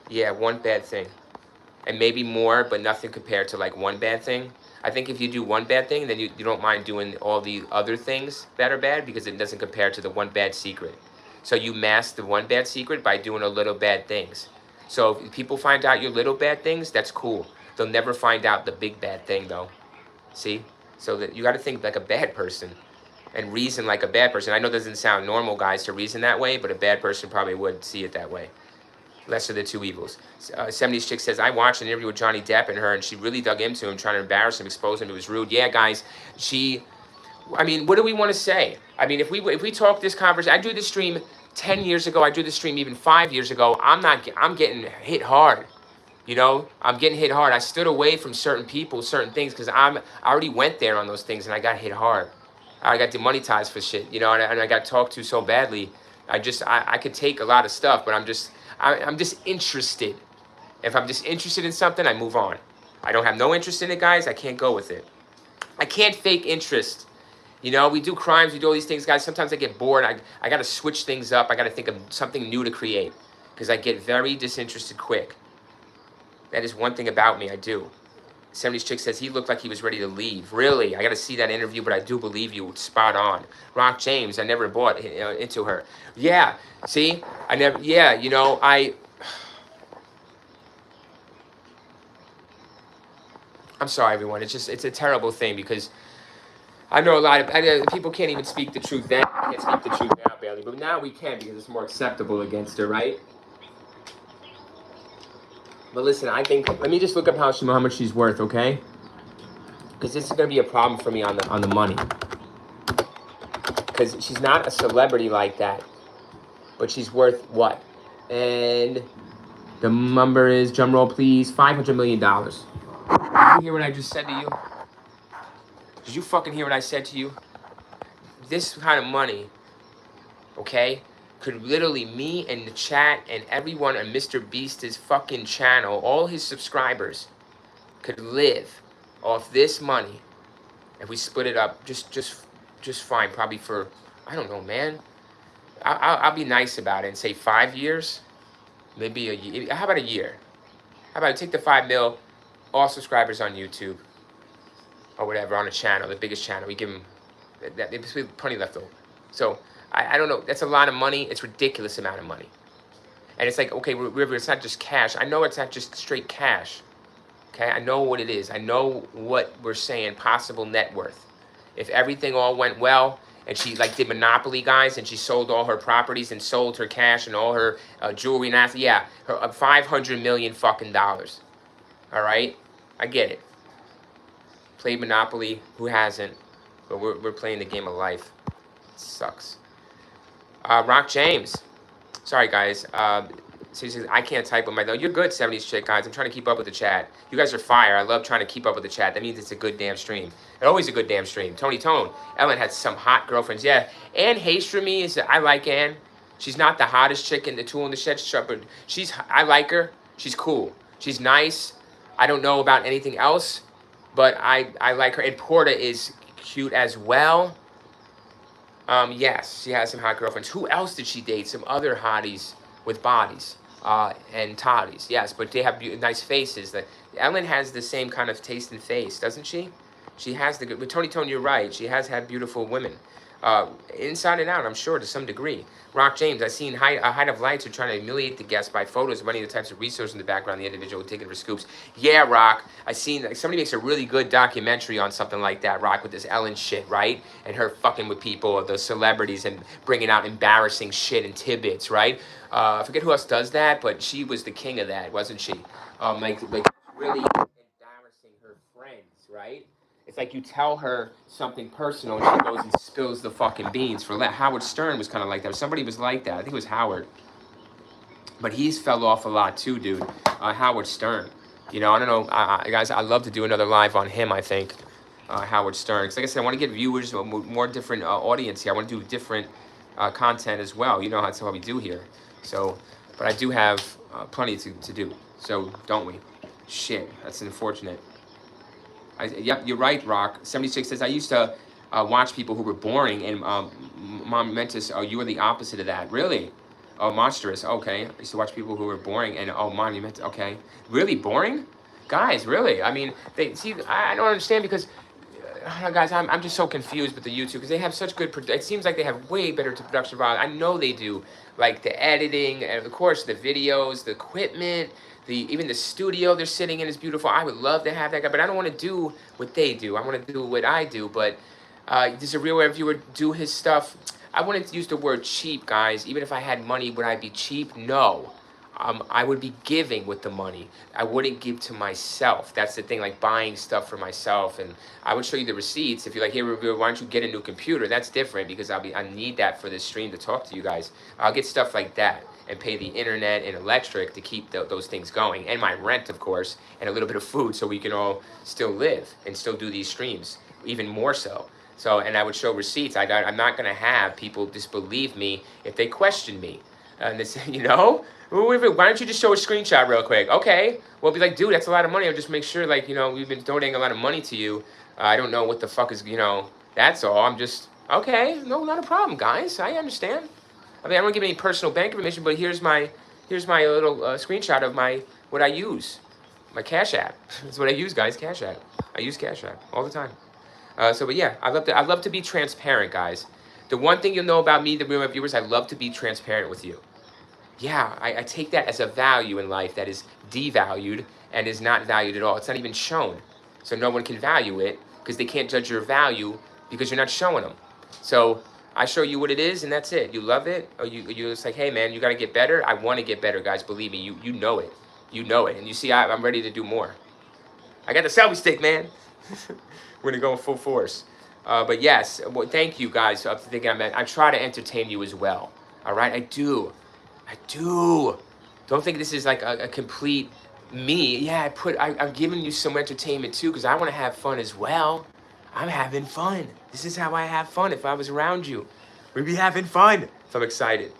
Yeah, one bad thing. and maybe more, but nothing compared to like one bad thing. I think if you do one bad thing, then you don't mind doing all the other things that are bad because it doesn't compare to the one bad secret. So you mask the one bad secret by doing a little bad things. So if people find out your little bad things, that's cool. They'll never find out the big bad thing though. See? So that you got to think like a bad person and reason like a bad person. I know it doesn't sound normal, guys, to reason that way, but a bad person probably would see it that way. Lesser of the two evils. 70s chick says, I watched an interview with Johnny Depp and her, and she really dug into him, trying to embarrass him, expose him. It was rude. Yeah, guys, I mean, what do we want to say? I mean, if we talk this conversation, I do this stream 10 years ago. I do this stream even 5 years ago. I'm getting hit hard. You know, I'm getting hit hard. I stood away from certain people, certain things, because I already went there on those things, and I got hit hard. I got demonetized for shit, you know, and I got talked to so badly. I could take a lot of stuff, but I'm just interested. If I'm just interested in something, I move on. I don't have no interest in it, guys. I can't go with it. I can't fake interest. You know, we do crimes, we do all these things, guys. Sometimes I get bored. I got to switch things up. I got to think of something new to create because I get very disinterested quick. That is one thing about me. I do. 70s chick says he looked like he was ready to leave. Really? I got to see that interview, but I do believe you. Spot on. Rock James, I never bought into her. Yeah. See? I never. Yeah. You know, I'm sorry, everyone. It's a terrible thing because I know a lot of people can't even speak the truth then. Can't speak the truth now, barely. But now we can because it's more acceptable against her, right? But listen, I think let me just look up how much she's worth, okay? Because this is gonna be a problem for me on the money. Because she's not a celebrity like that, but she's worth what? And the number is, drum roll please, $500 million. Did you hear what I just said to you? Did you fucking hear what I said to you? This kind of money, okay, could literally me and the chat and everyone on Mr. Beast's fucking channel, all his subscribers, could live off this money if we split it up just fine. Probably for, I don't know, man. I'll be nice about it and say 5 years, maybe a year. How about a year? How about I take the 5 mil, all subscribers on YouTube or whatever on a channel, the biggest channel. We give them that. There's plenty left over. So I don't know. That's a lot of money. It's a ridiculous amount of money. And it's like, okay, River, it's not just cash. I know it's not just straight cash. Okay, I know what it is. I know what we're saying, possible net worth. If everything all went well, and she like did Monopoly, guys, and she sold all her properties and sold her cash and all her jewelry and assets, yeah, her $500 million fucking dollars. All right, I get it. Played Monopoly, who hasn't? But we're playing the game of life. It sucks. Rock James. Sorry, guys. So he says, I can't type with my... No, you're good, 70s chick, guys. I'm trying to keep up with the chat. You guys are fire. I love trying to keep up with the chat. That means it's a good damn stream. It's always a good damn stream. Tony Tone. Ellen had some hot girlfriends. Yeah. Anne Hastramy is... I like Anne. She's not the hottest chick in the Tool in the Shed shop, but I like her. She's cool. She's nice. I don't know about anything else, but I like her. And Porta is cute as well. Yes, she has some hot girlfriends. Who else did she date? Some other hotties with bodies and toddies. Yes, but they have nice faces. Ellen has the same kind of taste and face, doesn't she? She has the good. But Tony Tone, you're right. She has had beautiful women. Inside and out, I'm sure, to some degree. Rock James, I've seen Height of Lights who are trying to humiliate the guests by photos of many of the types of resources in the background the individual would take it for scoops. Yeah, Rock, I've seen, like, somebody makes a really good documentary on something like that, Rock, with this Ellen shit, right? And her fucking with people, or the celebrities, and bringing out embarrassing shit and tidbits, right? I forget who else does that, but she was the king of that, wasn't she? Like really embarrassing her friends, right? It's like you tell her something personal and she goes and spills the fucking beans for that. Howard Stern was kind of like that. Somebody was like that. I think it was Howard. But he's fell off a lot too, dude. Howard Stern. You know, I don't know. Guys, I'd love to do another live on him, I think. Howard Stern. Because like I said, I want to get viewers, more different audience here. I want to do different content as well. You know, that's how we do here. So, but I do have plenty to do. So, don't we? Shit, that's unfortunate. Yep, you're right, Rock. 76 says, I used to watch people who were boring, and Mom Mentis, you were the opposite of that. Really? Oh, monstrous. Okay. I used to watch people who were boring and oh, monument. Okay. Really boring? Guys, really? I mean, they see. I don't understand because, guys, I'm just so confused with the YouTube because they have such good. It seems like they have way better production value. I know they do, like the editing and of course the videos, the equipment, even the studio they're sitting in is beautiful. I would love to have that guy, but I don't want to do what they do. I want to do what I do, but there's a real reviewer do his stuff. I wouldn't use the word cheap, guys. Even if I had money, would I be cheap? No. I would be giving with the money. I wouldn't give to myself. That's the thing, like buying stuff for myself. And I would show you the receipts. If you're like, hey, reviewer, why don't you get a new computer? That's different because I need that for this stream to talk to you guys. I'll get stuff like that and pay the internet and electric to keep those things going. And my rent, of course, and a little bit of food so we can all still live and still do these streams, even more so. So, and I would show receipts. I'm not going to have people disbelieve me if they question me. And they say, you know, why don't you just show a screenshot real quick? Okay. Well, be like, dude, that's a lot of money. I'll just make sure, like, you know, we've been donating a lot of money to you. I don't know what the fuck is, you know, that's all. I'm just, okay, no, not a problem, guys. I understand. I mean, I don't give any personal bank information, but here's my little screenshot of what I use. My Cash App. That's what I use, guys, Cash App. I use Cash App all the time. But yeah, I love to be transparent, guys. The one thing you'll know about me, the real viewers, I love to be transparent with you. Yeah, I take that as a value in life that is devalued and is not valued at all. It's not even shown. So no one can value it because they can't judge your value because you're not showing them. So I show you what it is and that's it. You love it or you're just like, hey man, you got to get better. I want to get better, guys. Believe me, you know it. You know it. And you see, I'm ready to do more. I got the selfie stick, man. We're going to go in full force. But yes, well, thank you guys for thinking I try to entertain you as well. All right, I do. Don't think this is like a complete me. Yeah, I'm giving you some entertainment too because I want to have fun as well. I'm having fun. This is how I have fun. If I was around you, we'd be having fun. So I'm excited.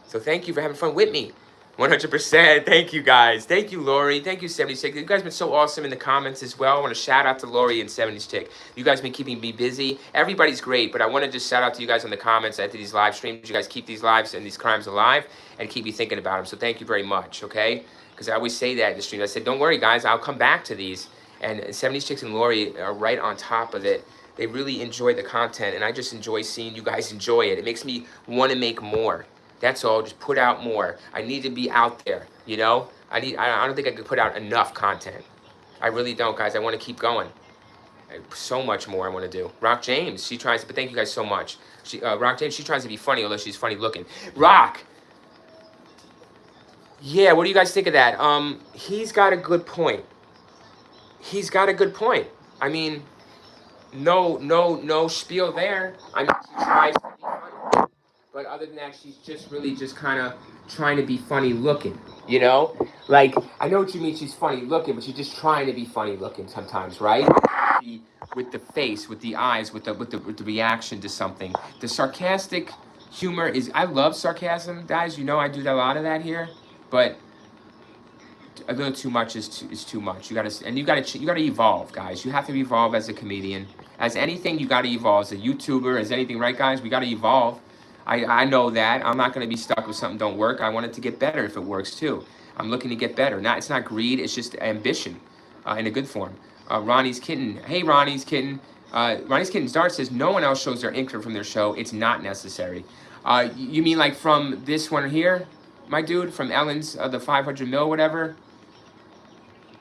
So thank you for having fun with me. 100%. Thank you guys. Thank you, Lori. Thank you, 70s Chick. You guys have been so awesome in the comments as well. I want to shout out to Lori and 70s Chick. You guys have been keeping me busy. Everybody's great, but I want to just shout out to you guys in the comments after these live streams. You guys keep these lives and these crimes alive and keep me thinking about them. So thank you very much, okay? Because I always say that in the stream. I said, don't worry, guys. I'll come back to these. And 70s Chicks and Lori are right on top of it. They really enjoy the content, and I just enjoy seeing you guys enjoy it. It makes me want to make more. That's all. Just put out more. I need to be out there, you know? I don't think I could put out enough content. I really don't, guys. I want to keep going. So much more I want to do. Rock James, she tries, but thank you guys so much. Rock James, she tries to be funny, although she's funny looking. Rock! Yeah, what do you guys think of that? He's got a good point. He's got a good point. I mean, no spiel there. I mean, she tries to be funny. But other than that, she's just really just kind of trying to be funny looking, you know? Like, I know what you mean, she's funny looking, but she's just trying to be funny looking sometimes, right? With the face, with the eyes, with the reaction to something. The sarcastic humor is, I love sarcasm, guys. You know I do a lot of that here, but a little too much is too much. You gotta evolve, guys. You have to evolve as a comedian. As anything, you gotta evolve. As a YouTuber, as anything, right, guys? We gotta evolve. I know that. I'm not going to be stuck with something don't work. I want it to get better if it works too. I'm looking to get better. It's not greed. It's just ambition in a good form. Ronnie's Kitten. Hey, Ronnie's Kitten. Ronnie's Kitten Dart says, no one else shows their income from their show. It's not necessary. You mean like from this one here, my dude? From Ellen's, the 500 mil, whatever?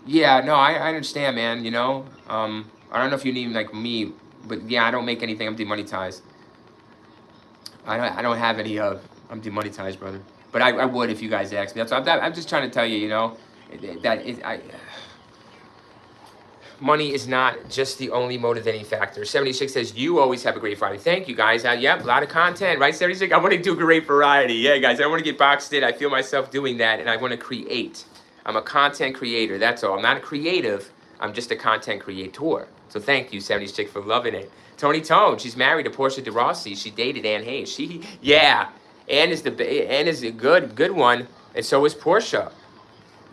Yeah, no, I understand, man, you know? I don't know if you need like me, but yeah, I don't make anything. I'm demonetized. I don't have any, I'm demonetized, brother. But I would if you guys asked me. I'm just trying to tell you, you know, money is not just the only motivating factor. 76 says, you always have a great variety. Thank you, guys. Yep, a lot of content, right? 76, I want to do great variety. Yeah, guys, I want to get boxed in. I feel myself doing that, and I want to create. I'm a content creator, that's all. I'm not a creative. I'm just a content creator. So thank you, 70s Chick, for loving it. Tony Tone, she's married to Portia de Rossi. She dated Anne Hayes. Yeah, Anne is a good one, and so is Portia.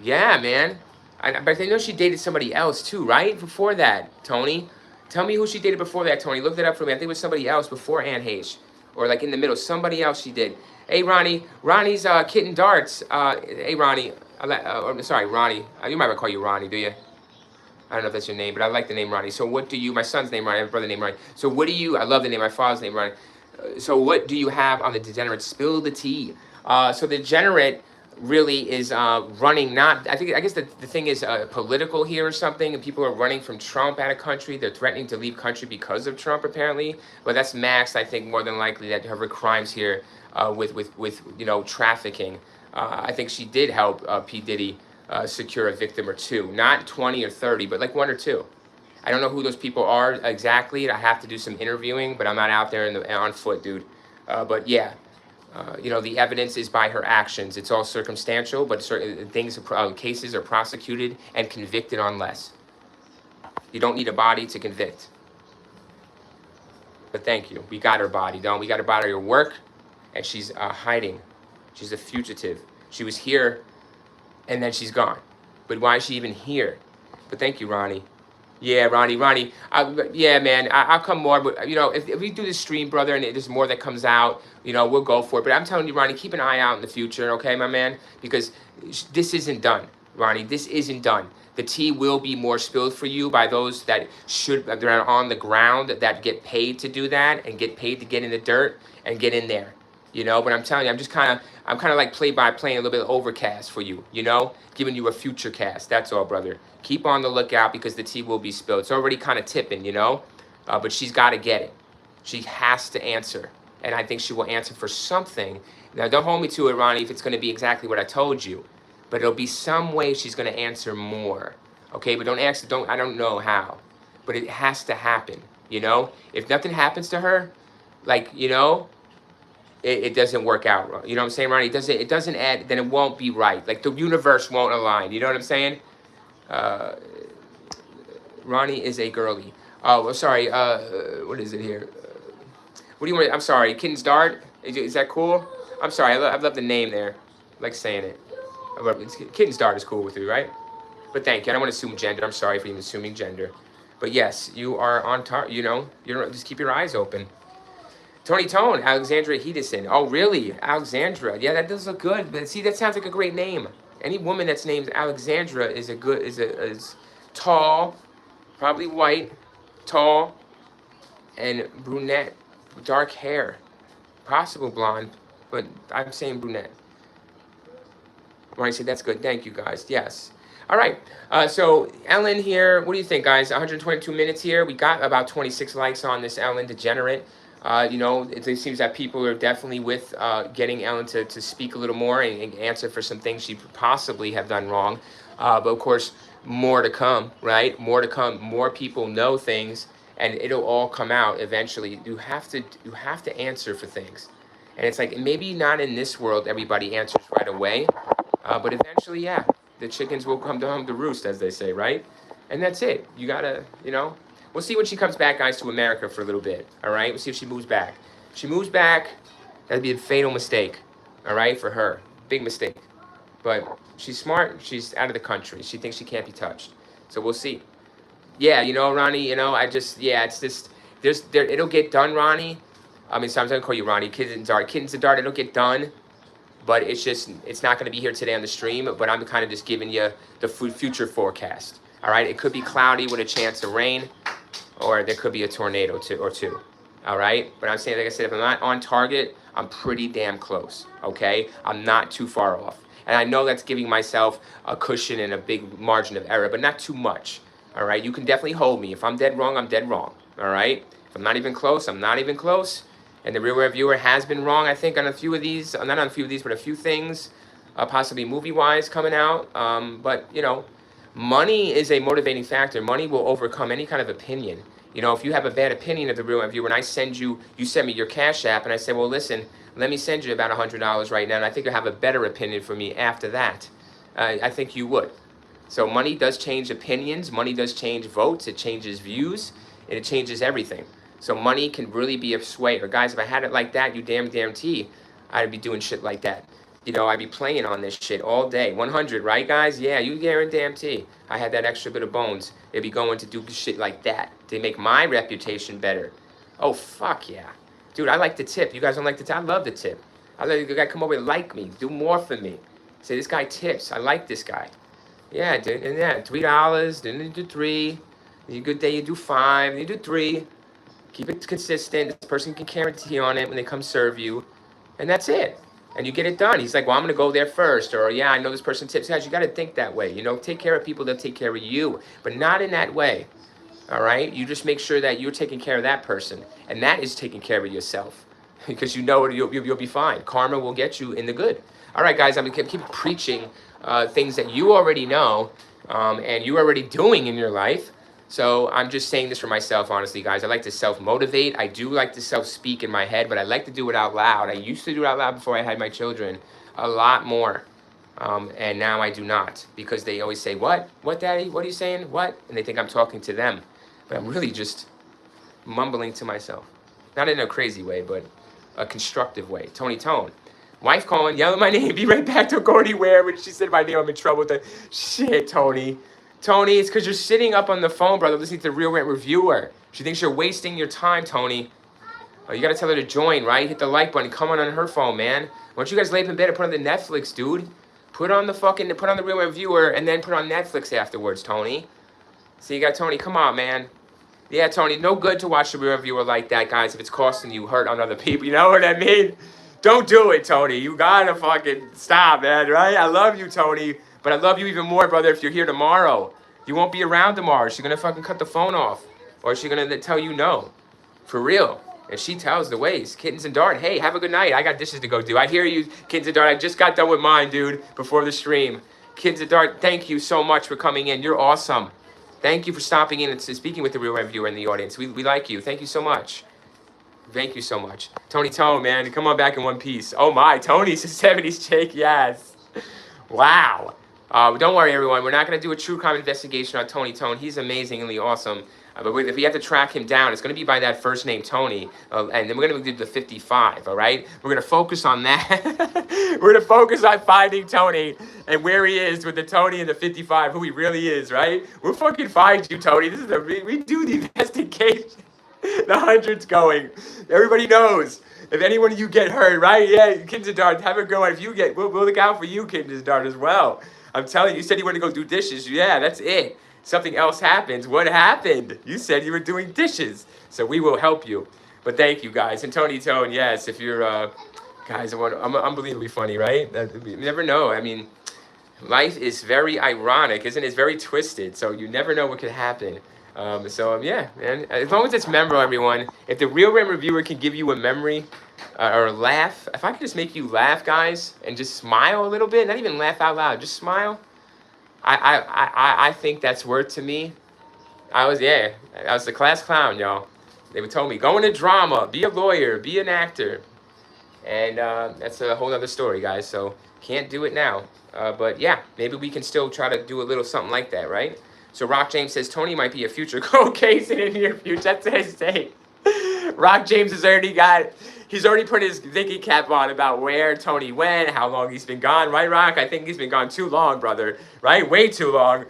Yeah, man. But I know she dated somebody else too, right? Before that, Tony. Tell me who she dated before that, Tony. Look that up for me. I think it was somebody else before Anne Hayes. or like in the middle. Somebody else she did. Hey, Ronnie. Ronnie's Kitten Darts. Hey, Ronnie. Sorry, Ronnie. You might call you Ronnie, do you? I don't know if that's your name, but I like the name Ronnie. So what do you, my son's name Ronnie, I have a brother named Ronnie. So what do you, I love the name, my father's name Ronnie. So what do you have on the Degenerate? Spill the tea. So the Degenerate really is running not, I guess the thing is political here or something, and people are running from Trump out of country. They're threatening to leave country because of Trump apparently. But that's Max, I think, more than likely that her crimes here with you know, trafficking. I think she did help P. Diddy secure a victim or two, not 20 or 30, but like one or two. I don't know who those people are exactly. I have to do some interviewing, but I'm not out there on foot, dude. But yeah, you know, the evidence is by her actions. It's all circumstantial, but certain things, cases are prosecuted and convicted on less. You don't need a body to convict. But thank you. We got her body, don't we? Got her body, her work, and she's hiding. She's a fugitive. She was here, and then she's gone. But why is she even here? But thank you, Ronnie. Yeah, Ronnie. Yeah, man, I'll come more. But, you know, if we do this stream, brother, and there's more that comes out, you know, we'll go for it. But I'm telling you, Ronnie, keep an eye out in the future, okay, my man? Because this isn't done, Ronnie. This isn't done. The tea will be more spilled for you by those that they're on the ground, that get paid to do that and get paid to get in the dirt and get in there. You know, but I'm telling you, I'm kind of like play-by-play, a little bit of overcast for you, you know, giving you a future cast. That's all, brother. Keep on the lookout because the tea will be spilled. It's already kind of tipping, you know, but she's got to get it. She has to answer, and I think she will answer for something. Now, don't hold me to it, Ronnie, if it's going to be exactly what I told you, but it'll be some way she's going to answer more, okay? But I don't know how, but it has to happen, you know? If nothing happens to her, like, you know, it doesn't work out. You know what I'm saying, Ronnie? It doesn't add, then it won't be right. Like the universe won't align. You know what I'm saying? Ronnie is a girly. Oh, sorry. What is it here? What do you want? I'm sorry. Kitten's Dart? Is that cool? I'm sorry. I love the name there. I like saying it. Kitten's Dart is cool with you, right? But thank you. I don't want to assume gender. I'm sorry for even assuming gender. But yes, you are on target. You know, just keep your eyes open. Tony Tone, Alexandra Hedison. Oh, really? Alexandra. Yeah, that does look good. But see, that sounds like a great name. Any woman that's named Alexandra is tall, probably white, tall, and brunette, dark hair. Possible blonde, but I'm saying brunette. Ronnie said that's good. Thank you, guys. Yes. All right. So Ellen here. What do you think, guys? 122 minutes here. We got about 26 likes on this Ellen Degenerate. You know, it seems that people are definitely with getting Ellen to speak a little more and answer for some things she possibly have done wrong. But of course, more to come, right? More to come. More people know things, and it'll all come out eventually. You have to answer for things, and it's like maybe not in this world everybody answers right away, but eventually, yeah, the chickens will come to roost, as they say, right? And that's it. You gotta, you know. We'll see when she comes back, guys, to America for a little bit, all right? We'll see if she moves back. If she moves back, that'd be a fatal mistake, all right, for her. Big mistake. But she's smart. She's out of the country. She thinks she can't be touched. So we'll see. Yeah, you know, Ronnie, you know, it's just, it'll get done, Ronnie. I mean, sometimes I call you Ronnie. Kittens and Dart, it'll get done. But it's not going to be here today on the stream. But I'm kind of just giving you the future forecast, all right? It could be cloudy with a chance of rain. Or there could be a tornado or two, all right? But I'm saying, like I said, if I'm not on target, I'm pretty damn close, okay? I'm not too far off. And I know that's giving myself a cushion and a big margin of error, but not too much, all right? You can definitely hold me. If I'm dead wrong, I'm dead wrong, all right? If I'm not even close, I'm not even close. And the real reviewer has been wrong, I think, on a few of these. Not on a few of these, but a few things, possibly movie-wise coming out. But, you know, money is a motivating factor. Money will overcome any kind of opinion. You know, if you have a bad opinion of the real reviewer and I send you send me your Cash App and I say, well, listen, let me send you about $100 right now, and I think you'll have a better opinion for me after that. I think you would. So money does change opinions. Money does change votes. It changes views. And it changes everything. So money can really be a swayer. Guys, if I had it like that, you damn tea, I'd be doing shit like that. You know, I'd be playing on this shit all day. 100, right, guys? Yeah, you guarantee. I had that extra bit of bones. It'd be going to do shit like that to make my reputation better. Oh, fuck yeah. Dude, I like the tip. You guys don't like the tip? I love the tip. I let the guy come over and like me. Do more for me. Say, this guy tips. I like this guy. Yeah, dude. And yeah, $3. Then you do 3. You good day, you do 5. Then you do 3. Keep it consistent. This person can guarantee on it when they come serve you. And that's it. And you get it done. He's like, well, I'm going to go there first. Or, yeah, I know this person tips. Guys, you got to think that way. You know, take care of people, they'll take care of you. But not in that way. All right? You just make sure that you're taking care of that person. And that is taking care of yourself. Because you know you'll be fine. Karma will get you in the good. All right, guys, I'm going to keep preaching things that you already know and you're already doing in your life. So I'm just saying this for myself, honestly, guys. I like to self-motivate. I do like to self-speak in my head, but I like to do it out loud. I used to do it out loud before I had my children a lot more. And now I do not, because they always say, what? What, Daddy? What are you saying? What? And they think I'm talking to them. But I'm really just mumbling to myself. Not in a crazy way, but a constructive way. Tony Tone. Wife calling, yelling my name, be right back, don't go anywhere. When she said my name, I'm in trouble with the shit, Tony. Tony, it's because you're sitting up on the phone, brother, listening to the Real Rent Reviewer. She thinks you're wasting your time, Tony. Oh, you got to tell her to join, right? Hit the like button. Come on her phone, man. Why don't you guys lay up in bed and put on the Netflix, dude? Put on the Real Rent Reviewer and then put on Netflix afterwards, Tony. So you got Tony. Come on, man. Yeah, Tony, no good to watch the Real Reviewer like that, guys, if it's costing you hurt on other people. You know what I mean? Don't do it, Tony. You gotta fucking stop, man, right? I love you, Tony. But I love you even more, brother, if you're here tomorrow. You won't be around tomorrow. She's gonna fucking cut the phone off. Or she's gonna tell you no. For real. And she tells the ways. Kittens and Dart, hey, have a good night. I got dishes to go do. I hear you, Kittens and Dart. I just got done with mine, dude, before the stream. Kittens and Dart, thank you so much for coming in. You're awesome. Thank you for stopping in and speaking with the Real Reviewer in the audience. We like you. Thank you so much. Thank you so much. Tony Tone, man, come on back in one piece. Oh my, Tony's a 70s chick, yes. Wow. Don't worry, everyone. We're not going to do a true crime investigation on Tony Tone. He's amazingly awesome. But if we have to track him down, it's going to be by that first name, Tony. And then we're going to do the 55, all right? We're going to focus on that. We're going to focus on finding Tony and where he is with the Tony and the 55, who he really is, right? We'll fucking find you, Tony. This is we do the investigation. The 100's going. Everybody knows. If anyone of you get hurt, right? Yeah, Kittens and Dart, have a good one. If you get, we'll look out for you, Kittens and Dart, as well. I'm telling you, you said you wanted to go do dishes. Yeah, that's it. Something else happens. What happened? You said you were doing dishes. So we will help you. But thank you, guys. And Tony Tone, yes, if you're, guys, I'm unbelievably funny, right? You never know. I mean, life is very ironic, isn't it? It's very twisted. So you never know what could happen. Yeah, man. As long as it's memorable, everyone. If the Real Rent Reviewer can give you a memory or a laugh, if I could just make you laugh, guys, and just smile a little bit, not even laugh out loud, just smile. I think that's worth to me. I was the class clown, y'all. They would tell me, go into drama, be a lawyer, be an actor. And that's a whole other story, guys. So can't do it now. But yeah, maybe we can still try to do a little something like that, right? So Rock James says, Tony might be a future cold case in the near future. That's what I say. Rock James has already he's already put his thinking cap on about where Tony went, how long he's been gone, right, Rock? I think he's been gone too long, brother, right? Way too long.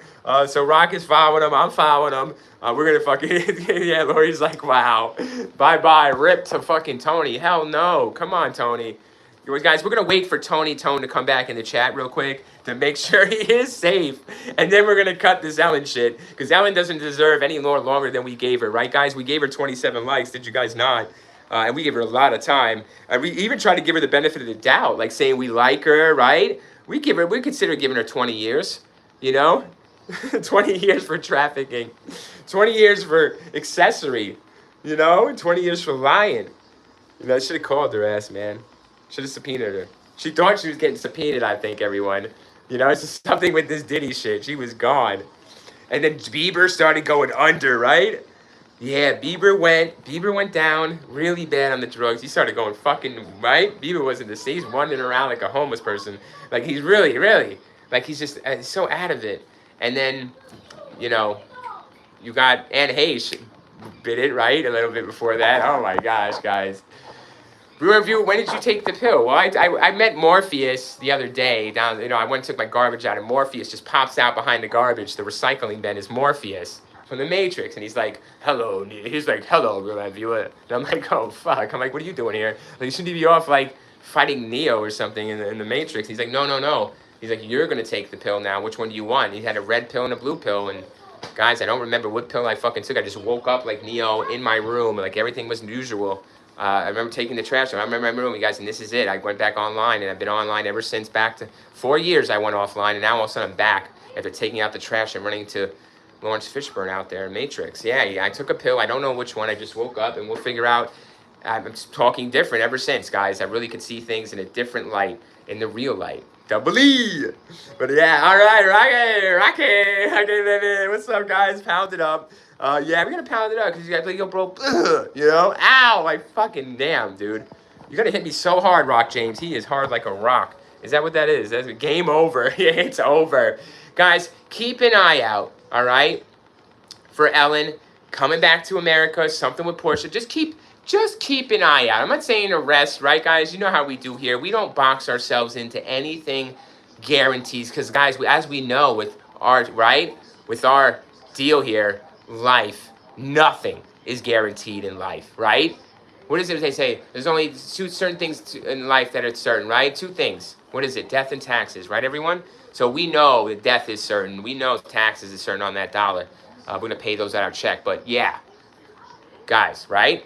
So Rock is following him. I'm following him. We're going to fucking, yeah, Lori's like, wow. Bye-bye, rip to fucking Tony. Hell no. Come on, Tony. Guys, we're going to wait for Tony Tone to come back in the chat real quick to make sure he is safe. And then we're going to cut this Ellen shit. Because Ellen doesn't deserve any more longer than we gave her. Right, guys? We gave her 27 likes. Did you guys not? And we gave her a lot of time. And we even tried to give her the benefit of the doubt. Like saying we like her, right? We consider giving her 20 years. You know? 20 years for trafficking. 20 years for accessory. You know? 20 years for lying. You know, I should have called her ass, man. Should have subpoenaed her. She thought she was getting subpoenaed, I think, everyone. You know, it's just something with this Diddy shit. She was gone. And then Bieber started going under, right? Yeah, Bieber went down really bad on the drugs. He started going fucking, right? Bieber wasn't the same. He's wandering around like a homeless person. Like, he's really, like, he's just so out of it. And then, you know, you got Anne Hayes bit it, right? A little bit before that. Oh, my gosh, guys. Review, when did you take the pill? Well, I met Morpheus the other day. I went and took my garbage out, and Morpheus just pops out behind the garbage. The recycling bin is Morpheus. from the Matrix, and he's like, hello, he's like, hello, real viewer. And I'm like, oh fuck. I'm like, what are you doing here? Like, you shouldn't be off like fighting Neo or something in the Matrix. He's like, no, no, no. He's like, you're gonna take the pill now. Which one do you want? And he had a red pill and a blue pill, and guys, I don't remember what pill I fucking took. I just woke up like Neo in my room, like everything was usual. I remember taking the trash. I remember my room, you guys, and this is it. I went back online, and I've been online ever since. Back to 4 years, I went offline, and now all of a sudden I'm back after taking out the trash and running to Lawrence Fishburne out there in Matrix. Yeah, I took a pill. I don't know which one. I just woke up, and we'll figure out. I'm talking different ever since, guys. I really could see things in a different light, in the real light. Double E. But yeah, all right, Rocky, baby. What's up, guys? Pound it up. Yeah, we're gonna pound it up because you guys like, yo, bro, you know, ow, like fucking damn, dude. You're gonna hit me so hard, Rock James. He is hard like a rock. Is that what that is? That's a game over. Yeah, it's over. Guys, keep an eye out, all right, for Ellen coming back to America, something with Portia. Just keep an eye out. I'm not saying arrest, right, guys? You know how we do here. We don't box ourselves into anything guarantees because, guys, as we know with our, right, with our deal here, life, nothing is guaranteed in life, right? What is it they say? There's only two certain things in life that are certain, right? Two things. What is it? Death and taxes, right, everyone? So we know that death is certain. We know taxes is certain on that dollar. We're going to pay those out our check. But, yeah, guys, right?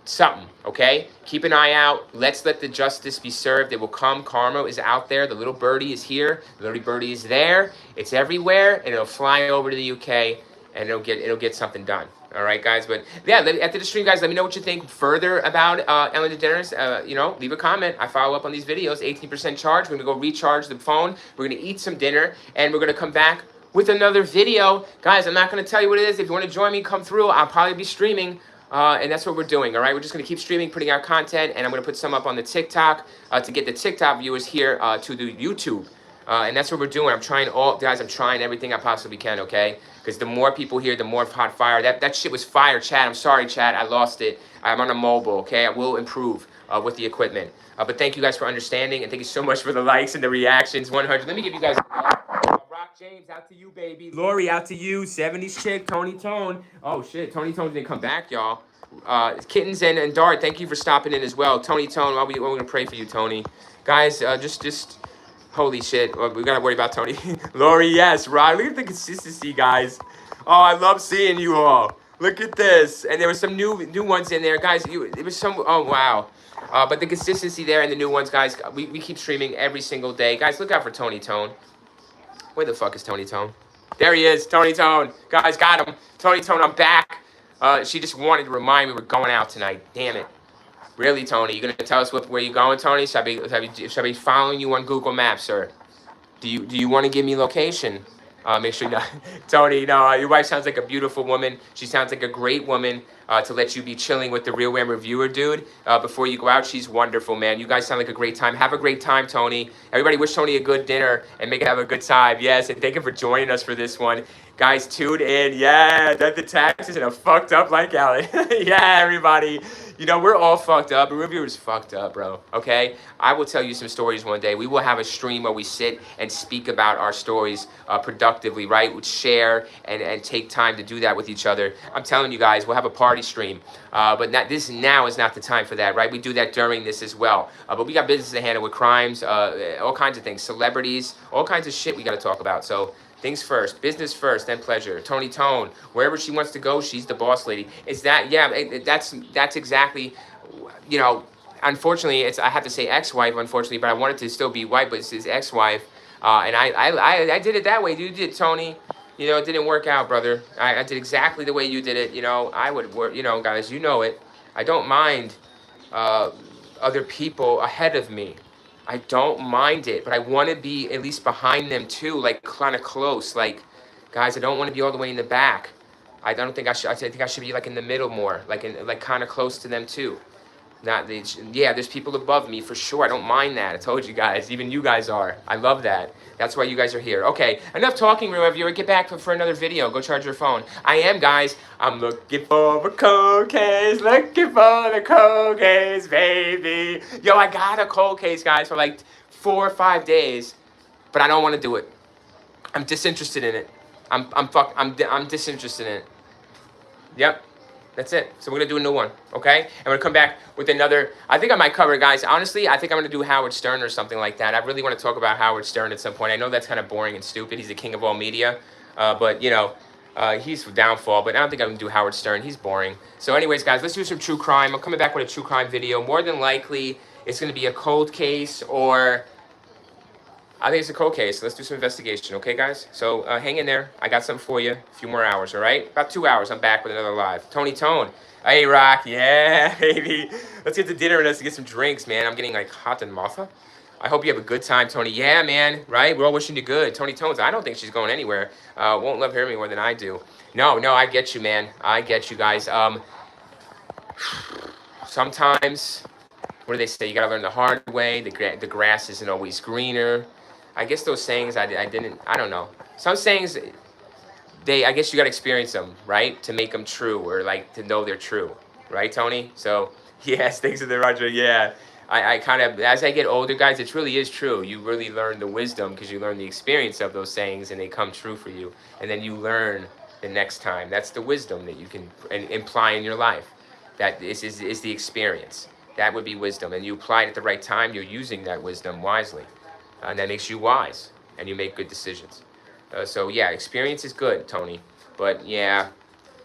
Something, okay? Keep an eye out. Let's let the justice be served. It will come. Karma is out there. The little birdie is here. The little birdie is there. It's everywhere, and it'll fly over to the UK, and it'll get something done. All right, guys. But yeah, after the stream, guys, let me know what you think further about Ellen DeGeneres. You know, leave a comment. I follow up on these videos. 18% charge. We're gonna go recharge the phone. We're gonna eat some dinner, and we're gonna come back with another video, guys. I'm not gonna tell you what it is. If you want to join me, come through. I'll probably be streaming. And that's what we're doing, all right? We're just going to keep streaming, putting out content, and I'm going to put some up on the TikTok to get the TikTok viewers here to the YouTube. And that's what we're doing. I'm trying everything I possibly can, okay? Because the more people here, the more hot fire. That shit was fire, chat. I'm sorry, chat. I lost it. I'm on a mobile, okay? I will improve with the equipment. But thank you guys for understanding, and thank you so much for the likes and the reactions. 100. Let me give you guys... Rock James, out to you, baby. Lori, out to you. 70s chick, Tony Tone. Oh, shit. Tony Tone didn't come back, y'all. Kittens and Dart, thank you for stopping in as well. Tony Tone, we're going to pray for you, Tony. Guys, just holy shit. We got to worry about Tony. Lori, yes. Rod, look at the consistency, guys. Oh, I love seeing you all. Look at this. And there were some new ones in there. Guys, it was some... Oh, wow. But the consistency there and the new ones, guys, we keep streaming every single day. Guys, look out for Tony Tone. Where the fuck is Tony Tone? There he is, Tony Tone. Guys, got him. Tony Tone, I'm back. She just wanted to remind me we're going out tonight. Damn it. Really, Tony? You gonna tell us where you going, Tony? Should I be following you on Google Maps, sir? Do you want to give me location? Make sure you know. Tony, no, your wife sounds like a beautiful woman. She sounds like a great woman to let you be chilling with the Real Wham Reviewer, dude. Before you go out, she's wonderful, man. You guys sound like a great time. Have a great time, Tony. Everybody wish Tony a good dinner and make it have a good time. Yes, and thank you for joining us for this one. Guys, tune in. Yeah, that the taxes and a fucked up like Alan. Yeah, everybody. You know, we're all fucked up. The reviewer's fucked up, bro. Okay? I will tell you some stories one day. We will have a stream where we sit and speak about our stories productively, right? We share and take time to do that with each other. I'm telling you guys, we'll have a party stream. But this now is not the time for that, right? We do that during this as well. But we got business to handle with crimes, all kinds of things, celebrities, all kinds of shit we got to talk about. So things first, business first, then pleasure. Tony Tone, wherever she wants to go, she's the boss lady. Is that, yeah, that's exactly, you know, unfortunately, I have to say ex-wife, unfortunately, but I wanted to still be wife, but it's his ex-wife. And I did it that way. You did, Tony. You know, it didn't work out, brother. I did exactly the way you did it. You know, I would work, you know, guys, you know it. I don't mind other people ahead of me. I don't mind it, but I want to be at least behind them too, like kind of close. Like, guys, I don't want to be all the way in the back. I don't think I should. I think I should be like in the middle more, like kind of close to them too. Yeah, there's people above me for sure. I don't mind that. I told you guys. Even you guys are. I love that. That's why you guys are here. Okay, enough talking, reviewer. Get back for another video. Go charge your phone. I am, guys. I'm looking for the cold case. Looking for the cold case, baby. Yo, I got a cold case, guys, for like 4 or 5 days, but I don't want to do it. I'm disinterested in it. I'm disinterested in it. Yep. That's it. So we're gonna do a new one, okay? And we're gonna come back with another. I think I might cover it, guys. Honestly, I think I'm gonna do Howard Stern or something like that. I really want to talk about Howard Stern at some point. I know that's kind of boring and stupid. He's the king of all media, but you know, he's downfall. But I don't think I'm gonna do Howard Stern. He's boring. So, anyways, guys, let's do some true crime. I'm coming back with a true crime video. More than likely, it's gonna be a cold case or I think it's a cold case. Let's do some investigation, okay, guys? So hang in there. I got something for you. A few more hours, all right? About 2 hours. I'm back with another live. Tony Tone. Hey, Rock. Yeah, baby. Let's get to dinner and let's get some drinks, man. I'm getting like hot and Martha. I hope you have a good time, Tony. Yeah, man. Right? We're all wishing you good. Tony Tones. I don't think she's going anywhere. Won't love her any more than I do. No, I get you, man. I get you guys. Sometimes, what do they say? You got to learn the hard way. The grass isn't always greener. I guess those sayings, I don't know. Some sayings, I guess you got to experience them, right? To make them true or like to know they're true. Right, Tony? So, yes, thanks for the Roger. Yeah. I kind of, as I get older, guys, it really is true. You really learn the wisdom because you learn the experience of those sayings and they come true for you. And then you learn the next time. That's the wisdom that you can imply in your life. That is the experience. That would be wisdom. And you apply it at the right time. You're using that wisdom wisely. And that makes you wise, and you make good decisions. So yeah, experience is good, Tony. But yeah,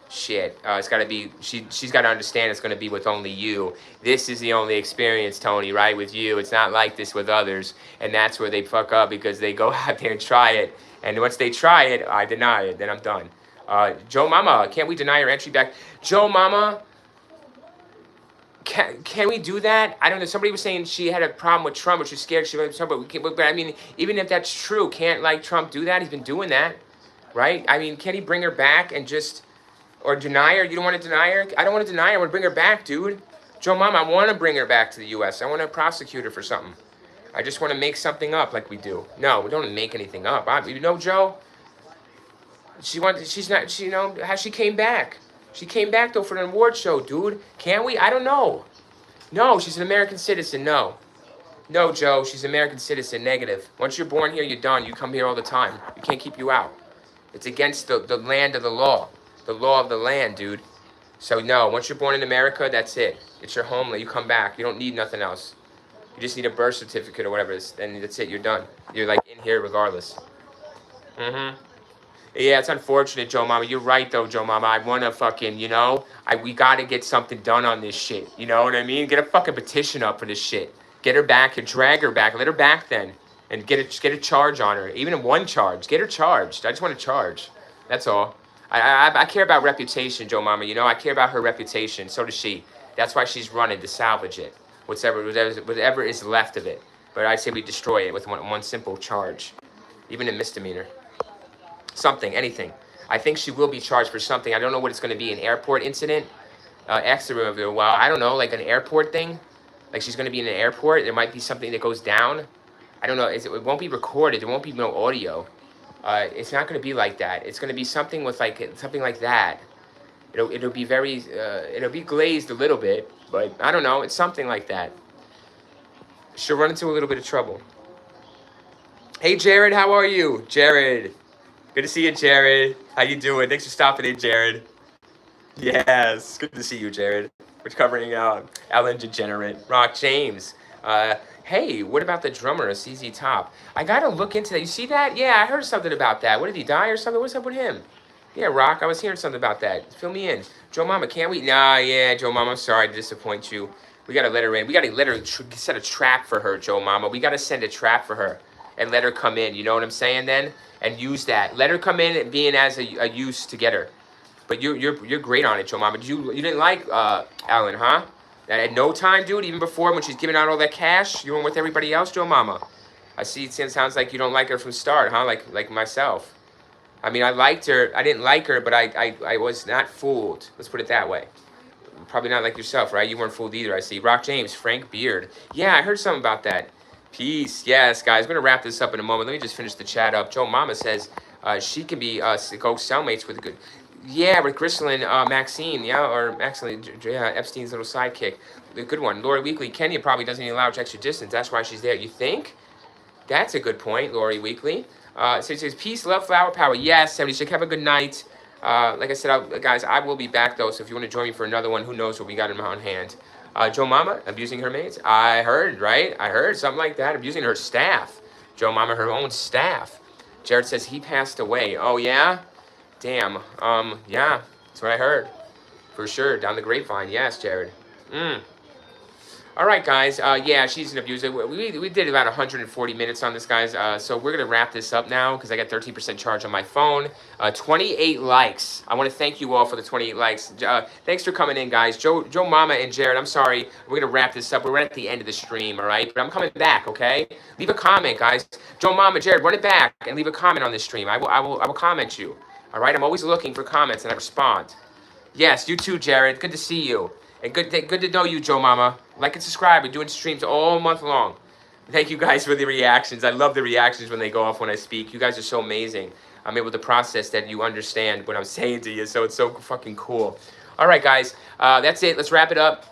shit. It's got to be. She's got to understand it's going to be with only you. This is the only experience, Tony. Right, with you. It's not like this with others, and that's where they fuck up because they go out there and try it, and once they try it, I deny it. Then I'm done. Joe Mama, can't we deny her entry back? Joe Mama. Can we do that? I don't know. Somebody was saying she had a problem with Trump, or she's scared she was Trump. But I mean, even if that's true, can't like Trump do that? He's been doing that, right? I mean, can he bring her back and just, or deny her? You don't want to deny her? I don't want to deny her. I want to bring her back, dude. Joe Mama, I want to bring her back to the U.S. I want to prosecute her for something. I just want to make something up like we do. No, we don't make anything up. You know, Joe? She's not, you know, how she came back. She came back, though, for an award show, dude. Can we? I don't know. No, she's an American citizen. No. No, Joe, she's an American citizen. Negative. Once you're born here, you're done. You come here all the time. We can't keep you out. It's against the land of the law. The law of the land, dude. So, no, once you're born in America, that's it. It's your homeland. You come back. You don't need nothing else. You just need a birth certificate or whatever it is, and that's it. You're done. You're, like, in here regardless. Mm-hmm. Yeah, it's unfortunate, Joe Mama. You're right, though, Joe Mama. I want to fucking, you know, we got to get something done on this shit. You know what I mean? Get a fucking petition up for this shit. Get her back and drag her back. Let her back then. And get a charge on her. Even one charge. Get her charged. I just want to charge. That's all. I care about reputation, Joe Mama. You know, I care about her reputation. So does she. That's why she's running to salvage it. Whatever is left of it. But I say we destroy it with one simple charge. Even a misdemeanor. Something, anything. I think she will be charged for something. I don't know what it's going to be. An airport incident? Well, I don't know, like an airport thing? Like she's going to be in an airport? There might be something that goes down? I don't know. It won't be recorded. There won't be no audio. It's not going to be like that. It's going to be something with something like that. It'll be very, it'll be glazed a little bit, but I don't know. It's something like that. She'll run into a little bit of trouble. Hey, Jared, how are you? Jared. Good to see you, Jared. How you doing? Thanks for stopping in, Jared. Yes, good to see you, Jared. We're covering Ellen Degenerate. Rock James. Hey, what about the drummer, CZ Top? I gotta look into that. You see that? Yeah, I heard something about that. What, did he die or something? What's up with him? Yeah, Rock, I was hearing something about that. Fill me in. Joe Mama, can't we? Nah, yeah, Joe Mama, I'm sorry to disappoint you. We gotta let her in. We gotta let her set a trap for her, Joe Mama. We gotta send a trap for her and let her come in. You know what I'm saying then? And use that. Let her come in and being as a use to get her. But you're great on it, Joe Mama. You didn't like Ellen, huh? At no time, dude, even before when she's giving out all that cash, you went with everybody else, Joe Mama. I see it sounds like you don't like her from start, huh? Like myself. I mean, I liked her. I didn't like her, but I was not fooled. Let's put it that way. Probably not like yourself, right? You weren't fooled either, I see. Rock James, Frank Beard. Yeah, I heard something about that. Peace. Yes, guys. I'm going to wrap this up in a moment. Let me just finish the chat up. Joe Mama says she can be go cellmates with a good... Yeah, with Grisselin, Maxine, yeah, or actually, Epstein's little sidekick. The good one. Lori Weekly, Kenya probably doesn't allow extra distance. That's why she's there. You think? That's a good point, Lori Weekly. So it says, peace, love, flower, power. Yes, 76. Have a good night. Like I said, guys, I will be back, though. So if you want to join me for another one, who knows what we got in on hand. Joe Mama, abusing her maids. I heard, right? I heard something like that. Abusing her staff. Joe Mama, her own staff. Jared says he passed away. Oh, yeah? Damn. Yeah. That's what I heard. For sure. Down the grapevine. Yes, Jared. All right, guys. Yeah, she's an abuser. We did about 140 minutes on this, guys. So we're going to wrap this up now because I got 13% charge on my phone. 28 likes. I want to thank you all for the 28 likes. Thanks for coming in, guys. Joe Mama and Jared, I'm sorry. We're going to wrap this up. We're right at the end of the stream, all right? But I'm coming back, okay? Leave a comment, guys. Joe Mama, Jared, run it back and leave a comment on this stream. I will comment you, all right? I'm always looking for comments and I respond. Yes, you too, Jared. Good to see you. And good to know you, Joe Mama. Like and subscribe. We're doing streams all month long. Thank you guys for the reactions. I love the reactions when they go off when I speak. You guys are so amazing. I'm able to process that you understand what I'm saying to you, so it's so fucking cool. All right, guys. That's it. Let's wrap it up.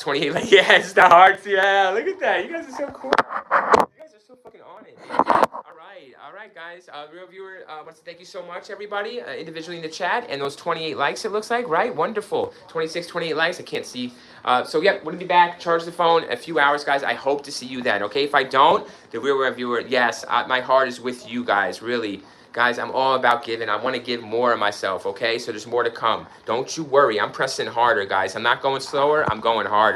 28. Yes, the hearts. Yeah, look at that. You guys are so cool. You guys are so fucking on it. All right, guys. Real viewer, wants to thank you so much, everybody, individually in the chat, and those 28 likes. It looks like, right? Wonderful. 26, 28 likes. I can't see. So yeah, we're gonna be back. Charge the phone in a few hours, guys. I hope to see you then. Okay. If I don't, the real viewer, yes, my heart is with you guys. Really. Guys, I'm all about giving. I want to give more of myself, okay? So there's more to come. Don't you worry. I'm pressing harder, guys. I'm not going slower. I'm going harder.